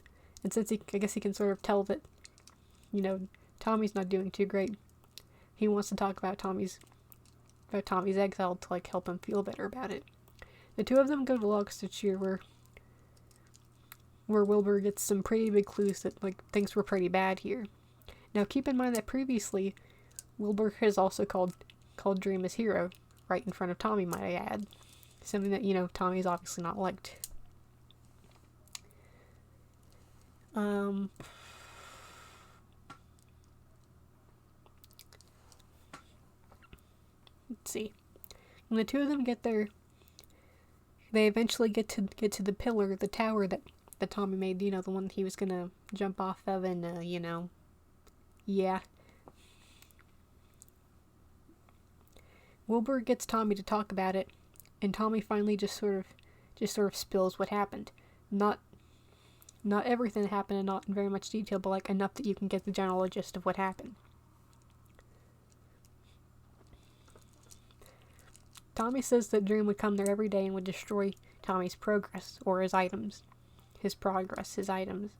and since I guess he can sort of tell that, Tommy's not doing too great, he wants to talk about Tommy's exile to, like, help him feel better about it. The two of them go to Lockstitcher, where Wilbur gets some pretty big clues that, like, things were pretty bad here. Now, keep in mind that previously, Wilbur has also called Dream his hero, right in front of Tommy, might I add. Something that, Tommy's obviously not liked. Let's see. When the two of them get there, they eventually get to the pillar, the tower that Tommy made, the one that he was gonna jump off of, and, yeah. Wilbur gets Tommy to talk about it, and Tommy finally just sort of spills what happened. Not everything that happened, and not in very much detail, but, like, enough that you can get the general gist of what happened. Tommy says that Dream would come there every day and would destroy Tommy's progress, or his items. His progress, his items.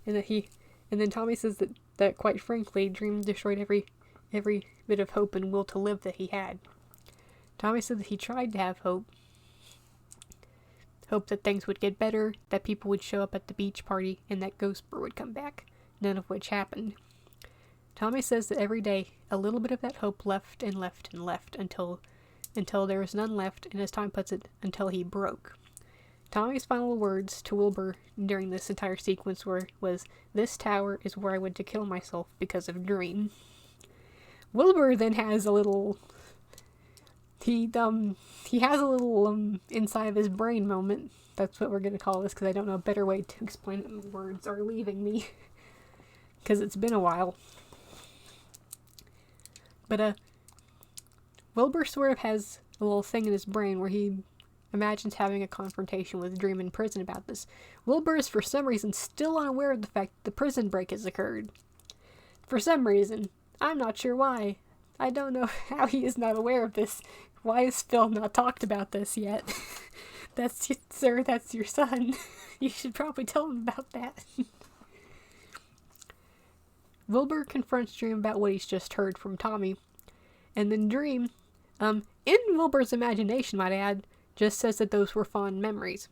And then Tommy says that quite frankly, Dream destroyed every bit of hope and will to live that he had. Tommy said that he tried to have hope that things would get better, that people would show up at the beach party, and that Ghostbur would come back, none of which happened. Tommy says that every day, a little bit of that hope left and left and left until there was none left, and as time puts it, until he broke. Tommy's final words to Wilbur during this entire sequence was, "This tower is where I went to kill myself because of Dream." Wilbur then has a little... He has a little, inside of his brain moment. That's what we're gonna call this, because I don't know a better way to explain it. The words are leaving me. Because it's been a while. But, Wilbur sort of has a little thing in his brain where he imagines having a confrontation with Dream in prison about this. Wilbur is for some reason still unaware of the fact that the prison break has occurred. For some reason. I'm not sure why. I don't know how he is not aware of this. Why has Phil not talked about this yet? Sir, that's your son. You should probably tell him about that. Wilbur confronts Dream about what he's just heard from Tommy. And then Dream, in Wilbur's imagination, might I add, just says that those were fond memories.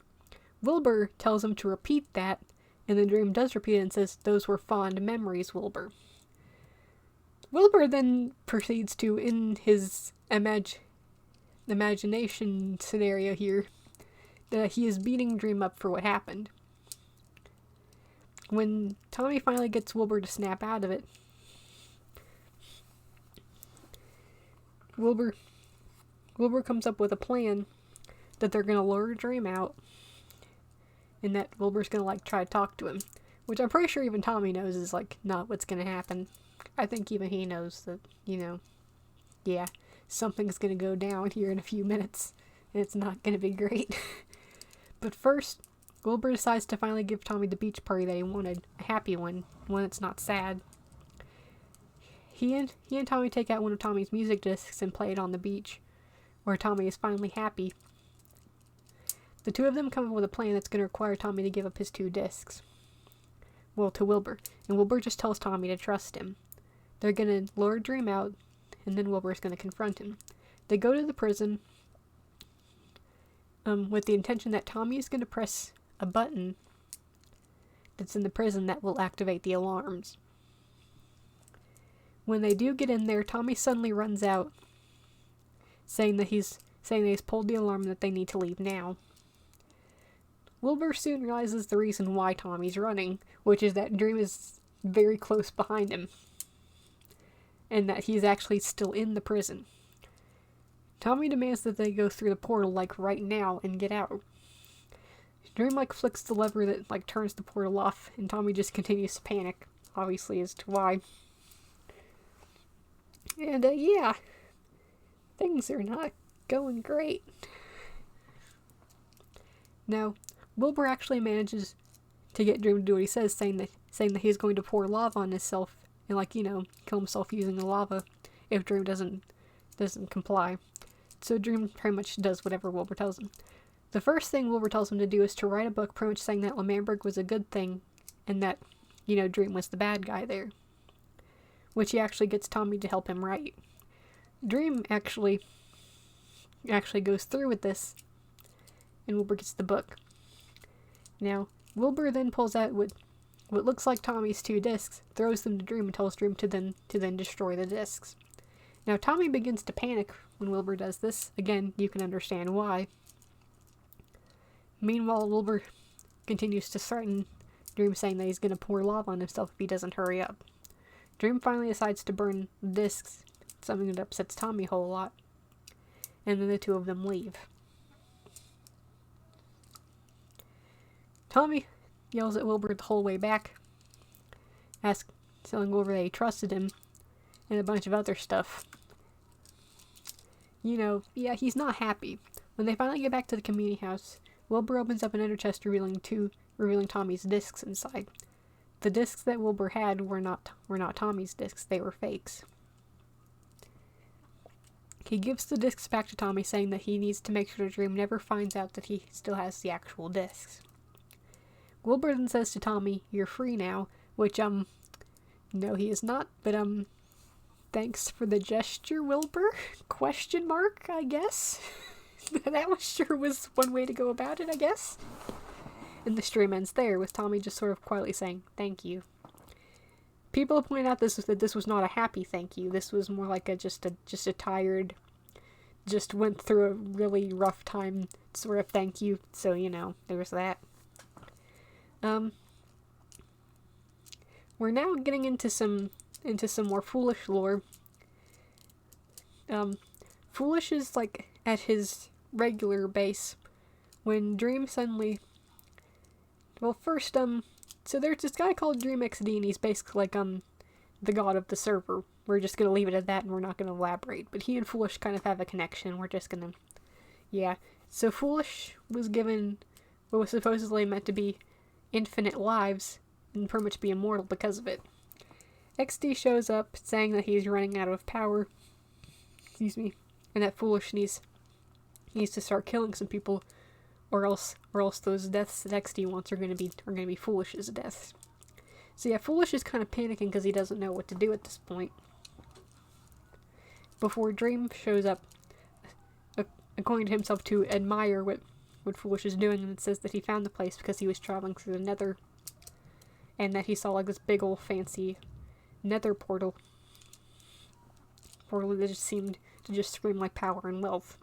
Wilbur tells him to repeat that, and then Dream does repeat it and says, those were fond memories, Wilbur. Wilbur then proceeds to, in his imagination scenario here, that he is beating Dream up for what happened. When Tommy finally gets Wilbur to snap out of it, Wilbur comes up with a plan that they're going to lure Dream out, and that Wilbur's going to, try to talk to him. Which I'm pretty sure even Tommy knows is, not what's going to happen. I think even he knows that, yeah, something's going to go down here in a few minutes, and it's not going to be great. But first, Wilbur decides to finally give Tommy the beach party that he wanted, a happy one that's not sad. He and Tommy take out one of Tommy's music discs and play it on the beach, where Tommy is finally happy. The two of them come up with a plan that's going to require Tommy to give up his 2 discs. Well, to Wilbur, and Wilbur just tells Tommy to trust him. They're going to lure Dream out, and then Wilbur's going to confront him. They go to the prison with the intention that Tommy is going to press a button that's in the prison that will activate the alarms. When they do get in there, Tommy suddenly runs out, saying that he's pulled the alarm and that they need to leave now. Wilbur soon realizes the reason why Tommy's running, which is that Dream is very close behind him, and that he's actually still in the prison. Tommy demands that they go through the portal, right now, and get out. Dream, flicks the lever that, turns the portal off, and Tommy just continues to panic, obviously, as to why. And, yeah, things are not going great. Now, Wilbur actually manages to get Dream to do what he says, saying that he's going to pour lava on himself and, kill himself using the lava if Dream doesn't comply. So Dream pretty much does whatever Wilbur tells him. The first thing Wilbur tells him to do is to write a book pretty much saying that L'Manberg was a good thing and that, Dream was the bad guy there. Which he actually gets Tommy to help him write. Dream actually goes through with this, and Wilbur gets the book. Now, Wilbur then pulls out what looks like Tommy's 2 discs, throws them to Dream, and tells Dream to then destroy the discs. Now, Tommy begins to panic when Wilbur does this. Again, you can understand why. Meanwhile, Wilbur continues to threaten Dream, saying that he's going to pour lava on himself if he doesn't hurry up. Dream finally decides to burn the discs, something that upsets Tommy a whole lot. And then the two of them leave. Tommy yells at Wilbur the whole way back, telling Wilbur that he trusted him, and a bunch of other stuff. Yeah, he's not happy. When they finally get back to the community house, Wilbur opens up another chest revealing Tommy's discs inside. The discs that Wilbur had were not Tommy's discs, they were fakes. He gives the discs back to Tommy, saying that he needs to make sure Dream never finds out that he still has the actual discs. Wilbur then says to Tommy, "You're free now," which, no he is not, but, thanks for the gesture, Wilbur? Question mark, I guess? That was one way to go about it, I guess. And the stream ends there, with Tommy just sort of quietly saying, "Thank you." People point out that this was not a happy thank you. This was more like just a tired, just went through a really rough time sort of thank you. So, there's that. We're now getting into some more Foolish lore. Foolish is at his regular base when Dream suddenly. Well, first, so there's this guy called Dream XD, and he's basically the god of the server. We're just gonna leave it at that, and we're not gonna elaborate. But he and Foolish kind of have a connection. We're just gonna, yeah. So Foolish was given what was supposedly meant to be infinite lives, and pretty much be immortal because of it. XD shows up saying that he's running out of power. Excuse me. And that Foolish needs to start killing some people, or else those deaths that XD wants are gonna be Foolish's deaths. So yeah, Foolish is kind of panicking because he doesn't know what to do at this point. Before Dream shows up, according to himself, to admire what Foolish is doing, and it says that he found the place because he was traveling through the Nether, and that he saw like this big old fancy Nether portal that just seemed to just scream like power and wealth.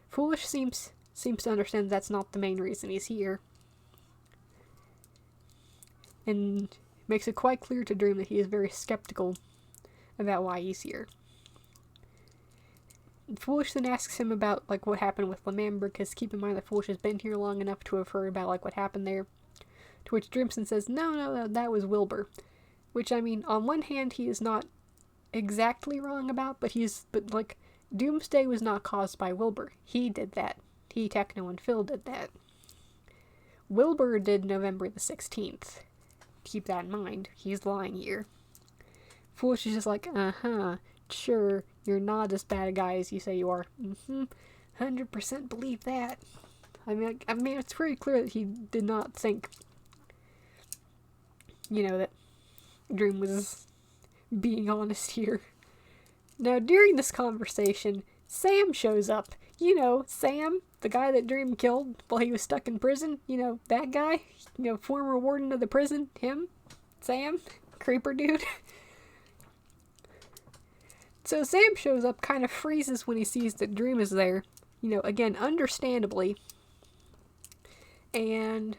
Foolish seems to understand that's not the main reason he's here, and makes it quite clear to Dream that he is very skeptical about why he's here. Foolish then asks him about like what happened with Lamamber, because keep in mind that Foolish has been here long enough to have heard about like what happened there. To which Dreamson says, no, that was Wilbur. Which, I mean, on one hand, he is not exactly wrong about, but like, Doomsday was not caused by Wilbur. He did that. He, Techno, and Phil did that. Wilbur did November the 16th. Keep that in mind. He's lying here. Foolish is just like, sure, you're not as bad a guy as you say you are. 100% believe that. I mean, it's pretty clear that he did not think, that Dream was being honest here. Now, during this conversation, Sam shows up. Sam, the guy that Dream killed while he was stuck in prison. That guy. Former warden of the prison. Him. Sam. Creeper dude. So Sam shows up, kind of freezes when he sees that Dream is there. Again, understandably. And,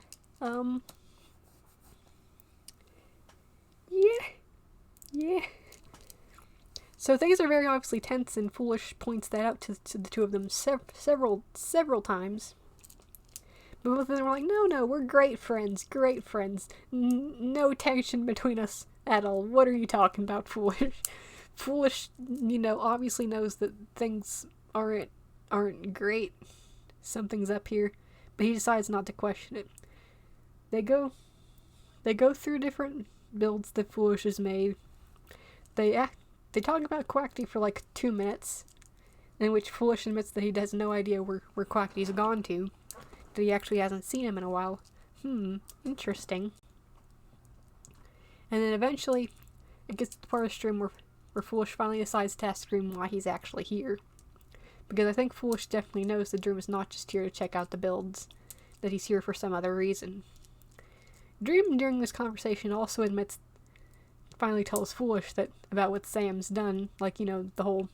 yeah. So things are very obviously tense, and Foolish points that out to the two of them several times. But both of them are like, no, we're great friends. No tension between us at all. What are you talking about, Foolish? Foolish, obviously knows that things aren't great. Something's up here, but he decides not to question it. They go through different builds that Foolish has made. They talk about Quackity for like 2 minutes, in which Foolish admits that he has no idea where Quackity's gone to, that he actually hasn't seen him in a while. Interesting. And then eventually, it gets to the part of the stream where Foolish finally decides to ask Dream why he's actually here. Because I think Foolish definitely knows that Dream is not just here to check out the builds, that he's here for some other reason. Dream, during this conversation, also finally tells Foolish about what Sam's done, like, the whole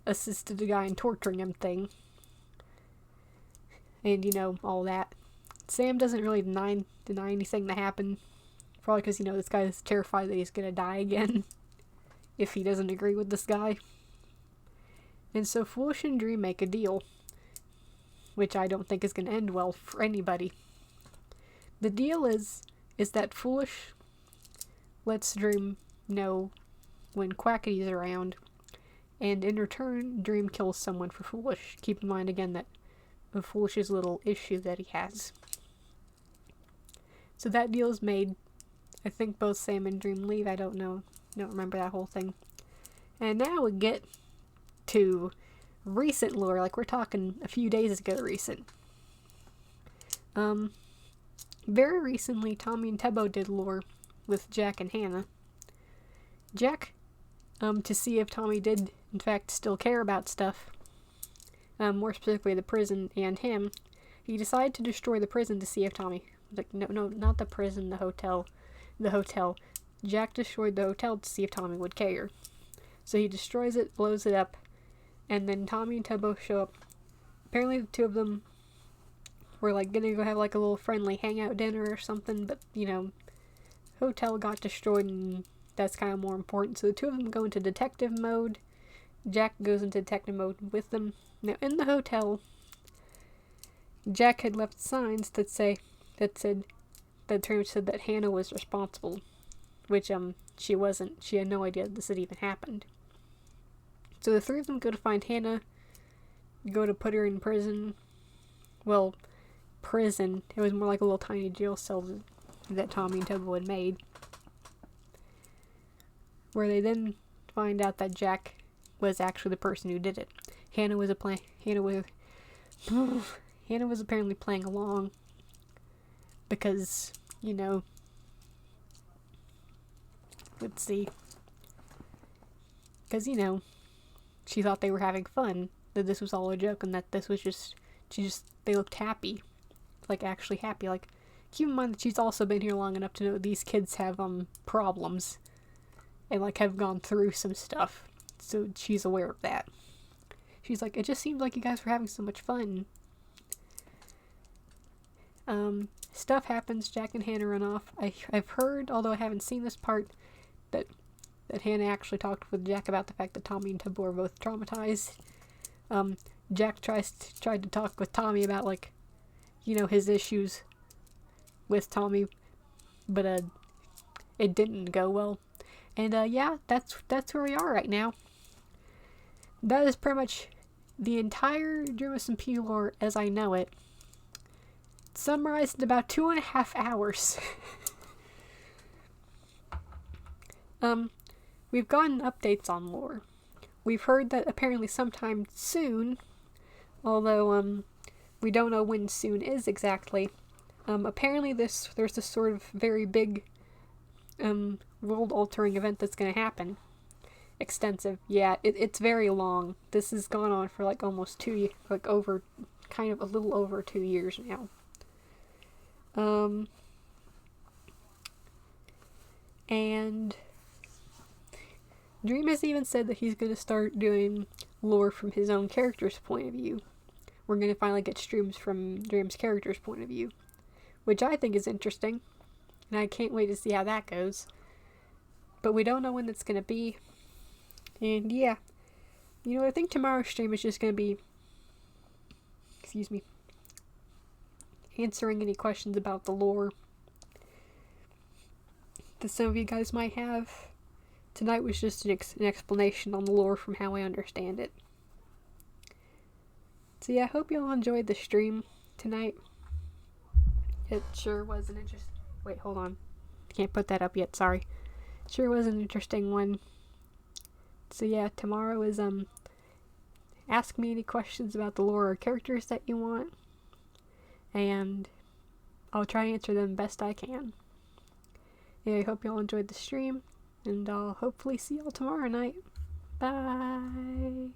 assisted a guy in torturing him thing. And, all that. Sam doesn't really deny anything that happened, probably because, this guy is terrified that he's gonna die again, if he doesn't agree with this guy. And so Foolish and Dream make a deal, which I don't think is going to end well for anybody. The deal is that Foolish lets Dream know when Quackity's around, and in return, Dream kills someone for Foolish. Keep in mind again that of Foolish's little issue that he has. So that deal is made. I think both Sam and Dream leave. I don't know. Don't remember that whole thing. And now we get to recent lore, like we're talking a few days ago recent. Very recently, Tommy and Tebow did lore with Jack and Hannah. Jack, to see if Tommy did, in fact, still care about stuff, more specifically the prison and him, he decided to destroy the prison to see if Tommy, no, not the prison, the hotel. Jack destroyed the hotel to see if Tommy would care. So he destroys it, blows it up, and then Tommy and Tebow show up. Apparently the two of them were gonna go have a little friendly hangout dinner or something, but hotel got destroyed, and that's kind of more important. So the two of them go into detective mode. Jack goes into detective mode with them. Now in the hotel, Jack had left signs that said that Hannah was responsible, which she wasn't. She had no idea this had even happened. So the three of them go to find Hannah, go to put her in prison. Well, prison. It was more like a little tiny jail cell that Tommy and Tebow had made. where they then find out that Jack was actually the person who did it. Hannah was Hannah was apparently playing along because, let's see. Because, she thought they were having fun, that this was all a joke, and that this was they looked happy. Like, actually happy. Like, keep in mind that she's also been here long enough to know these kids have, problems. And, like, have gone through some stuff. So she's aware of that. She's like, it just seemed like you guys were having so much fun. Stuff happens, Jack and Hannah run off. I've heard, although I haven't seen this part, that Hannah actually talked with Jack about the fact that Tommy and Tubbo are both traumatized. Jack tried to talk with Tommy about, like, his issues with Tommy, but it didn't go well. And yeah, that's where we are right now. That is pretty much the entire dsmp lore as I know it, summarized in about 2.5 hours. We've gotten updates on lore. We've heard that apparently sometime soon, although we don't know when soon is exactly. Apparently there's this sort of very big world-altering event that's going to happen. Extensive. Yeah, it's very long. This has gone on for like almost 2 years, like over, kind of a little over 2 years now. And Dream has even said that he's going to start doing lore from his own character's point of view. We're going to finally get streams from Dream's character's point of view, which I think is interesting, and I can't wait to see how that goes. But we don't know when that's going to be. And yeah, I think tomorrow's stream is just going to be, answering any questions about the lore that some of you guys might have. Tonight was just an explanation on the lore from how I understand it. So yeah, I hope y'all enjoyed the stream tonight. It sure was an interesting... Wait, hold on. Can't put that up yet, sorry. Sure was an interesting one. So yeah, tomorrow is, ask me any questions about the lore or characters that you want. And I'll try to answer them best I can. Yeah, I hope y'all enjoyed the stream. And I'll hopefully see y'all tomorrow night. Bye!